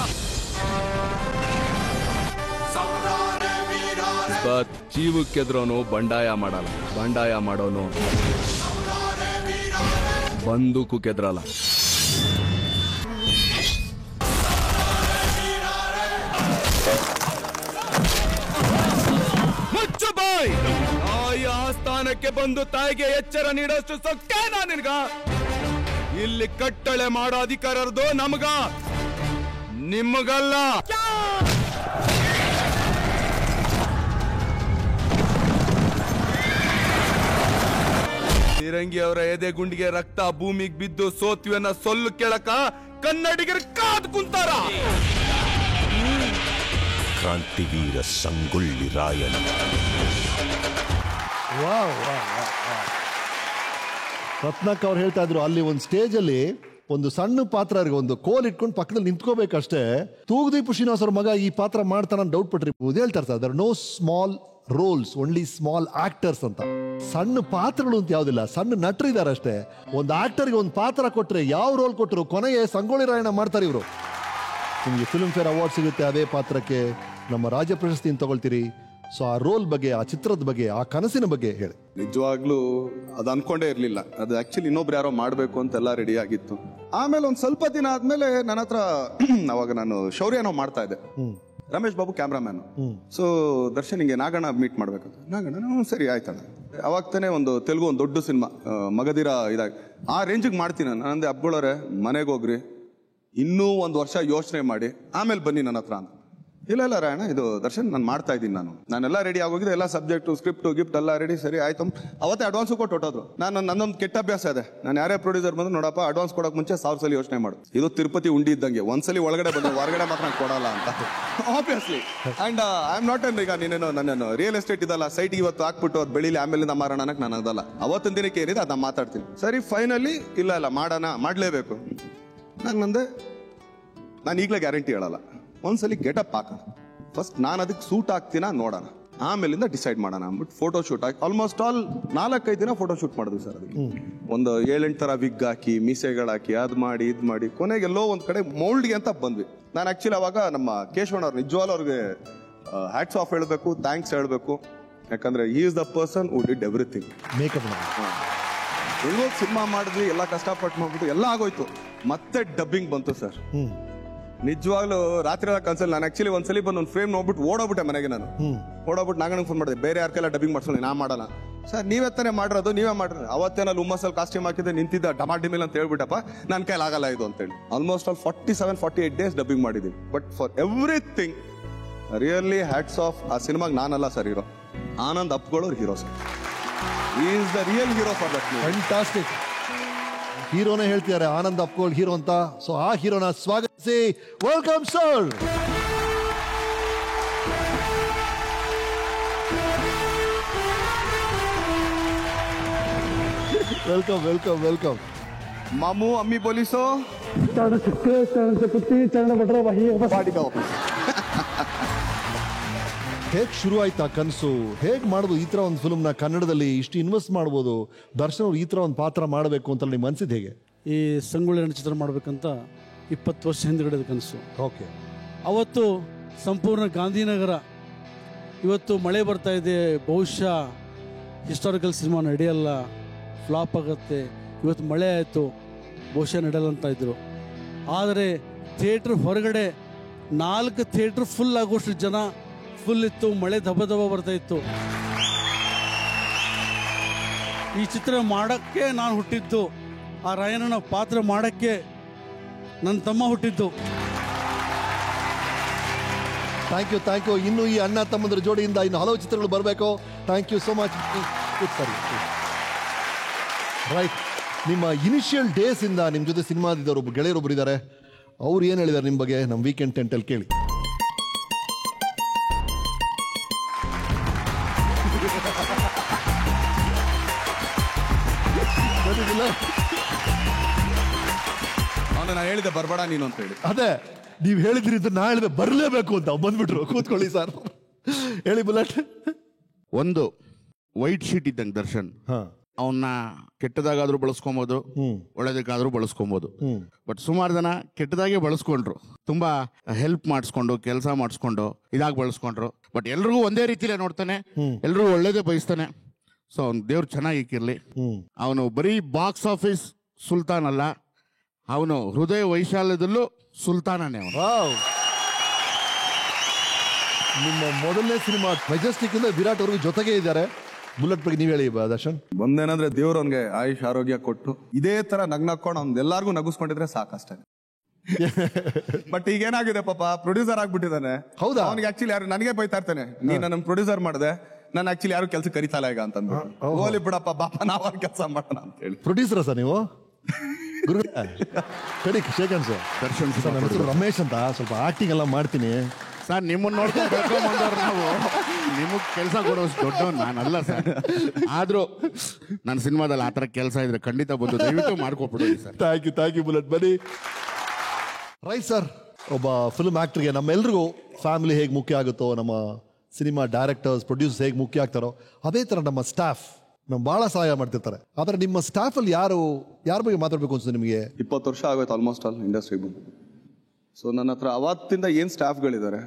ಜೀವಕ್ಕೆದ್ರೋನು ಬಂಡಾಯ ಮಾಡಲ್ಲ, ಬಂಡಾಯ ಮಾಡೋನು ಬಂದೂಕು ಕೆದ್ರಲ್ಲ. ತಾಯಿ ಆಸ್ಥಾನಕ್ಕೆ ಬಂದು ತಾಯಿಗೆ ಎಚ್ಚರ ನೀಡೋಷ್ಟು ಸೊಕ್ಕೇನಾ ನಿನ್ಗ? ಇಲ್ಲಿ ಕಟ್ಟಳೆ ಮಾಡೋ ಅಧಿಕಾರ ಇರೋದು ನಮಗ, ನಿಮಗಲ್ಲ. ಫಿರಂಗಿ ಅವರ ಎದೆ ಗುಂಡಿಗೆ ರಕ್ತ ಭೂಮಿಗೆ ಬಿದ್ದು ಸೋತ್ವಿಯನ್ನ ಸೊಲ್ಲು ಕೇಳಕ ಕನ್ನಡಿಗರು ಕಾದ್ ಕುಂತಾರ. ಕ್ರಾಂತಿವೀರ ಸಂಗೊಳ್ಳಿ ರಾಯಣ್ಣ. ರತ್ನಾಕ್ ಅವ್ರು ಹೇಳ್ತಾ ಇದ್ರು, ಅಲ್ಲಿ ಒಂದು ಸ್ಟೇಜಲ್ಲಿ ಒಂದು ಸಣ್ಣ ಪಾತ್ರ ಒಂದು ಕೋಲ್ ಇಟ್ಕೊಂಡು ಪಕ್ಕದಲ್ಲಿ ನಿಂತ್ಕೋಬೇಕಷ್ಟೇ. ತೂಗುದೀಪ ಶ್ರೀನಿವಾಸ್ ಅವ್ರ ಮಗ ಈ ಪಾತ್ರ ಮಾಡ್ತಾನ ಡೌಟ್ ಪಟ್ರಿ ಹೇಳ್ತಾರೆ sir, there no small roles, only small actors ಅಂತ. ಸಣ್ಣ ಪಾತ್ರಗಳು ಅಂತ ಯಾವುದಿಲ್ಲ, ಸಣ್ಣ ನಟರಿದ್ದಾರೆ ಅಷ್ಟೇ. ಒಂದು ಆಕ್ಟರ್ಗೆ ಒಂದು ಪಾತ್ರ ಕೊಟ್ಟರೆ ಯಾವ ರೋಲ್ ಕೊಟ್ಟರು ಕೊನೆಗೆ ಸಂಗೊಳ್ಳಿ ರಾಯಣ್ಣ ಮಾಡ್ತಾರೆ ಇವರು. ನಿಮಗೆ ಫಿಲ್ಮ್ ಫೇರ್ ಅವಾರ್ಡ್ ಸಿಗುತ್ತೆ, ಅದೇ ಪಾತ್ರಕ್ಕೆ ನಮ್ಮ ರಾಜ್ಯ ಪ್ರಶಸ್ತಿಯನ್ನು ತಗೊಳ್ತೀರಿ. ಸೊ ಆ ರೋಲ್ ಬಗ್ಗೆ, ಆ ಚಿತ್ರದ ಬಗ್ಗೆ, ಆ ಕನಸಿನ ಬಗ್ಗೆ ಹೇಳಿ. ನಿಜವಾಗ್ಲೂ ಅದು ಅನ್ಕೊಂಡೇ ಇರಲಿಲ್ಲ. ಅದು ಆಕ್ಚುಲಿ ಇನ್ನೊಬ್ರು ಯಾರೋ ಮಾಡಬೇಕು ಅಂತೆಲ್ಲ ರೆಡಿ ಆಗಿತ್ತು. ಆಮೇಲೆ ಒಂದು ಸ್ವಲ್ಪ ದಿನ ಆದ್ಮೇಲೆ ನನ್ನ ಹತ್ರ ಅವಾಗ ನಾನು ಶೌರ್ಯನೋ ಮಾಡ್ತಾ ಇದ್ದೆ, ರಮೇಶ್ ಬಾಬು ಕ್ಯಾಮ್ರಾಮ್ಯಾನು. ಸೊ ದರ್ಶನ್ ಹಿಂಗೆ ನಾಗಣ್ಣ ಮೀಟ್ ಮಾಡ್ಬೇಕಂತ. ನಾಗಣ್ಣ ಸರಿ ಆಯ್ತಣ್ಣ. ಅವಾಗ ತಾನೇ ಒಂದು ತೆಲುಗು ಒಂದು ದೊಡ್ಡ ಸಿನಿಮಾ ಮಗದಿರ ಇದಾಗಿ ಆ ರೇಂಜಿಗೆ ಮಾಡ್ತೀನಿ ನಾನು. ಅಂದೆ ಅಬ್ಗಳವ್ರೆ ಮನೆಗೆ ಹೋಗ್ರಿ, ಇನ್ನೂ 1 ವರ್ಷ ಯೋಚನೆ ಮಾಡಿ ಆಮೇಲೆ ಬನ್ನಿ ನನ್ನ ಹತ್ರ ಅಂತ. ಇಲ್ಲ ರಾಯಣ್ಣ, ಇದು ದರ್ಶನ್ ನಾನು ಮಾಡ್ತಾ ಇದ್ದೀನಿ. ನಾನೆಲ್ಲ ರೆಡಿ ಆಗೋಗಿದೆ, ಎಲ್ಲ ಸಬ್ಜೆಕ್ಟು ಸ್ಕ್ರಿಪ್ಟು ಗಿಫ್ಟ್ ಎಲ್ಲ ರೆಡಿ. ಸರಿ ಆಯ್ತು, ಅವತ್ತೇ ಅಡ್ವಾನ್ಸು ಕೊಟ್ಟು ಹೊಟ್ಟೋದ್ರು. ನನ್ನೊಂದು ಕೆಟ್ಟ ಅಭ್ಯಾಸ ಇದೆ, ನಾನು ಯಾರೇ ಪ್ರೊಡ್ಯೂಸರ್ ಬಂದು ನೋಡಪ್ಪ ಅಡ್ವಾನ್ಸ್ ಕೊಡೋಕೆ ಮುಂಚೆ 1000 ಸಲ ಯೋಚನೆ ಮಾಡು. ಇದು ತಿರುಪತಿ ಉಂಡಿ ಇದ್ದಂಗೆ, ಒಂದ್ಸಲಿ ಒಳಗಡೆ ಬಂದು ಹೊರಗಡೆ ಮಾತ್ರ ಕೊಡಲ್ಲ ಅಂತ obviously. And I am not ಈಗ ನೀನೇನೋ ನನ್ನನ್ನು ರಿಯಲ್ ಎಸ್ಟೇಟ್ ಇದಲ್ಲ, ಸೈಟ್ ಇವತ್ತು ಹಾಕ್ಬಿಟ್ಟು ಅದು ಬೆಳಿಲಿ ಆಮೇಲಿಂದ ಮಾರೋಣ ಅನ್ನಕ್ಕೆ ನಾನು ಅದಲ್ಲ. ಅವತ್ತಿನ ದಿನಕ್ಕೆ ಏನಿದೆ ಅದನ್ನ ಮಾತಾಡ್ತೀನಿ. ಸರಿ ಫೈನಲಿ ಇಲ್ಲ ಮಾಡಲೇಬೇಕು. ನಂದೆ ನಾನು ಈಗಲೇ ಗ್ಯಾರಂಟಿ ಹೇಳಲ್ಲ, ಒಂದ್ಸಲಿ ಗೆಟಪ್ ಹಾಕೋಣ, ಫಸ್ಟ್ ನಾನು ಅದಕ್ಕೆ ಸೂಟ್ ಆಗ್ತೀನ ನೋಡೋಣ, ಆಮೇಲಿಂದ ಡಿಸೈಡ್ ಮಾಡೋಣ ಅಂದ್ಬಿಟ್ಟು ಫೋಟೋ ಶೂಟ್ ಹಾಕಿ ಆಲ್ಮೋಸ್ಟ್ ಆಲ್ 4-5 ದಿನ ಫೋಟೋ ಶೂಟ್ ಮಾಡಿದ್ವಿ ಸರ್. ಅದಕ್ಕೆ ಒಂದು 7-8 ಥರ ವಿಗ್ ಹಾಕಿ, ಮೀಸೆಗಳು ಹಾಕಿ, ಅದು ಮಾಡಿ ಇದು ಮಾಡಿ ಕೊನೆಗೆಲ್ಲೋ ಒಂದು ಕಡೆ ಮೌಲ್ಡ್ಗೆ ಅಂತ ಬಂದ್ವಿ. ನಾನು ಆಕ್ಚುಲಿ ಅವಾಗ ನಮ್ಮ ಕೇಶವಣ್ಣ ಅವ್ರು ನಿಜವಾಗ್ಲೂ ಅವ್ರಿಗೆ ಹ್ಯಾಟ್ಸ್ ಆಫ್ ಹೇಳಬೇಕು, ಥ್ಯಾಂಕ್ಸ್ ಹೇಳಬೇಕು. ಯಾಕಂದ್ರೆ he is the person who did everything. Makeup ಹೆಂಗೋ ಸಿನಿಮಾ ಮಾಡಿದ್ವಿ, ಎಲ್ಲ ಕಷ್ಟಪಟ್ಟು ಮಾಡ್ಬಿಟ್ಟು ಎಲ್ಲ ಆಗೋಯ್ತು. ಮತ್ತೆ ಡಬ್ಬಿಂಗ್ ಬಂತು ಸರ್. ನಿಜವಾಗ್ಲೂ ರಾತ್ರಿ ಎಲ್ಲ ಕನ್ಸಲ್ಲಿ ನಾನು ಆಕ್ಚುಲಿ ಒಂದ್ಸಲಿ ಬಂದು ಒಂದು ಫ್ರೇಮ್ ನೋಡ್ಬಿಟ್ಟು ಓಡೋಗ್ಬಿಟ್ಟೆ ಮನೆಗೆ. ನಾನು ಓಡೋಗ್ಬಿಟ್ಟು ನಾಗಣ್ಣ ಫೋನ್ ಮಾಡಿದೆ, ಬೇರೆ ಯಾರ್ಕೆಲ್ಲ ಡಬ್ಬಿಂಗ್ ಮಾಡ್ಸೋಣ, ನಾ ಮಾಡಲ್ಲ ಸರ್, ನೀವೇ ತಾನೇ ಮಾಡಿರೋದು, ನೀವೇ ಮಾಡ್ರಿ. ಅವತ್ತೇನಲ್ಲಿ ಹುಮ್ಮಸಲ್ಲಿ ಕಾಸ್ಟ್ಯೂಮ್ ಹಾಕಿದ್ರೆ ನಿಂತಿದ್ದ ಡಮಾಡಿಮಿಲ್ ಅಂತ ಹೇಳ್ಬಿಟ್ಟಪ್ಪ, ನನ್ನ ಕೈಲಿ ಆಗಲ್ಲ ಇದು ಅಂತೇಳಿ. ಆಲ್ಮೋಸ್ಟ್ ಆಲ್ 47-48 ಡೇಸ್ ಡಬ್ಬಿಂಗ್ ಮಾಡಿದೀವಿ. But for everything really hats off. ಆ ಸಿನಿಮಾಗೆ ನಾನಲ್ಲ ಸರ್ ಹೀರೋ, ಆನಂದ್ ಅಪ್ಗೋಳವ್ರು hero sir. Is the real hero for that. Fantastic. ಹೀರೋನೇ ಹೇಳ್ತಿದ್ದಾರೆ ಆನಂದ್ ಅಪ್ಗೋಳ್ ಹೀರೋ ಅಂತ. ಸೊ ಆ ಹೀರೋನ ಸ್ವಾಗತಿಸಿ, welcome sir. Welcome welcome welcome. ಮಾಮू अम्मी बोली सो ಹೇಗೆ ಶುರು ಆಯ್ತಾ ಕನಸು? ಹೇಗೆ ಮಾಡೋದು ಈ ಥರ ಒಂದು ಫಿಲ್ಮ್ನ ಕನ್ನಡದಲ್ಲಿ ಇಷ್ಟು ಇನ್ವೆಸ್ಟ್ ಮಾಡ್ಬೋದು? ದರ್ಶನ್ ಅವ್ರು ಈ ಥರ ಒಂದು ಪಾತ್ರ ಮಾಡಬೇಕು ಅಂತ ನಿಮ್ಮ ಅನ್ಸಿದ್ದು ಹೇಗೆ? ಈ ಸಂಗೊಳ್ಳಿ ಚಿತ್ರ ಮಾಡಬೇಕಂತ 20 ವರ್ಷ ಹಿಂದ್ಗಡೆ ಕನಸು. ಓಕೆ. ಅವತ್ತು ಸಂಪೂರ್ಣ ಗಾಂಧಿನಗರ, ಇವತ್ತು ಮಳೆ ಬರ್ತಾ ಇದೆ, ಬಹುಶಃ ಹಿಸ್ಟಾರಿಕಲ್ ಸಿನಿಮಾ ನಡೆಯಲ್ಲ, ಫ್ಲಾಪ್ ಆಗುತ್ತೆ, ಇವತ್ತು ಮಳೆ ಆಯಿತು, ಬಹುಶಃ ನಡೆಯಲ್ಲ ಅಂತ ಇದ್ರು. ಆದರೆ ಥಿಯೇಟ್ರ್ ಹೊರಗಡೆ 4 ಥಿಯೇಟ್ರ್ ಫುಲ್ ಆಗೋಷ್ಟು ಜನ ಫುಲ್ ಇತ್ತು, ಮಳೆ ದಬ ದಬ ಬರ್ತಾ ಇತ್ತು. ಈ ಚಿತ್ರ ಮಾಡೋಕ್ಕೆ ನಾನು ಹುಟ್ಟಿದ್ದು, ಆ ರಾಯಣ್ಣನ ಪಾತ್ರ ಮಾಡೋಕ್ಕೆ ನನ್ನ ತಮ್ಮ ಹುಟ್ಟಿದ್ದು. Thank you. ಇನ್ನು ಈ ಅಣ್ಣ ತಮ್ಮಂದ್ರ ಜೋಡಿಯಿಂದ ಇನ್ನು ಹಲವು ಚಿತ್ರಗಳು ಬರಬೇಕು. Thank you so much. ಸರಿ, ರೈಟ್. ನಿಮ್ಮ ಇನಿಷಿಯಲ್ ಡೇಸ್ ಇಂದ ನಿಮ್ಮ ಜೊತೆ ಸಿನಿಮಾದಿದ್ದವರು ಗೆಳೆಯರೊಬ್ಬರು ಇದ್ದಾರೆ, ಅವ್ರು ಏನು ಹೇಳಿದ್ದಾರೆ ನಿಮ್ಮ ಬಗ್ಗೆ ನಮ್ಮ ವೀಕೆಂಡ್ ಟೆಂಟಲ್ಲಿ ಕೇಳಿ. ನಾನು ಹೇಳಿದೆ ಬರ್ಬೇಡ ನೀನು ಅಂತ ಹೇಳಿ. ಅದೇ ನೀವು ಹೇಳಿದ್ರಿ ಅಂತ ನಾ ಹೇಳಿದೆ ಬರಲೇಬೇಕು ಅಂತ. ಬಂದ್ಬಿಟ್ರು, ಕೂತ್ಕೊಳ್ಳಿ ಸರ್. ಹೇಳಿ ಬುಲೆಟ್. ಒಂದು ವೈಟ್ ಶೀಟ್ ಇದ್ದಂಗೆ ದರ್ಶನ್, ಅವನ್ನ ಕೆಟ್ಟದಾಗಾದ್ರೂ ಬಳಸ್ಕೊಬೋದು, ಒಳ್ಳೇದಕ್ಕಾದ್ರೂ ಬಳಸ್ಕೊಬೋದು. ಬಟ್ ಸುಮಾರು ಜನ ಕೆಟ್ಟದಾಗೆ ಬಳಸ್ಕೊಂಡ್ರು, ತುಂಬಾ ಹೆಲ್ಪ್ ಮಾಡಿಸ್ಕೊಂಡು ಕೆಲಸ ಮಾಡಿಸ್ಕೊಂಡು ಇದಾಗಿ ಬಳಸ್ಕೊಂಡ್ರು. ಬಟ್ ಎಲ್ರಿಗೂ ಒಂದೇ ರೀತಿಲೇ ನೋಡ್ತಾನೆ, ಎಲ್ರಿಗೂ ಒಳ್ಳೇದೇ ಬಯಸ್ತಾನೆ. ಸೊ ಅವ್ನು ದೇವ್ರು ಚೆನ್ನಾಗಿ ಇಕ್ಕಿರ್ಲಿ. ಅವನು ಬರೀ ಬಾಕ್ಸ್ ಆಫೀಸ್ ಸುಲ್ತಾನ್ ಅಲ್ಲ, ಅವನು ಹೃದಯ ವೈಶಾಲ್ಯದಲ್ಲೂ ಸುಲ್ತಾನನೇ ಅವನು. ನಿಮ್ಮ ಮೊದಲನೇ ಸಿನಿಮಾ ಮೆಜೆಸ್ಟಿಕ್ ಇಂದ ವಿರಾಟ್ ಅವ್ರಿಗೆ ಜೊತೆಗೆ ಇದ್ದಾರೆ. ಬುಲೆಟ್ ಬಗ್ಗೆ ನೀವು ಹೇಳಿ ದರ್ಶನ್. ಒಂದೇನಂದ್ರೆ ದೇವ್ರು ಅವ್ನಿಗೆ ಆಯುಷ್ ಆರೋಗ್ಯ ಕೊಟ್ಟು ಇದೇ ತರ ನಗ್ನಕ್ಕೊಂಡು ಅವ್ನು ಎಲ್ಲಾರ್ಗು ನಗಿಸ್ಕೊಂಡಿದ್ರೆ ಸಾಕಷ್ಟೇ. ಬಟ್ ಈಗ ಏನಾಗಿದೆ ಪಾಪ, ಪ್ರೊಡ್ಯೂಸರ್ ಆಗ್ಬಿಟ್ಟಿದ್ದಾನೆ. ಹೌದಾ? ಅವ್ನಿಗೆ ಆಕ್ಚುಲಿ ಯಾರು ನನಗೆ ಬೈತಾ ಇರ್ತಾನೆ, ನೀನ್ ನನ್ನ ಪ್ರೊಡ್ಯೂಸರ್ ಮಾಡಿದೆ, ನಾನು ಆಕ್ಚುಲಿ ಯಾರು ಕೆಲಸ ಕರಿತಾಲ ಈಗ ಅಂತಂದು. ಹೋಲಿ ಬಿಡಪ್ಪ ಬಾಪ, ನಾವ್ ಕೆಲಸ ಮಾಡೋಣ ಅಂತ ಹೇಳಿ. ಪ್ರೊಡ್ಯೂಸರ್ ಸರ್ ನೀವು? ಶೇಖನ್ ಸರ್. ದರ್ಶನ್ ಸರ್, ನನ್ನ ಹೆಸರು ರಮೇಶ್ ಅಂತ, ಸ್ವಲ್ಪ ಆಕ್ಟಿಂಗ್ ಎಲ್ಲ ಮಾಡ್ತೀನಿ ಸರ್. ನಿಮ್ಮನ್ನ ನೋಡ್ಕೊಂಡು ಬೆಳ್ಕೊಂಡ್ಬಂದವ್ರು ನಾವು, ನಿಮಗ್ ಕೆಲಸ ಕೊಡೋಷ್ಟು ದೊಡ್ಡವ್ ನಾನಲ್ಲ ಸರ್. ಆದ್ರೂ ನನ್ನ ಸಿನಿಮಾದಲ್ಲಿ ಆ ಥರ ಕೆಲಸ ಇದ್ರೆ ಖಂಡಿತ ಬಂದು ದಯವಿಟ್ಟು ಮಾಡ್ಕೊಬಿಡಿ ಸರ್. Thank you Bullet. ಬನ್ನಿ. ರೈಟ್ ಸರ್, ಒಬ್ಬ ಫಿಲ್ಮ್ ಆಕ್ಟರ್ಗೆ ನಮ್ಮೆಲ್ರಿಗೂ ಫ್ಯಾಮಿಲಿ ಹೇಗೆ ಮುಖ್ಯ ಆಗುತ್ತೋ, ನಮ್ಮ ಸಿನಿಮಾ ಡೈರೆಕ್ಟರ್ಸ್ ಪ್ರೊಡ್ಯೂಸರ್ಸ್ ಹೇಗೆ ಮುಖ್ಯ ಆಗ್ತಾರೋ, ಅದೇ ಥರ ನಮ್ಮ ಸ್ಟಾಫ್ ನಮ್ಗೆ ಭಾಳ ಸಹಾಯ ಮಾಡ್ತಿರ್ತಾರೆ. ಆದರೆ ನಿಮ್ಮ ಸ್ಟಾಫಲ್ಲಿ ಯಾರ ಬಗ್ಗೆ ಮಾತಾಡಬೇಕು ಅನ್ಸುತ್ತೆ ನಿಮಗೆ? 20 ವರ್ಷ ಆಗೋಯ್ತು ಆಲ್ಮೋಸ್ಟ್ ಆಲ್ ಇಂಡಸ್ಟ್ರಿಗೆ ಬಂದು. ಸೊ ನನ್ನ ಹತ್ರ ಅವತ್ತಿಂದ ಏನು ಸ್ಟಾಫ್ಗಳಿದ್ದಾರೆ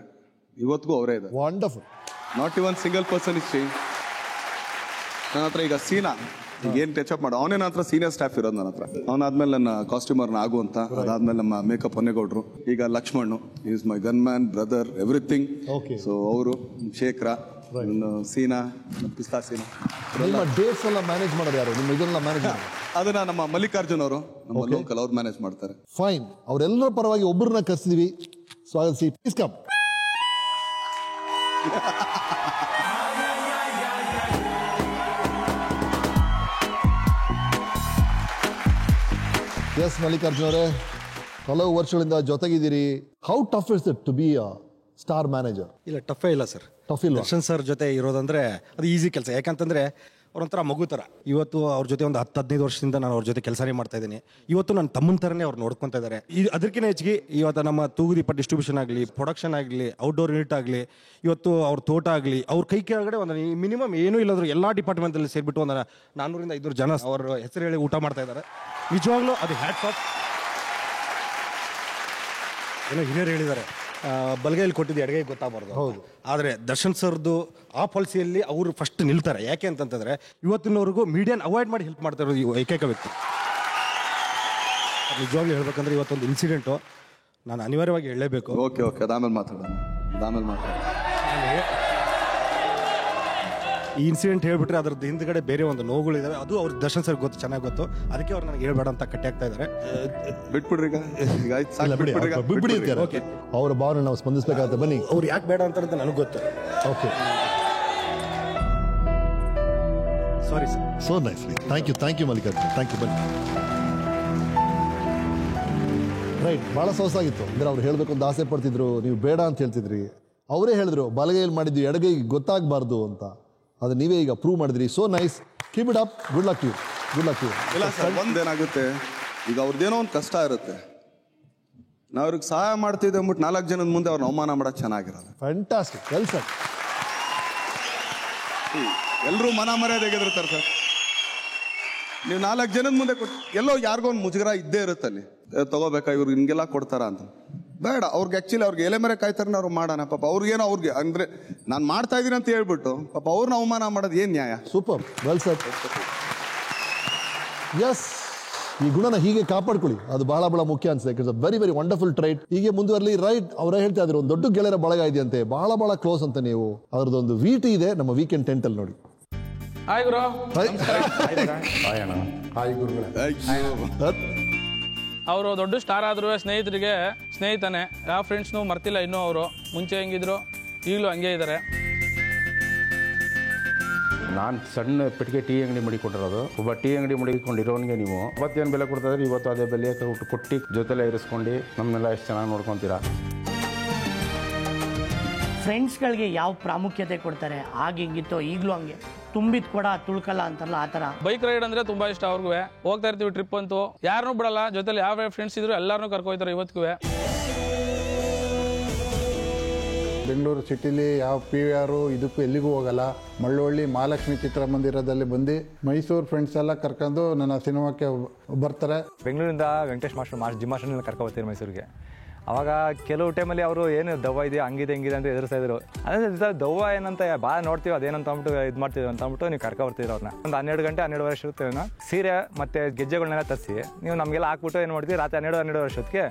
ಇವತ್ತಿಗೂ ಅವರೇ ಇದೆ. Wonderful. Not even single person is change. ನನ್ನ ಹತ್ರ ಈಗ ಸೀನಾ ಈಗ ಏನ್ ಟಚ್ ಅಪ್ ಮಾಡೋ ಅವನೇ ನನ್ನ ಹತ್ರ ಸೀನಿಯರ್ ಸ್ಟಾಫ್ ಇರೋದು ನನ್ನ ಹತ್ರ. ಅವನಾದ್ಮೇಲೆ ನನ್ನ ಕಾಸ್ಟ್ಯೂಮರ್ ನಾಗು ಅಂತ, ಅದಾದ್ಮೇಲೆ ನಮ್ಮ ಮೇಕಪ್ ಹೊನ್ನೇಗೌಡ್ರು, ಈಗ Lakshman is my gun man brother everything. So ಅವರು ಶೇಖರ, ಸೀನಾ, ಪಿಸ್ತಾ ಸೀನಾ. ನಿಮ್ಮ ಡೇಟ್ಸ್ ಎಲ್ಲ ಮ್ಯಾನೇಜ್ ಮಾಡೋದು ಯಾರು? ನಿಮ್ಮ ಇದೆಲ್ಲ ಮ್ಯಾನೇಜ್ ಅದನ್ನ ನಮ್ಮ ಮಲ್ಲಿಕಾರ್ಜುನ್ ಅವರು, ನಮ್ಮ ಲೋಕಲ್ ಅವ್ರು ಮ್ಯಾನೇಜ್ ಮಾಡ್ತಾರೆ. ಫೈನ್. ಅವರೆಲ್ಲರ ಪರವಾಗಿ ಒಬ್ಬರನ್ನ ಕರೆಸಿದೀವಿ, ಸ್ವಾಗತಿಸಿ. Please come. ಎಸ್ ಮಲ್ಲಿಕಾರ್ಜುನ್ ಅವರೇ, ಹಲವು ವರ್ಷಗಳಿಂದ ಜೊತೆಗಿದ್ದೀರಿ. How tough is it to be a star manager? ಇಲ್ಲ, ಟಫೇ ಇಲ್ಲ ಸರ್. ಟಫ್ ಇಲ್ಲ. ದರ್ಶನ್ ಸರ್ ಜೊತೆ ಇರೋದಂದ್ರೆ ಅದು ಈಸಿ ಕೆಲಸ. ಯಾಕಂತಂದ್ರೆ ಅವ್ರೊಂಥರ ಮಗು ಥರ. ಇವತ್ತು ಅವ್ರ ಜೊತೆ ಒಂದು 10-15 ವರ್ಷದಿಂದ ನಾನು ಅವ್ರ ಜೊತೆ ಕೆಲಸನೇ ಮಾಡ್ತಾ ಇದ್ದೀನಿ. ಇವತ್ತು ನನ್ನ ತಮ್ಮನ ಥರನೇ ಅವ್ರು ನೋಡ್ಕೊತಾ ಇದ್ದಾರೆ. ಅದಕ್ಕಿಂತ ಹೆಚ್ಚಿಗೆ ಇವತ್ತು ನಮ್ಮ ತೂಗುದೀಪ ಡಿಸ್ಟ್ರಿಬ್ಯೂಷನ್ ಆಗಲಿ, ಪ್ರೊಡಕ್ಷನ್ ಆಗಲಿ, ಔಟ್ಡೋರ್ ಯೂನಿಟ್ ಆಗಲಿ, ಇವತ್ತು ಅವ್ರ ತೋಟ ಆಗಲಿ, ಅವ್ರ ಕೈ ಕೆಳಗಡೆ ಒಂದು ಮಿನಿಮಮ್ ಏನೂ ಇಲ್ಲದ್ರು ಎಲ್ಲ ಡಿಪಾರ್ಟ್ಮೆಂಟಲ್ಲಿ ಸೇರಿಬಿಟ್ಟು ಒಂದು 400-500 ಜನ ಅವ್ರ ಹೆಸರು ಹೇಳಿ ಊಟ ಮಾಡ್ತಾ ಇದ್ದಾರೆ. ನಿಜವಾಗ್ಲೂ ಅದು ಹ್ಯಾಟ್ಸ್ ಆಫ್. ಏನೋ ಹಿರಿಯರು ಹೇಳಿದ್ದಾರೆ, ಬಲಗೈಯಲ್ಲಿ ಕೊಟ್ಟಿದ್ದು ಎಡಗೈಗೆ ಗೊತ್ತಾಗಬಾರ್ದು. ಹೌದು. ಆದರೆ ದರ್ಶನ್ ಸರ್ದು ಆ ಪಾಲಿಸಿಯಲ್ಲಿ ಅವರು ಫಸ್ಟ್ ನಿಲ್ತಾರೆ. ಯಾಕೆ ಅಂತಂತಂದರೆ ಇವತ್ತಿನವರೆಗೂ ಮೀಡಿಯಾನ ಅವಾಯ್ಡ್ ಮಾಡಿ ಹೆಲ್ಪ್ ಮಾಡ್ತಾ ಇರೋದು ಏಕೈಕ ವ್ಯಕ್ತಿ. ನಿಜವಾಗ್ಲೂ ಹೇಳ್ಬೇಕಂದ್ರೆ ಇವತ್ತೊಂದು ಇನ್ಸಿಡೆಂಟು ನಾನು ಅನಿವಾರ್ಯವಾಗಿ ಹೇಳಲೇಬೇಕು. ಓಕೆ ಅದಾಮೇಲೆ ಮಾತಾಡೋಣ. ಈ ಇನ್ಸಿಡೆಂಟ್ ಹೇಳ್ಬಿಟ್ರೆ ಅದ್ರದ್ದು ಹಿಂದ್ಗಡೆ ಬೇರೆ ಒಂದು ನೋವುಗಳಿದಾವೆ. ಅದು ಅವ್ರ ದರ್ಶನ್ ಸರ್ ಗೊತ್ತು, ಚೆನ್ನಾಗಿ ಗೊತ್ತು. ಅದಕ್ಕೆ ಅವ್ರು ನನಗೆ ಹೇಳ್ಬೇಡ ಅಂತ ಕಟ್ಟಿ ಆಗ್ತಾ ಇದ್ದಾರೆ. ಬಿಟ್ಬಿಡ್ರಿ ಓಕೆ, ಅವರ ಭಾವನೆ ನಾವು ಸ್ಪಂದಿಸಬೇಕಾಗುತ್ತೆ. ಬನ್ನಿ. ಅವ್ರು ಯಾಕೆ ಬೇಡ ಅಂತ ನನಗೆ ಗೊತ್ತು. Okay, sorry sir. So nice. Thank you Mallikarjun. Thank you. ಬನ್ನಿ. ರೈಟ್, ಭಾಳ ಸೊಗಸಾಗಿತ್ತು. ಅಂದ್ರೆ ಅವ್ರು ಹೇಳಬೇಕು ಅಂತ ಆಸೆ ಪಡ್ತಿದ್ರು, ನೀವು ಬೇಡ ಅಂತ ಹೇಳ್ತಿದ್ರಿ. ಅವರೇ ಹೇಳಿದ್ರು ಬಲಗೈಯಲ್ಲಿ ಮಾಡಿದ್ದು ಎಡಗೈಗೆ ಗೊತ್ತಾಗಬಾರ್ದು ಅಂತ. ಅದು ನೀವೇ ಈಗ ಪ್ರೂವ್ ಮಾಡಿದ್ರಿ. So nice. Keep it up. Good luck you. ಇಲ್ಲ ಸರ್, ಒಂದೇನಾಗುತ್ತೆ, ಈಗ ಅವ್ರದ್ದೇನೋ ಒಂದು ಕಷ್ಟ ಇರುತ್ತೆ. ನಾವು ಅವ್ರಿಗೆ ಸಹಾಯ ಮಾಡ್ತಿದ್ದೆ ಅಂದ್ಬಿಟ್ಟು 4 ಜನದ ಮುಂದೆ ಅವ್ರನ್ನ ಅವಮಾನ ಮಾಡೋದು ಚೆನ್ನಾಗಿರೋದು. ಫ್ಯಾಂಟಾಸ್ಟಿಕ್. Well sir. ಎಲ್ಲರೂ ಮರ್ಯಾದೆಗಿರ್ತಾರೆ ಸರ್. ನೀವು 4 ಜನದ ಮುಂದೆ ಕೊಟ್ಟು ಎಲ್ಲೋ ಯಾರಿಗೋ ಒಂದು ಮುಜುಗರ ಇದ್ದೇ ಇರುತ್ತೆ ಅಲ್ಲಿ. ತಗೋಬೇಕಾ, ಇವ್ರು ಹಿಂಗೆಲ್ಲ ಕೊಡ್ತಾರ ಅಂತ. ಬೇಡ, ಅವ್ರಿಗೆ ಆಕ್ಚುಲಿ ಅವ್ರಿಗೆ ಎಲೆ ಮರೆ ಕಾಯ್ತಾರನ್ನ ಅವ್ರು ಮಾಡೋಣ. ಪಾಪ ಅವ್ರಿಗೇನೋ ಅವ್ರಿಗೆ ಅಂದ್ರೆ ನಾನು ಮಾಡ್ತಾ ಇದ್ದೀನಿ ಅಂತ ಹೇಳ್ಬಿಟ್ಟು ಪಾಪ ಅವ್ರನ್ನ ಅವಮಾನ ಮಾಡೋದು ಏನ್ ನ್ಯಾಯ? ಸೂಪರ್. Well sir. ಎಸ್, ಈ ಗುಣನ ಹೀಗೆ ಕಾಪಾಡ್ಕೊಳ್ಳಿ. ಅದು ಬಹಳ ಮುಖ್ಯ ಅನ್ಸುತ್ತೆ. Very wonderful treat. ಹೀಗೆ ಮುಂದುವರಲಿ. ರೈಟ್, ಅವರೇ ಹೇಳ್ತಾ ಇದ್ರು ಒಂದು ದೊಡ್ಡ ಗೆಳೆಯರ ಬಳಗ ಇದೆಯಂತೆ, ಬಹಳ ಕ್ಲೋಸ್ ಅಂತ. ನೀವು ಅದ್ರದ್ದೊಂದು ವಿಟಿ ಇದೆ ನಮ್ಮ ವೀಕೆಂಡ್ ಟೆಂಟ್ ಅಲ್ಲಿ ನೋಡಿ. ಹಾಯ್ ಗುರು. ಹಾಯ್ ಗುರುಗಳೇ. ಅವರು ದೊಡ್ಡ ಸ್ಟಾರ್ ಆದ್ರೂ ಸ್ನೇಹಿತರಿಗೆ ಸ್ನೇಹಿತನೇ. ಯಾವ ಫ್ರೆಂಡ್ಸ್ನು ಮರ್ತಿಲ್ಲ ಇನ್ನೂ. ಅವರು ಮುಂಚೆ ಹೆಂಗಿದ್ರು ಈಗಲೂ ಹಂಗೆ ಇದ್ದಾರೆ. ನಾನು ಸಣ್ಣ ಪೆಟ್ಟಿಗೆ ಟೀ ಅಂಗಡಿ ಮಡಿಕೊಂಡಿರೋದು. ಒಬ್ಬ ಟೀ ಅಂಗಡಿ ಮಡಿಕೊಂಡಿರೋನಿಗೆ ನೀವು ಅವತ್ತೇನು ಬೆಲೆ ಕೊಡ್ತಾಯಿದ್ರೆ ಇವತ್ತು ಅದೇ ಬೆಲೆ ಕೊಟ್ಟು ಜೊತೆಲೆ ಇರಿಸ್ಕೊಂಡು ನಮ್ಮನ್ನೆಲ್ಲ ಎಷ್ಟು ಚೆನ್ನಾಗಿ ನೋಡ್ಕೊತೀರಾ. ಫ್ರೆಂಡ್ಸ್ಗಳಿಗೆ ಯಾವ ಪ್ರಾಮುಖ್ಯತೆ ಕೊಡ್ತಾರೆ, ಆಗ ಹೆಂಗಿತ್ತೋ ಈಗಲೂ ಹಂಗೆ. ತುಂಬಿದ್ ಕೂಡ ತುಳ್ಕಲ್ಲ ಅಂತಾರಲ್ಲ, ಆ ಥರ. ಬೈಕ್ ರೈಡ್ ಅಂದರೆ ತುಂಬ ಇಷ್ಟ ಅವ್ರಿಗೂ. ಹೋಗ್ತಾ ಇರ್ತೀವಿ ಟ್ರಿಪ್ ಅಂತೂ, ಯಾರನ್ನೂ ಬಿಡಲ್ಲ. ಜೊತೆಲಿ ಯಾವ ಫ್ರೆಂಡ್ಸ್ ಇದ್ರು ಎಲ್ಲರನ್ನೂ ಕರ್ಕೊಯ್ತಾರೆ ಇವತ್ತಿಗೂ. ಬೆಂಗಳೂರು ಸಿಟಿಲಿ ಯಾವ PVR ಇದಕ್ಕೂ ಎಲ್ಲಿಗೂ ಹೋಗಲ್ಲ. ಮಳ್ಳವಳ್ಳಿ ಮಹಾಲಕ್ಷ್ಮಿ ಚಿತ್ರಮಂದಿರದಲ್ಲಿ ಬಂದು ಮೈಸೂರು ಫ್ರೆಂಡ್ಸ್ ಎಲ್ಲ ಕರ್ಕೊಂಡು ನನ್ನ ಸಿನಿಮಾಕ್ಕೆ ಬರ್ತಾರೆ. ಬೆಂಗಳೂರಿಂದ ವೆಂಕಟೇಶ್ ಮಾಸ್ಟರ್ ಜಿಮ್ ಮಾಸ್ಟರ್ನೆಲ್ಲ ಕರ್ಕೊಬರ್ತೀವಿ ಮೈಸೂರಿಗೆ. ಅವಾಗ ಕೆಲವು ಟೈಮಲ್ಲಿ ಅವರು ಏನು ದವ್ವ ಇದೆ ಹಂಗಿದೆ ಹಿಂಗಿದೆ ಅಂತ ಎದುರಿಸ್ತಾ ಇದ್ರು. ಅದೇ ದವ್ವ ಏನಂತ ಭಾಳ ನೋಡ್ತೀವಿ, ಅದೇನಂತ ಅಂದ್ಬಿಟ್ಟು ಇದು ಮಾಡ್ತೀವಿ ಅಂತ ಅಂದ್ಬಿಟ್ಟು ನೀವು ಕರ್ಕೊಬರ್ತೀರ ಅವ್ರನ್ನ. ಒಂದು 12 ಗಂಟೆ 12 ವರ್ಷ ಇರುತ್ತೆ. ಸೀರೆ ಮತ್ತು ಗೆಜ್ಜೆಗಳನ್ನೆಲ್ಲ ತರಿಸಿ ನೀವು ನಮಗೆಲ್ಲ ಹಾಕ್ಬಿಟ್ಟು ಏನು ಮಾಡ್ತೀವಿ, ರಾತ್ರಿ 12 ವರ್ಷಕ್ಕೆ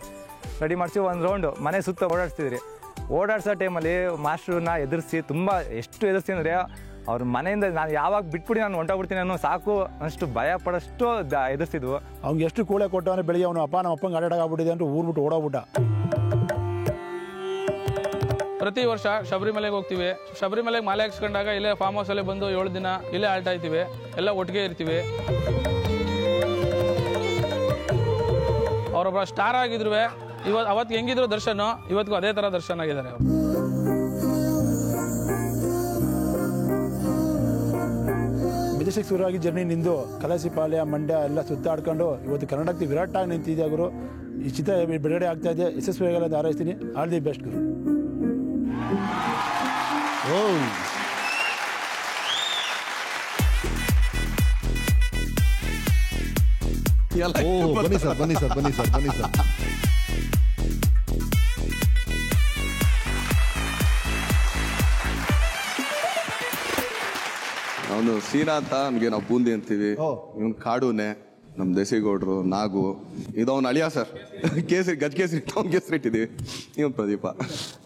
ರೆಡಿ ಮಾಡಿಸಿ ಒಂದು ರೌಂಡು ಮನೆ ಸುತ್ತ ಓಡಾಡಿಸ್ತಿದ್ರಿ. ಓಡಾಡ್ಸೋ ಟೈಮಲ್ಲಿ ಮಾಸ್ಟ್ರನ್ನ ಎದುರಿಸಿ ಎಷ್ಟು ಎದುರಿಸ್ತೀನಿ ಅಂದರೆ ಅವ್ರ ಮನೆಯಿಂದ ನಾನು ಯಾವಾಗ ಬಿಟ್ಬಿಟ್ಟು ನಾನು ಹೊಂಟೋಗ್ಬಿಡ್ತೀನಿ ಅನ್ನೋ ಸಾಕು ಅಷ್ಟು ಭಯ ಪಡೋಷ್ಟು ಎದುರಿಸಿದ್ವು. ಅವ್ನಿಗೆ ಎಷ್ಟು ಕೂಳೆ ಕೊಟ್ಟವನೇ ಬೆಳಿಗ್ಗೆ ಅವನು ನಮ್ಮ ಅಪ್ಪಂಗೆ ಅಡ್ಡಾಡಾಗ್ಬಿಟ್ಟಿದೆ ಅಂತ ಊರ್ಬಿಟ್ಟು ಓಡೋಗ್ಬಿಟ್ಟ. ಪ್ರತಿ ವರ್ಷ ಶಬರಿಮಲೆಗೆ ಹೋಗ್ತೀವಿ. ಶಬರಿಮಲೆಗೆ ಮಾಲೆ ಹಾಕ್ಸ್ಕೊಂಡಾಗ ಇಲ್ಲೇ ಫಾರ್ಮ್ ಹೌಸಲ್ಲೇ ಬಂದು 7 ದಿನ ಇಲ್ಲೇ ಆಲ್ಟ್ ಆಯ್ತೀವಿ. ಎಲ್ಲ ಒಟ್ಟಿಗೆ ಇರ್ತೀವಿ. ಅವರೊಬ್ಬ ಸ್ಟಾರ್ ಆಗಿದ್ರು. ಅವತ್ತು ಹೆಂಗಿದ್ರು ದರ್ಶನ್, ಇವತ್ತಿಗೂ ಅದೇ ಥರ ದರ್ಶನ್ ಆಗಿದ್ದಾರೆ. ಮೆಜೆಸ್ಟಿಕ್ ಶುರುವಾಗಿ ಜರ್ನಿ ನಿಂದು ಕಲಸಿಪಾಳ್ಯ ಮಂಡ್ಯ ಎಲ್ಲ ಸುತ್ತಾಡ್ಕೊಂಡು ಇವತ್ತು ಕರ್ನಾಟಕದ ವಿರಾಟ್ ಆಗಿ ನಿಂತಿದ್ಯಾ ಗುರು. ಈ ಚಿತ್ರ ಬಿಡುಗಡೆ ಆಗ್ತಾ ಇದೆ. ಯಶಸ್ವಿಯಾಗಲ್ಲ ಅಂತ ಹಾರೈಸ್ತೀನಿ. ಆಲ್ ದಿ ಬೆಸ್ಟ್ ಗುರು. ಬನ್ನಿ ಸರ್. ಅವನು ಸೀನಾ ಅಂತ ನಮ್ಗೆ ನಾವು ಬೂಂದಿ ಅಂತೀವಿ. ಇವನ್ ಕಾಡುನೆ, ನಮ್ ದೇಸಿಗೌಡ್ರು, ನಾಗು, ಇದು ಅವ್ನ ಅಳಿಯ ಸರ್. ಕೇಸರಿ ಗಜ ಕೇಸರಿ ಅವ್ನ ಕೇಸರಿ ಇಟ್ಟಿದೀವಿ. ಇವನ್ ಪ್ರದೀಪ.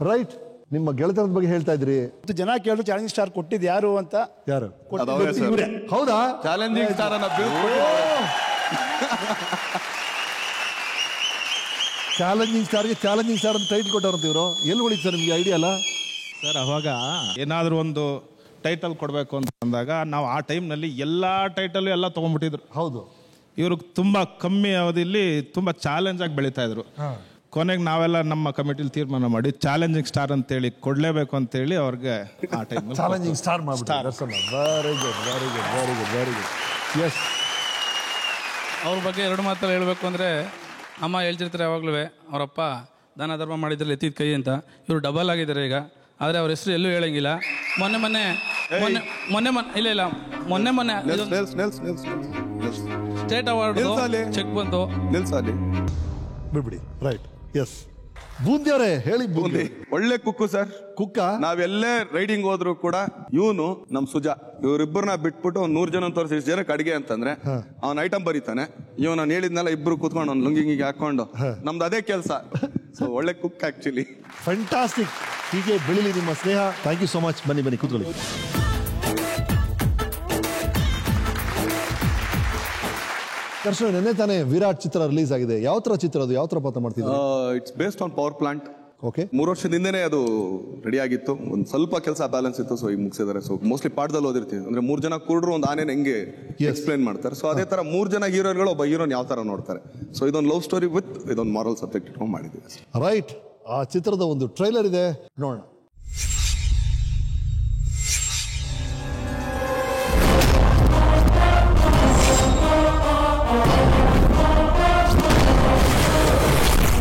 ರೈಟ್, ನಿಮ್ಮ ಗೆಳೆತನದ ಬಗ್ಗೆ ಹೇಳ್ತಾ ಇದ್ರಿ. ಜನ ಕೇಳಿದ್ರು ಚಾಲೆಂಜಿಂಗ್ ಸ್ಟಾರ್ ಕೊಟ್ಟಿದ್ದು ಯಾರು ಅಂತ. ಯಾರು? ಹೌದಾ? ಚಾಲೆಂಜಿಂಗ್ ಸ್ಟಾರ್ ಚಾಲೆಂಜಿಂಗ್ ಸ್ಟಾರ್ಗೆ ಚಾಲೆಂಜಿಂಗ್ ಸ್ಟಾರ್ ಅಂತ ಟೈಟ್ಲ್ ಕೊಟ್ಟವ್ರಂತ ಇವರು. ಎಲ್ಲಿ ಹೊಳಿತು ಸರ್ ನಿಮ್ಗೆ ಐಡಿಯಾ ಅಲ್ಲ? ಸರ್ ಅವಾಗ ಏನಾದರೂ ಒಂದು ಟೈಟಲ್ ಕೊಡಬೇಕು ಅಂತ ಅಂದಾಗ ನಾವು ಆ ಟೈಮ್ನಲ್ಲಿ ಎಲ್ಲ ಟೈಟಲ್ ಎಲ್ಲ ತೊಗೊಂಡ್ಬಿಟ್ಟಿದ್ರು. ಹೌದು. ಇವರು ತುಂಬ ಕಮ್ಮಿ ಅವಧಿಯಲ್ಲಿ ತುಂಬ ಚಾಲೆಂಜ್ ಆಗಿ ಬೆಳೀತಾ ಇದ್ರು. ಕೊನೆಗೆ ನಾವೆಲ್ಲ ನಮ್ಮ ಕಮಿಟಿಲಿ ತೀರ್ಮಾನ ಮಾಡಿ ಚಾಲೆಂಜಿಂಗ್ ಸ್ಟಾರ್ ಅಂತೇಳಿ ಕೊಡಲೇಬೇಕು ಅಂತೇಳಿ ಅವ್ರಿಗೆ ಆ ಟೈಮ್ ಚಾಲೆಂಜಿಂಗ್ ಸ್ಟಾರ್ ಮಾಡ್ಬಿಟ್ಟು. Very good very good very good very good. Yes, ಅವ್ರ ಬಗ್ಗೆ ಎರಡು ಮಾತಲ್ಲಿ ಹೇಳಬೇಕು ಅಂದರೆ, ಅಮ್ಮ ಹೇಳ್ತಿರ್ತಾರೆ ಯಾವಾಗಲೂ ಅವರಪ್ಪ ದಾನ ಧರ್ಮ ಮಾಡಿದ್ರಲ್ಲಿ ಎತ್ತಿದ ಕೈ ಅಂತ. ಇವರು ಡಬಲ್ ಆಗಿದ್ದಾರೆ ಈಗ, ಆದರೆ ಅವ್ರ ಹೆಸರು ಎಲ್ಲೂ ಹೇಳಂಗಿಲ್ಲ. ಮೊನ್ನೆ ಇಲ್ಲ ಮೊನ್ನೆ ಸ್ಟೇಟ್ ಅವಾರ್ಡ್ ಚೆಕ್ ಬಂತು. ಬಿಡ್ಬಿಡಿ. ರೈಟ್. ಎಸ್, ಬೂಂದಿಯವರೇ ಹೇಳಿ. ಬೂಂದಿ ಒಳ್ಳೆ ಕುಕ್ಕು ಸರ್. ಕುಕ್ಕ ನಾವೆಲ್ಲೇ ರೈಡಿಂಗ್ ಹೋದ್ರು ಕೂಡ ಇವನು ನಮ್ ಸುಜಾ ಇವ್ರಿಬ್ಬರನ್ನ ಬಿಟ್ಬಿಟ್ಟು 100 ಜನ ತೋರಿಸಿ ಇಷ್ಟು ಜನಕ್ಕೆ ಅಡಿಗೆ ಅಂತಂದ್ರೆ ಅವ್ನ ಐಟಮ್ ಬರೀತಾನೆ. ನಾನು ಹೇಳಿದ್ನಲ್ಲ, ಇಬ್ರು ಕೂತ್ಕೊಂಡು ಅವ್ನು ಲುಂಗಿಂಗಿಗೆ ಹಾಕೊಂಡು ನಮ್ದು ಅದೇ ಕೆಲಸ. ಸೊ ಒಳ್ಳೆ ಕುಕ್ ಆಕ್ಚುಲಿ. ಫ್ಯಾಂಟಾಸ್ಟಿಕ್. ಹೀಗೆ ಬೆಳಿಲಿ ನಿಮ್ಮ ಸ್ನೇಹ. Thank you so much. ಬನ್ನಿ ಕೂತ್ಕೊಳ್ಳಿ. ದರ್ಶನ್, ನೆನ್ನೆ ತಾನೇ ವಿರಾಟ್ ಚಿತ್ರ ರಿಲೀಸ್ ಆಗಿದೆ. ಯಾವ ತರ ಚಿತ್ರ ಅದು? ಯಾವ ತರ ಪಾತ್ರ ಮಾಡ್ತಿದ್ರು? It's based on power plant. Okay. 3 ವರ್ಷದಿಂದನೇ ಅದು ರೆಡಿ ಆಗಿತ್ತು. ಒಂದು ಸ್ವಲ್ಪ ಕೆಲಸ ಬ್ಯಾಲೆನ್ಸ್ ಇತ್ತು, ಸೊ ಈಗ ಮುಗಿಸಿದ್ದಾರೆ. ಸೊ ಮೋಸ್ಟ್ಲಿ ಪಾಠದಲ್ಲಿ ಓದಿರ್ತೀವಿ ಅಂದ್ರೆ 3 ಜನ ಕುರುಡ್ರು ಒಂದು ಆನೆನ ಹೆಂಗೆ ಎಕ್ಸ್ಪ್ಲೈನ್ ಮಾಡ್ತಾರೆ. ಸೊ ಅದೇ ತರ 3 ಜನ ಹೀರೋಗಳು ಒಬ್ಬ ಹೀರೋನ್ ಯಾವ ತರ ನೋಡ್ತಾರೆ. ಸೊ ಇದೊಂದು ಲವ್ ಸ್ಟೋರಿ ವಿತ್ ಇದೊಂದು ಮಾರಲ್ ಸಬ್ಜೆಕ್ಟ್ ಇಟ್ಕೊಂಡು ಮಾಡಿದ್ದೀವಿ. ರೈಟ್. ಆ ಚಿತ್ರದ ಒಂದು ಟ್ರೈಲರ್ ಇದೆ, ನೋಡೋಣ.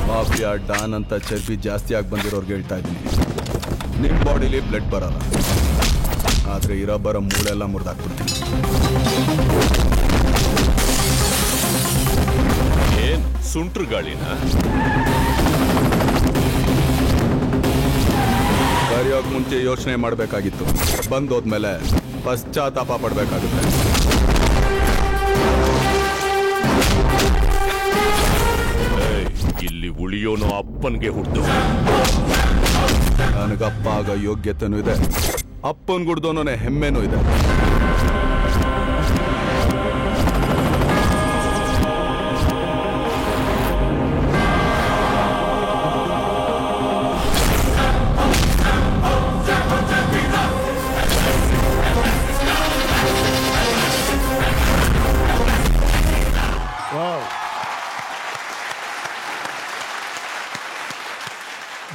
ಮಾಫಿಯಾ ಡಾನ್ ಅಂತ ಚರ್ಬಿ ಜಾಸ್ತಿ ಆಗಿ ಬಂದಿರೋರ್ಗೆ ಹೇಳ್ತಾ ಇದ್ದೀನಿ, ನಿಮ್ಮ ಬಾಡಿಲಿ ಬ್ಲಡ್ ಬರಲ್ಲ, ಆದರೆ ಇರೋ ಬರೋ ಮೂಳೆಲ್ಲ ಮುರಿದಾಕ್ಬಿಡ್ತೀನಿ. ಏನ್ ಸುಂಟ್ರು ಗಾಳಿನ ಕರಿಯೋಕ್ ಮುಂಚೆ ಯೋಚನೆ ಮಾಡಬೇಕಾಗಿತ್ತು, ಬಂದೋದ್ಮೇಲೆ ಪಶ್ಚಾತ್ತಾಪ ಪಡಬೇಕಾಗುತ್ತೆ. ಇಲ್ಲಿ ಉಳಿಯೋನು ಅಪ್ಪನ್ಗೆ ಹುಟ್ಟು. ನನಗಪ್ಪ ಆಗ ಯೋಗ್ಯತೆನೂ ಇದೆ, ಅಪ್ಪನ್ ಗುಡ್ದೋನೇ ಹೆಮ್ಮೆನೂ ಇದೆ.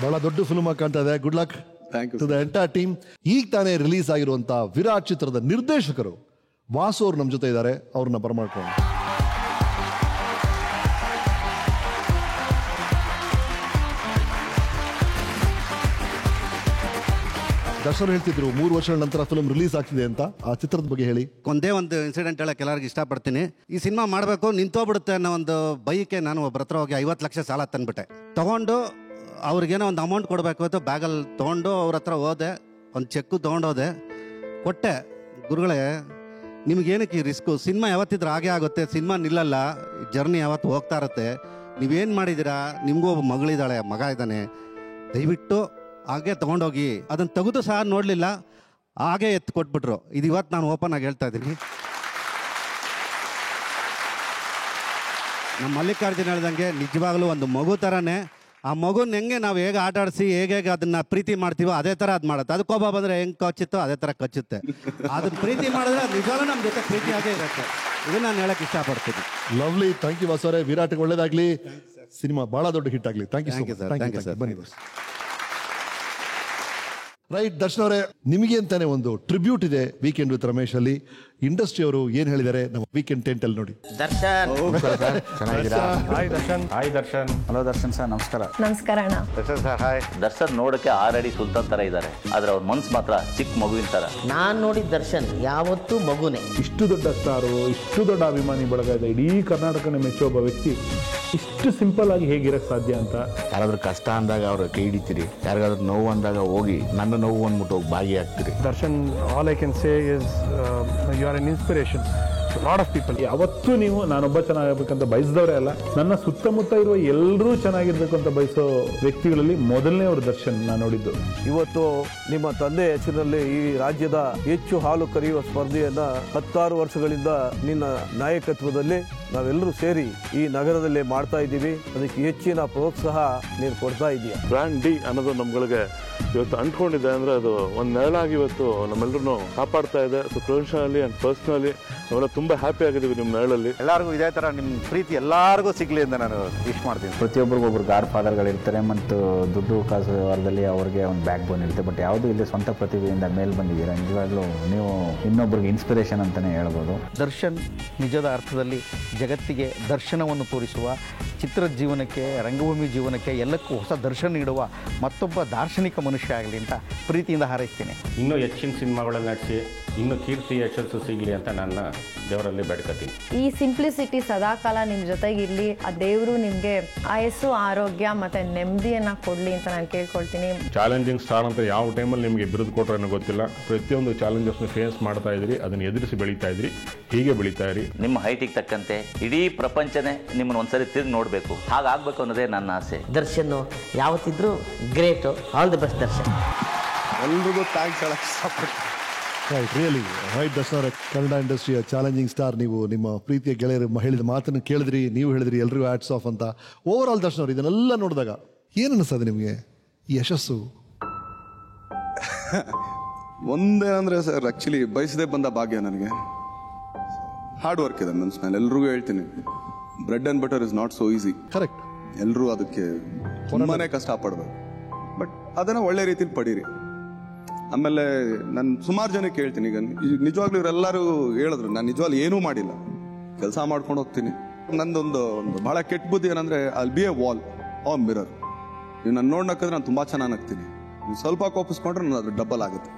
ಬಹಳ ದೊಡ್ಡ ಫಿಲ್ಮ್ ಆಗಿ ಕಾಣ್ತಾ ಇದೆ. Good luck to the entire team. ಈಗ ತಾನೇ ರಿಲೀಸ್ ಆಗಿರುವಂತಹ ವಿರಾಟ್ ಚಿತ್ರದ ನಿರ್ದೇಶಕರು ವಾಸು ಅವ್ರು ನಮ್ಮ ಜೊತೆ ಇದ್ದಾರೆ. ಅವ್ರನ್ನ ಬರಮಾಡ್ಕೊಂಡು. ದರ್ಶನ್ ಹೇಳ್ತಿದ್ರು 3 ವರ್ಷಗಳ ನಂತರ ಫಿಲ್ಮ್ ರಿಲೀಸ್ ಆಗ್ತಿದೆ ಅಂತ. ಆ ಚಿತ್ರದ ಬಗ್ಗೆ ಹೇಳಿ. ಒಂದೇ ಒಂದು ಇನ್ಸಿಡೆಂಟ್ ಹೇಳಕ್ಕೆ ಎಲ್ಲರಿಗೂ ಇಷ್ಟಪಡ್ತೀನಿ. ಈ ಸಿನಿಮಾ ಮಾಡಬೇಕು ನಿಂತೋಗ್ಬಿಡುತ್ತೆ ಅನ್ನೋ ಒಂದು ಬೈಕೆ ನಾನು ಒಬ್ಬರ ಹತ್ರ ಹೋಗಿ 50 ಲಕ್ಷ ಸಾಲ ತಂದ್ಬಿಟ್ಟೆ. ತಗೊಂಡು ಅವ್ರಿಗೇನೋ ಒಂದು ಅಮೌಂಟ್ ಕೊಡಬೇಕು ಅಂತ ಬ್ಯಾಗಲ್ಲಿ ತೊಗೊಂಡು ಅವ್ರ ಹತ್ರ ಹೋದೆ, ಒಂದು ಚೆಕ್ಕು ತೊಗೊಂಡೋದೆ, ಕೊಟ್ಟೆ. ಗುರುಗಳೇ, ನಿಮಗೇನಕ್ಕೆ ಈ ರಿಸ್ಕು? ಸಿನಿಮಾ ಯಾವತ್ತಿದ್ರೆ ಹಾಗೆ ಆಗುತ್ತೆ, ಸಿನಿಮಾ ನಿಲ್ಲಲ್ಲ, ಜರ್ನಿ ಯಾವತ್ತು ಹೋಗ್ತಾ ಇರುತ್ತೆ. ನೀವೇನು ಮಾಡಿದ್ದೀರಾ? ನಿಮಗೂ ಒಬ್ಬ ಮಗಳಿದ್ದಾಳೆ, ಮಗ ಇದ್ದಾನೆ, ದಯವಿಟ್ಟು ಹಾಗೆ ತೊಗೊಂಡೋಗಿ. ಅದನ್ನು ತೆಗೆದು ಸಹ ನೋಡಲಿಲ್ಲ, ಹಾಗೆ ಎತ್ತು ಕೊಟ್ಬಿಟ್ರು. ಇದು ಇವತ್ತು ನಾನು ಓಪನ್ ಆಗಿ ಹೇಳ್ತಾ ಇದ್ದೀನಿ. ನಮ್ಮ ಮಲ್ಲಿಕಾರ್ಜುನ ಹೇಳ್ದಂಗೆ ನಿಜವಾಗ್ಲೂ ಒಂದು ಮಗು ಥರನೇ. ಆ ಮಗುನ ಹೆಂಗೆ ನಾವು ಹೇಗೆ ಆಟ ಆಡಿಸಿ ಹೇಗೆ ಅದನ್ನ ಪ್ರೀತಿ ಮಾಡ್ತೀವೋ ಅದೇ ಥರ ಅದು ಮಾಡುತ್ತೆ. ಅದು ಕೋಪ ಬಂದರೆ ಹೆಂಗೆ ಕಚ್ಚುತ್ತೋ ಅದೇ ಥರ ಕಚ್ಚುತ್ತೆ. ಅದನ್ನ ಪ್ರೀತಿ ಮಾಡಿದ್ರೆ ನಿಜವಾಗ್ಲೂ ನಮ್ಮ ಜೊತೆ ಪ್ರೀತಿಯಾಗೇ ಇರುತ್ತೆ. ಇದನ್ನ ನಾನು ಹೇಳಕ್ಕೆ ಇಷ್ಟಪಡ್ತೀನಿ. ಲವ್ಲಿ. ಥ್ಯಾಂಕ್ ಯು ವಾಸವರೇ. ವಿರಾಟ್ಗೆ ಒಳ್ಳೇದಾಗ್ಲಿ, ಸಿನಿಮಾ ಬಹಳ ದೊಡ್ಡ ಹಿಟ್ ಆಗಲಿ. Thank you sir. ಬನ್ನಿ ಬಸ್. ರೈಟ್. ದರ್ಶನ್ ಅವರೇ, ನಿಮಗೆ ಅಂತಾನೆ ಒಂದು ಟ್ರಿಬ್ಯೂಟ್ ಇದೆ ವೀಕೆಂಡ್ ವಿತ್ ರಮೇಶ್ ಅಲ್ಲಿ. ಇಂಡಸ್ಟ್ರಿ ಅವರು ಏನ್ ಹೇಳಿದ್ದಾರೆ ನಮ್ಮ ವೀಕೆಂಡ್ ಟೆಂಟ್ ಅಲ್ಲಿ ನೋಡಿ. ದರ್ಶನ್ ಚೆನ್ನಾಗಿದ್ದೀರಾ? Hi Darshan. Hi Darshan. Hello Darshan sir, ನಮಸ್ಕಾರ. ನಮಸ್ಕಾರ ಅಣ್ಣ. Darshan sir hi. ದರ್ಶನ್ ನೋಡಕ್ಕೆ 6 ಅಡಿ ಸುಲ್ತಾನ್ ತರ ಇದ್ದಾರೆ, ಆದ್ರೆ ಅವ್ರ ಮನ್ಸು ಮಾತ್ರ ಚಿಕ್ಕ ಮಗುವಿನ ತರ. ನಾನ್ ನೋಡಿದ ದರ್ಶನ್ ಯಾವತ್ತೂ ಮಗುನೇ. ಇಷ್ಟು ದೊಡ್ಡ ಸ್ಟಾರು, ಇಷ್ಟು ದೊಡ್ಡ ಅಭಿಮಾನಿ ಬಳಗ ಇದೆ, ಇಡೀ ಕರ್ನಾಟಕನ ಮೆಚ್ಚೋ ಒಬ್ಬ ವ್ಯಕ್ತಿ ಇಷ್ಟು ಸಿಂಪಲ್ ಆಗಿ ಹೇಗಿರಕ್ ಸಾಧ್ಯ ಅಂತ. ಯಾರಾದ್ರೂ ಕಷ್ಟ ಅಂದಾಗ ಅವ್ರ ಕೈ ಹಿಡಿತೀರಿ, ಯಾರಿಗಾದ್ರೂ ನೋವು ಅಂದಾಗ ಹೋಗಿ ನನ್ನ ನೋವು ಅಂದ್ಬಿಟ್ಟು ಹೋಗಿ ಭಾಗಿಯಾಗ್ತೀರಿ. Darshan, all I can say is you are an inspiration lot of people. ಯಾವತ್ತೂ ನೀವು ನಾನೊಬ್ಬ ಚೆನ್ನಾಗಬೇಕಂತ ಬಯಸಿದವರೇ ಅಲ್ಲ, ನನ್ನ ಸುತ್ತಮುತ್ತ ಇರುವ ಎಲ್ಲರೂ ಚೆನ್ನಾಗಿರ್ಬೇಕು ಅಂತ ಬಯಸೋ ವ್ಯಕ್ತಿಗಳಲ್ಲಿ ಮೊದಲನೇ ಅವರು ದರ್ಶನ್ ನಾನು ನೋಡಿದ್ದು. ಇವತ್ತು ನಿಮ್ಮ ತಂದೆ ಹೆಸರಿನಲ್ಲಿ ಈ ರಾಜ್ಯದ ಹೆಚ್ಚು ಹಾಲು ಕರೆಯುವ ಸ್ಪರ್ಧೆಯನ್ನ 16 ವರ್ಷಗಳಿಂದ ನಿನ್ನ ನಾಯಕತ್ವದಲ್ಲಿ ನಾವೆಲ್ಲರೂ ಸೇರಿ ಈ ನಗರದಲ್ಲಿ ಮಾಡ್ತಾ ಇದ್ದೀವಿ. ಅದಕ್ಕೆ ಹೆಚ್ಚಿನ ಪ್ರೋತ್ಸಾಹ ನೀನು ಕೊಡ್ತಾ ಇದೀಯ. ಬ್ರ್ಯಾಂಡ್ ಡಿ ಅನ್ನೋದು ನಮ್ಗಳಿಗೆ ಇವತ್ತು ಅಂಟ್ಕೊಂಡಿದೆ ಅಂದರೆ ಅದು ಒಂದು ನೆರಳಾಗಿ ಇವತ್ತು ನಮ್ಮೆಲ್ಲರೂ ಕಾಪಾಡ್ತಾ ಇದೆ. ಸೊ ಪ್ರೊಫೆಷನಲಿ ಆ್ಯಂಡ್ ಪರ್ಸ್ನಲಿ ನಾವೆಲ್ಲ ತುಂಬ ಹ್ಯಾಪಿ ಆಗಿದ್ದೀವಿ ನಿಮ್ಮ ನೆರಳಲ್ಲಿ. ಎಲ್ಲರಿಗೂ ಇದೇ ಥರ ನಿಮ್ಮ ಪ್ರೀತಿ ಎಲ್ಲರಿಗೂ ಸಿಗಲಿ ಅಂತ ನಾನು ವಿಶ್ ಮಾಡ್ತೀನಿ. ಪ್ರತಿಯೊಬ್ಬರಿಗೊಬ್ಬರು ಗಾಡ್ ಫಾದರ್ಗಳಿರ್ತಾರೆ ಮತ್ತು ದುಡ್ಡು ಕಾಸು ವ್ಯವಹಾರದಲ್ಲಿ ಅವ್ರಿಗೆ ಒಂದು ಬ್ಯಾಕ್ ಬೋನ್ ಇರುತ್ತೆ. ಬಟ್ ಯಾವುದೂ ಇಲ್ಲಿ ಸ್ವಂತ ಪ್ರತಿಭೆಯಿಂದ ಮೇಲೆ ಬಂದಿದ್ದೀರಾ. ನಿಜವಾಗ್ಲೂ ನೀವು ಇನ್ನೊಬ್ರಿಗೆ ಇನ್ಸ್ಪಿರೇಷನ್ ಅಂತಲೇ ಹೇಳ್ಬೋದು. ದರ್ಶನ್ ನಿಜದ ಅರ್ಥದಲ್ಲಿ ಜಗತ್ತಿಗೆ ದರ್ಶನವನ್ನು ತೋರಿಸುವ, ಚಿತ್ರದ ಜೀವನಕ್ಕೆ, ರಂಗಭೂಮಿ ಜೀವನಕ್ಕೆ ಎಲ್ಲಕ್ಕೂ ಹೊಸ ದರ್ಶನ ನೀಡುವ ಮತ್ತೊಬ್ಬ ದಾರ್ಶನಿಕ ಮನುಷ್ಯ ಆಗಲಿ ಅಂತ ಪ್ರೀತಿಯಿಂದ ಹಾರೈಸ್ತೀನಿ. ಇನ್ನೂ ಹೆಚ್ಚಿನ ಸಿನಿಮಾಗಳನ್ನು ನಟಿಸಿ ಇನ್ನೂ ಕೀರ್ತಿ ಯಶಸ್ಸು ಸಿಗಲಿ ಅಂತ ನನ್ನ ದೇವರಲ್ಲಿ ಬೇಡ್ಕೊತೀನಿ. ಈ ಸಿಂಪ್ಲಿಸಿಟಿ ಸದಾಕಾಲ ನಿಮ್ಮ ಜೊತೆಗಿರಲಿ. ಆ ದೇವರು ನಿಮಗೆ ಆಯಸ್ಸು, ಆರೋಗ್ಯ ಮತ್ತು ನೆಮ್ಮದಿಯನ್ನು ಕೊಡಲಿ ಅಂತ ನಾನು ಕೇಳ್ಕೊಳ್ತೀನಿ. ಚಾಲೆಂಜಿಂಗ್ ಸ್ಟಾರ್ ಅಂತ ಯಾವ ಟೈಮಲ್ಲಿ ನಿಮಗೆ ಬಿರುದು ಕೊಟ್ಟರೆ ಅನ್ನೋ ಗೊತ್ತಿಲ್ಲ. ಪ್ರತಿಯೊಂದು ಚಾಲೆಂಜಸ್ನ ಫೇಸ್ ಮಾಡ್ತಾ ಇದ್ರಿ, ಅದನ್ನು ಎದುರಿಸಿ ಬೆಳೀತಾ ಇದ್ರಿ. ಹೀಗೆ ಬೆಳೀತಾ ಇರಿ. ನಿಮ್ಮ ಹೈಟಿಗೆ ತಕ್ಕಂತೆ ಇಡೀ ಪ್ರಪಂಚನೇ ನಿಮ್ಮನ್ನು ಒಂದ್ಸರಿ ತಿರುಗಿ ನೋಡಬೇಕು, ಹಾಗಾಗಬೇಕು ಅನ್ನೋದೇ ನನ್ನ ಆಸೆ. ದರ್ಶನ್ ಯಾವತ್ತಿದ್ರೂ great. All the best Darshan. ಎಲ್ರಿಗೂ ಥ್ಯಾಂಕ್ಸ್ ಹೇಳಕ್ಕೆ ಇಷ್ಟಪಡ್ತೀನಿ. Right, really right. ದರ್ಶನ್ ಅವರೇ, ಕನ್ನಡ ಇಂಡಸ್ಟ್ರಿಯ ಚಾಲೆಂಜಿಂಗ್ ಸ್ಟಾರ್ ನೀವು. ನಿಮ್ಮ ಪ್ರೀತಿಯ ಗೆಳೆಯರು ಹೇಳಿದ ಮಾತನ್ನು ಕೇಳಿದ್ರಿ, ನೀವು ಹೇಳಿದ್ರಿ ಎಲ್ರಿಗೂ ಹ್ಯಾಟ್ಸ್ ಆಫ್ ಅಂತ. ಓವರ್ ಆಲ್ ದರ್ಶನ್ ಅವರು ಇದನ್ನೆಲ್ಲ ನೋಡಿದಾಗ ಏನು ಅನಿಸ್ತದೆ ನಿಮಗೆ ಈ ಯಶಸ್ಸು? ಒಂದೇನಂದ್ರೆ ಸರ್, ಆಕ್ಚುಲಿ ಬಯಸದೆ ಬಂದ ಭಾಗ್ಯ ನನಗೆ. ಹಾರ್ಡ್ ವರ್ಕ್ ಇದೆ ಮನ್ಸ್ ಮೇಲೆ. ಎಲ್ರಿಗೂ ಹೇಳ್ತೀನಿ, bread and butter is not so easy. Correct. ಎಲ್ಲರೂ ಅದಕ್ಕೆ ತುಂಬಾನೇ ಕಷ್ಟಪಡ್ಬೇಕು. ಬಟ್ ಅದನ್ನ ಒಳ್ಳೆ ರೀತಿಲಿ ಪಡೀರಿ. ಆಮೇಲೆ ನಾನು ಸುಮಾರು ಜನಕ್ಕೆ ಹೇಳ್ತೀನಿ, ಈಗ ನಿಜವಾಗ್ಲೂ ಇವರೆಲ್ಲರೂ ಹೇಳಿದ್ರು, ನಾನು ನಿಜವಾಗ್ಲೂ ಏನೂ ಮಾಡಿಲ್ಲ, ಕೆಲಸ ಮಾಡ್ಕೊಂಡು ಹೋಗ್ತೀನಿ. ನಂದೊಂದು ಬಹಳ ಕೆಟ್ಟ ಬುದ್ಧಿ ಏನಂದ್ರೆ, ಅಲ್ಲಿ be a wall or mirror. ನೀವು ನಾನು ನೋಡ್ನಕ್ಕಿದ್ರೆ ನಾನು ತುಂಬಾ ಚೆನ್ನಾಗಿ ನಗ್ತೀನಿ, ನೀವು ಸ್ವಲ್ಪ ಕೋಪಿಸ್ಕೊಂಡ್ರೆ ನಾನು ಅದು ಡಬಲ್ ಆಗುತ್ತೆ.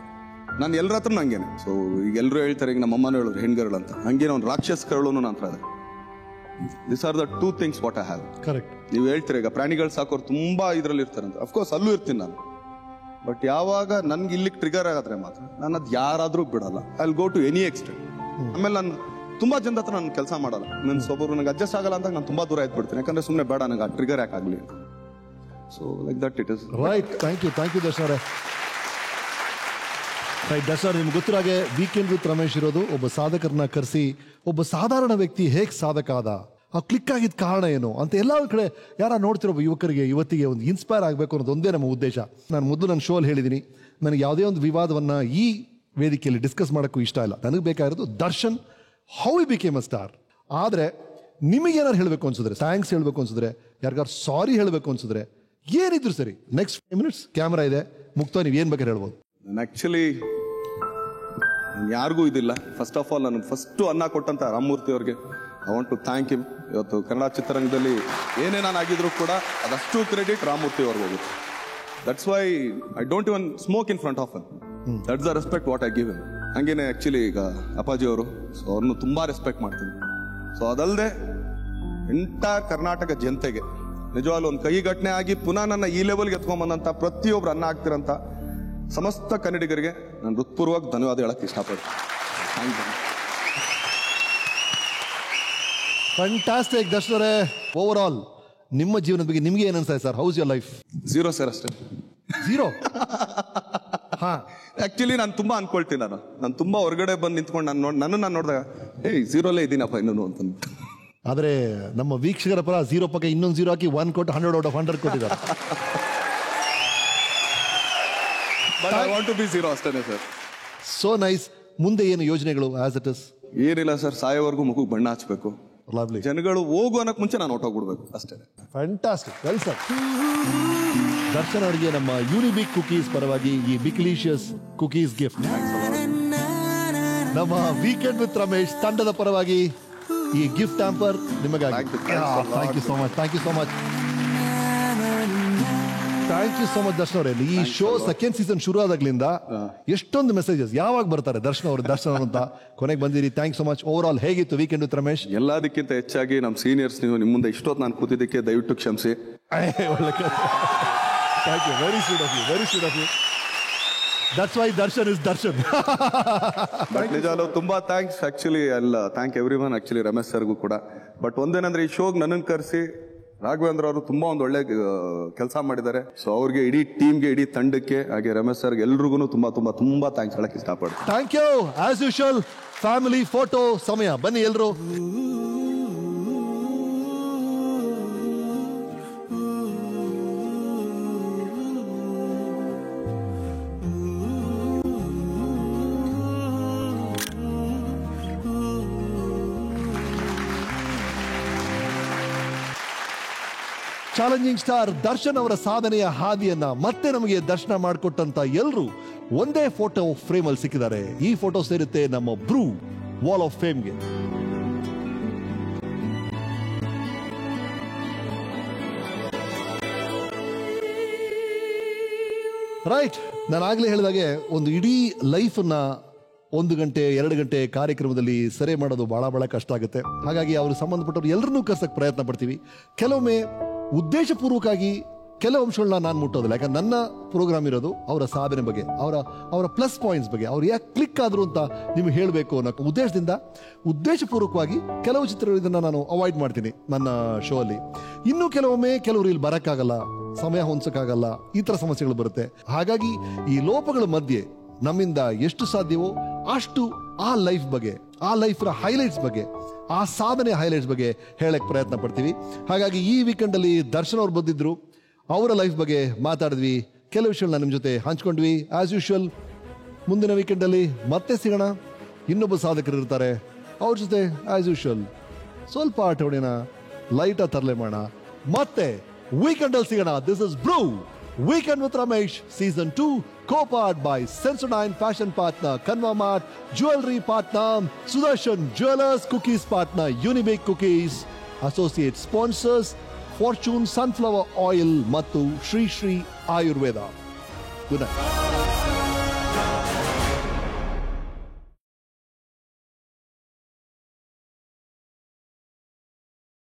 ನಾನು ಎಲ್ಲರ ಹತ್ರ ನಂಗೇನೆ. ಸೊ ಈಗ ಎಲ್ಲರೂ ಹೇಳ್ತಾರೆ, ಈಗ ನಮ್ಮ ಅಮ್ಮನೂ ಹೇಳಿದ್ರು ಹೆಣ್ಗರಳು ಅಂತ, ಹಂಗೇನೋ ಒಂದು ರಾಕ್ಷಸ ಕರಳು ನನ್ನ ಹತ್ರ ಇದೆ. This are the two things what I have. Correct. ನೀವು ಹೇಳ್ತೀರಿ ಈಗ ಪ್ರಾಣಿಗಳು ಸಾಕೋರು ತುಂಬಾ ಇದ್ರಲ್ಲಿ ಇರ್ತಾರಂತ. ಅಫ್ಕೋರ್ಸ್ ಅಲ್ಲೂ ಇರ್ತೀನಿ ನಾನು. ಬಟ್ ಯಾವಾಗ ನನ್ಗೆ ಇಲ್ಲಿಗೆ ಟ್ರಿಗರ್ ಆಗಾದ್ರೆ ಮಾತ್ರ ನಾನು ಅದು ಯಾರಾದ್ರೂ ಬಿಡಲ್ಲ. I will go to any extent. ಆಮೇಲೆ ನಾನು ತುಂಬಾ ಜನದ ಹತ್ರ ನಾನು ಕೆಲಸ ಮಾಡಲ್ಲ. ನನ್ನ ಒಬ್ಬರು ನನಗೆ ಅಡ್ಜಸ್ಟ್ ಆಗಲ್ಲ ಅಂತ ನಾನು ತುಂಬಾ ದೂರ ಆಯ್ತು ಯಾಕಂದ್ರೆ ಸುಮ್ಮನೆ ಬೇಡ ನನಗೆ ಆ ಟ್ರಿಗರ್ ಯಾಕಾಗ್ಲಿ. So like that it is. Right, thank you Darshan ಅವರೇ. ರೈಟ್ ದರ್ಶನ್, ನಿಮ್ಗೆ ಗೊತ್ತಿರೋ ಹಾಗೆ ವೀಕೆಂಡ್ ವಿತ್ ರಮೇಶ್ ಇರೋದು ಒಬ್ಬ ಸಾಧಕರನ್ನ ಕರೆಸಿ ಒಬ್ಬ ಸಾಧಾರಣ ವ್ಯಕ್ತಿ ಹೇಗೆ ಸಾಧಕ ಆದ, ಆ ಕ್ಲಿಕ್ ಆಗಿದ್ದ ಕಾರಣ ಏನು ಅಂತ ಎಲ್ಲ ಕಡೆ ಯಾರು ನೋಡ್ತಿರೋ ಯುವಕರಿಗೆ ಇವತ್ತಿಗೆ ಒಂದು ಇನ್ಸ್ಪೈರ್ ಆಗಬೇಕು ಅನ್ನೋದು ಒಂದೇ ನಮ್ಮ ಉದ್ದೇಶ. ನಾನು ಮೊದಲು ನನ್ನ ಶೋಲ್ಲಿ ಹೇಳಿದ್ದೀನಿ, ನನಗೆ ಯಾವುದೇ ಒಂದು ವಿವಾದವನ್ನು ಈ ವೇದಿಕೆಯಲ್ಲಿ ಡಿಸ್ಕಸ್ ಮಾಡೋಕ್ಕೂ ಇಷ್ಟ ಇಲ್ಲ. ನನಗೆ ಬೇಕಾಗಿರೋದು Darshan how E became a star. ಆದರೆ ನಿಮಗೇನಾರು ಹೇಳಬೇಕು ಅನ್ಸಿದ್ರೆ, ಥ್ಯಾಂಕ್ಸ್ ಹೇಳಬೇಕು ಅನ್ಸಿದ್ರೆ, ಯಾರಿಗಾರು ಸಾರಿ ಹೇಳಬೇಕು ಅನ್ಸಿದ್ರೆ, ಏನಿದ್ರು ಸರಿ, ನೆಕ್ಸ್ಟ್ 5 minutes ಕ್ಯಾಮ್ರಾ ಇದೆ, ಮುಕ್ತ ನೀವು ಏನು ಬೇಕಾದ್ರೆ ಹೇಳ್ಬೋದು. ನಾನು ಆ್ಯಕ್ಚುಲಿ ಯಾರಿಗೂ ಇದಿಲ್ಲ. ಫಸ್ಟ್ ಆಫ್ ಆಲ್ ನಾನು ಫಸ್ಟು ಅನ್ನ ಕೊಟ್ಟಂತ ರಾಮಮೂರ್ತಿ ಅವ್ರಿಗೆ I want to thank him. ಇವತ್ತು ಕನ್ನಡ ಚಿತ್ರರಂಗದಲ್ಲಿ ಏನೇ ನಾನು ಆಗಿದ್ರು ಕೂಡ ಅದಷ್ಟು ಕ್ರೆಡಿಟ್ ರಾಮಮೂರ್ತಿ ಅವ್ರಿಗೆ ಹೋಗುತ್ತೆ. That's why I don't even smoke in front of him. That's the respect what I give him. ಹಂಗೇನೆ ಆ್ಯಕ್ಚುಲಿ ಈಗ ಅಪ್ಪಾಜಿ ಅವರು, ಸೊ ಅವ್ರನ್ನು ತುಂಬಾ ರೆಸ್ಪೆಕ್ಟ್ ಮಾಡ್ತೀನಿ. ಸೊ ಅದಲ್ಲದೆ ಎಂಟೈರ್ ಕರ್ನಾಟಕ ಜನತೆಗೆ ನಿಜವಾಗ್ಲೂ ಒಂದು ಕೈ ಘಟನೆ ಆಗಿ ಪುನಃ ನನ್ನ ಈ ಲೆವೆಲ್ಗೆ ಎತ್ಕೊಂಡ್ಬಂದಂತ ಪ್ರತಿಯೊಬ್ರು ಅನ್ನ ಆಗ್ತಿರಂತ ಸಮಸ್ತ ಕನ್ನಡಿಗರಿಗೆ ನಾನು ಹೃತ್ಪೂರ್ವಕ ಧನ್ಯವಾದ ಹೇಳಕ್ಕೆ ಇಷ್ಟಪಡ್ತೀನಿ. Thank you. ಫ್ಯಾಂಟಾಸ್ಟಿಕ್ ದರ್ಶನ್ ಅವರೇ. ಓವರ್ ಆಲ್ ನಿಮ್ಮ ಜೀವನದ ಬಗ್ಗೆ ನಿಮ್ಗೆ ಏನು ಅನ್ಸುತ್ತೆ sir? How's your life? Zero sir, ಅಷ್ಟೇ. ಝೀರೋ? ಹಾ, ಆಕ್ಚುಲಿ ನಾನು ತುಂಬಾ ಅನ್ಕೊಳ್ತೀನಿ. ನಾನು ತುಂಬಾ ಹೊರಗಡೆ ಬಂದು ನಿಂತ್ಕೊಂಡು ನಾನು ನೋಡಿದಾಗ ಝೀರೋಲೇ ಇದ್ದೀನಪ್ಪ ಇನ್ನೂ ಅಂತ. ಆದರೆ ನಮ್ಮ ವೀಕ್ಷಕರ ಪರ ಝೀರೋ ಪಕ್ಕ ಇನ್ನೊಂದು ಝೀರೋ ಹಾಕಿ 1 ಕೊಟ್ಟು 100 out of 100 ಕೊಟ್ಟಿದ್ದಾರೆ. I want to be zero ಅಷ್ಟೇ ಸರ್. So nice. ಮುಂದೆ ಏನು ಯೋಜನೆಗಳು ಆಸ್ ಇಟ್ ಇಸ್? ಏನಿಲ್ಲ ಸರ್, ಸಾಯೋವರೆಗೂ ಮುಖಕ್ಕೆ ಬಣ್ಣ ಹಚ್ಬೇಕು. ಜನಗಳು ಹೋಗು ಅನ್ನೋಕೆ ಮುಂಚೆ ನಾನು ಹೊಟ್ಟೋಗ್ಬಿಡ್ಬೇಕು ಅಷ್ಟೇ. Fantastic, well sir. ದರ್ಶನ್ ಅವರಿಗೆ ನಮ್ಮ ಯೂನಿಬಿಕ್ ಕುಕೀಸ್ ಪರವಾಗಿ ಈ ಬಿಕ್ಲಿಷಿಯಸ್ ಕುಕೀಸ್ ಗಿಫ್ಟ್. ನಮ್ಮ ವೀಕೆಂಡ್ ವಿತ್ ರಮೇಶ್ ತಂಡದ ಪರವಾಗಿ ಈ ಗಿಫ್ಟ್ ಹ್ಯಾಂಪರ್ ನಿಮಗಾಗಿ. Thank you so much, thank you so much, thank you so much Darshan ಅವರೇ. ಈ ಶೋ ಸೆಕೆಂಡ್ ಸೀಸನ್ ಶುರು ಆದಾಗ್ಲಿಂದ ಎಷ್ಟೊಂದು ಮೆಸೇಜಸ್ ಯಾವಾಗ ಬರ್ತಾರೆ ದರ್ಶನ್ ಅವರು ಅಂತ ಕೊನೆಗೆ ಬಂದಿರಿ. Thank so much. Over all ಹೇಗಿತ್ತು ವೀಕೆಂಡ್ ವಿತ್ ರಮೇಶ್? ಎಲ್ಲದಕ್ಕಿಂತ ಹೆಚ್ಚಾಗಿ ನಮ್ಮ ಸೀನಿಯರ್ಸ್ ನೀವು ನಿಮ್ಮ ಮುಂದೆ ಇಷ್ಟೊತ್ತು ನಾನು ಕೂತಿದ್ದಕ್ಕೆ ದಯವಿಟ್ಟು ಕ್ಷಮಿಸಿ. Thank you, very sweet of you, very sweet of you. That's why Darshan is Darshan. But ನಿಜಾಲು ತುಂಬಾ ಥ್ಯಾಂಕ್ಸ್ ಆಕ್ಚುಲಿ. ಅಲ್ಲ, thank everyone actually, Ramesh ಸರ್ಗೂ ಕೂಡ. ಬಟ್ ಒಂದೇನಂದ್ರೆ ಈ ಶೋಗೆ ನನ್ನನ್ನು ಕರೆಸಿ ರಾಘವೇಂದ್ರ ಅವರು ತುಂಬಾ ಒಂದು ಒಳ್ಳೆ ಕೆಲಸ ಮಾಡಿದ್ದಾರೆ. ಸೊ ಅವ್ರಿಗೆ, ಇಡೀ ಟೀಮ್ಗೆ, ಇಡೀ ತಂಡಕ್ಕೆ, ಹಾಗೆ ರಮೇಶ್ ಸರ್ಗೆ ಎಲ್ರಿಗೂ ತುಂಬಾ ತುಂಬಾ ತುಂಬಾ ಥ್ಯಾಂಕ್ಸ್ ಹೇಳಕ್ ಇಷ್ಟಪಡ್ತೀನಿ. Thank you. As usual family photo ಸಮಯ, ಬನ್ನಿ ಎಲ್ರು. ಚಾಲೆಂಜಿಂಗ್ ಸ್ಟಾರ್ ದರ್ಶನ್ ಅವರ ಸಾಧನೆಯ ಹಾದಿಯನ್ನ ಮತ್ತೆ ನಮಗೆ ದರ್ಶನ ಮಾಡಿಕೊಟ್ಟಂತ ಎಲ್ಲರೂ ಒಂದೇ ಫೋಟೋ ಫ್ರೇಮ್ ಅಲ್ಲಿ ಸಿಕ್ಕಿದ್ದಾರೆ. ಈ ಫೋಟೋ ಸೇರುತ್ತೆ ನಮ್ಮ ಬ್ರೂ ವಾಲ್ ಆಫ್ ಫೇಮ್ಗೆ. ರೈಟ್, ನಾನು ಆಗ್ಲೇ ಹೇಳಿದಾಗೆ ಒಂದು ಇಡೀ ಲೈಫನ್ನ 1 ಗಂಟೆ 2 ಗಂಟೆ ಕಾರ್ಯಕ್ರಮದಲ್ಲಿ ಸೆರೆ ಮಾಡೋದು ಬಹಳ ಕಷ್ಟ ಆಗುತ್ತೆ. ಹಾಗಾಗಿ ಅವ್ರಿಗೆ ಸಂಬಂಧಪಟ್ಟವ್ರು ಎಲ್ಲರನ್ನೂ ಕರ್ಸಕ್ಕೆ ಪ್ರಯತ್ನ ಪಡ್ತೀವಿ. ಕೆಲವೊಮ್ಮೆ ಉದ್ದೇಶಪೂರ್ವಕವಾಗಿ ಕೆಲವು ಅಂಶಗಳನ್ನ ನಾನು ಮುಟ್ಟೋದಿಲ್ಲ, ಯಾಕಂದ್ರೆ ನನ್ನ ಪ್ರೋಗ್ರಾಮ್ ಇರೋದು ಅವರ ಸಾಧನೆ ಬಗ್ಗೆ, ಅವರ ಪ್ಲಸ್ ಪಾಯಿಂಟ್ಸ್ ಬಗ್ಗೆ, ಅವ್ರು ಯಾಕೆ ಕ್ಲಿಕ್ ಆದ್ರು ಅಂತ ನಿಮ್ಗೆ ಹೇಳಬೇಕು ಅನ್ನೋ ಉದ್ದೇಶದಿಂದ ಉದ್ದೇಶಪೂರ್ವಕವಾಗಿ ಕೆಲವು ಚಿತ್ರಗಳು ಇದನ್ನ ನಾನು ಅವಾಯ್ಡ್ ಮಾಡ್ತೀನಿ ನನ್ನ ಶೋ ಅಲ್ಲಿ. ಇನ್ನು ಕೆಲವರು ಇಲ್ಲಿ ಬರಕ್ಕಾಗಲ್ಲ, ಸಮಯ ಹೊಂದಕ್ಕಾಗಲ್ಲ, ಈ ತರ ಸಮಸ್ಯೆಗಳು ಬರುತ್ತೆ. ಹಾಗಾಗಿ ಈ ಲೋಪಗಳ ಮಧ್ಯೆ ನಮ್ಮಿಂದ ಎಷ್ಟು ಸಾಧ್ಯವೋ ಅಷ್ಟು ಆ ಲೈಫ್ ಬಗ್ಗೆ, ಆ ಲೈಫ್ ಹೈಲೈಟ್ಸ್ ಬಗ್ಗೆ, ಆ ಸಾಧನೆ ಹೈಲೈಟ್ಸ್ ಬಗ್ಗೆ ಹೇಳಕ್ ಪ್ರಯತ್ನ ಪಡ್ತೀವಿ. ಹಾಗಾಗಿ ಈ ವೀಕೆಂಡ್ ಅಲ್ಲಿ ದರ್ಶನ್ ಅವ್ರು ಬಂದಿದ್ರು, ಅವರ ಲೈಫ್ ಬಗ್ಗೆ ಮಾತಾಡಿದ್ವಿ, ಕೆಲವು ವಿಷಯಗಳನ್ನ ನಿಮ್ಮ ಜೊತೆ ಹಂಚ್ಕೊಂಡ್ವಿ. ಆಸ್ ಯೂಶುವಲ್ ಮುಂದಿನ ವೀಕೆಂಡ್ ಅಲ್ಲಿ ಮತ್ತೆ ಸಿಗೋಣ. ಇನ್ನೊಬ್ಬ ಸಾಧಕರು ಇರ್ತಾರೆ, ಅವ್ರ ಜೊತೆ ಆಸ್ ಯೂಶುವಲ್ ಸ್ವಲ್ಪ ಆಟೋಡಿನ ಲೈಟ್ ತರಲೆ ಮಾಡೋಣ. ಮತ್ತೆ ವೀಕೆಂಡ್ ಅಲ್ಲಿ ಸಿಗೋಣ. This is Bru weekend with Ramesh season 2, co-powered by Sensodyne Fashion Partner Kanva Mart, Jewelry Partner Sudarshan Jewelers, Cookies Partner Unibake Cookies, Associate Sponsors Fortune Sunflower Oil ಮತ್ತು ಶ್ರೀ ಶ್ರೀ ಆಯುರ್ವೇದ. Good night.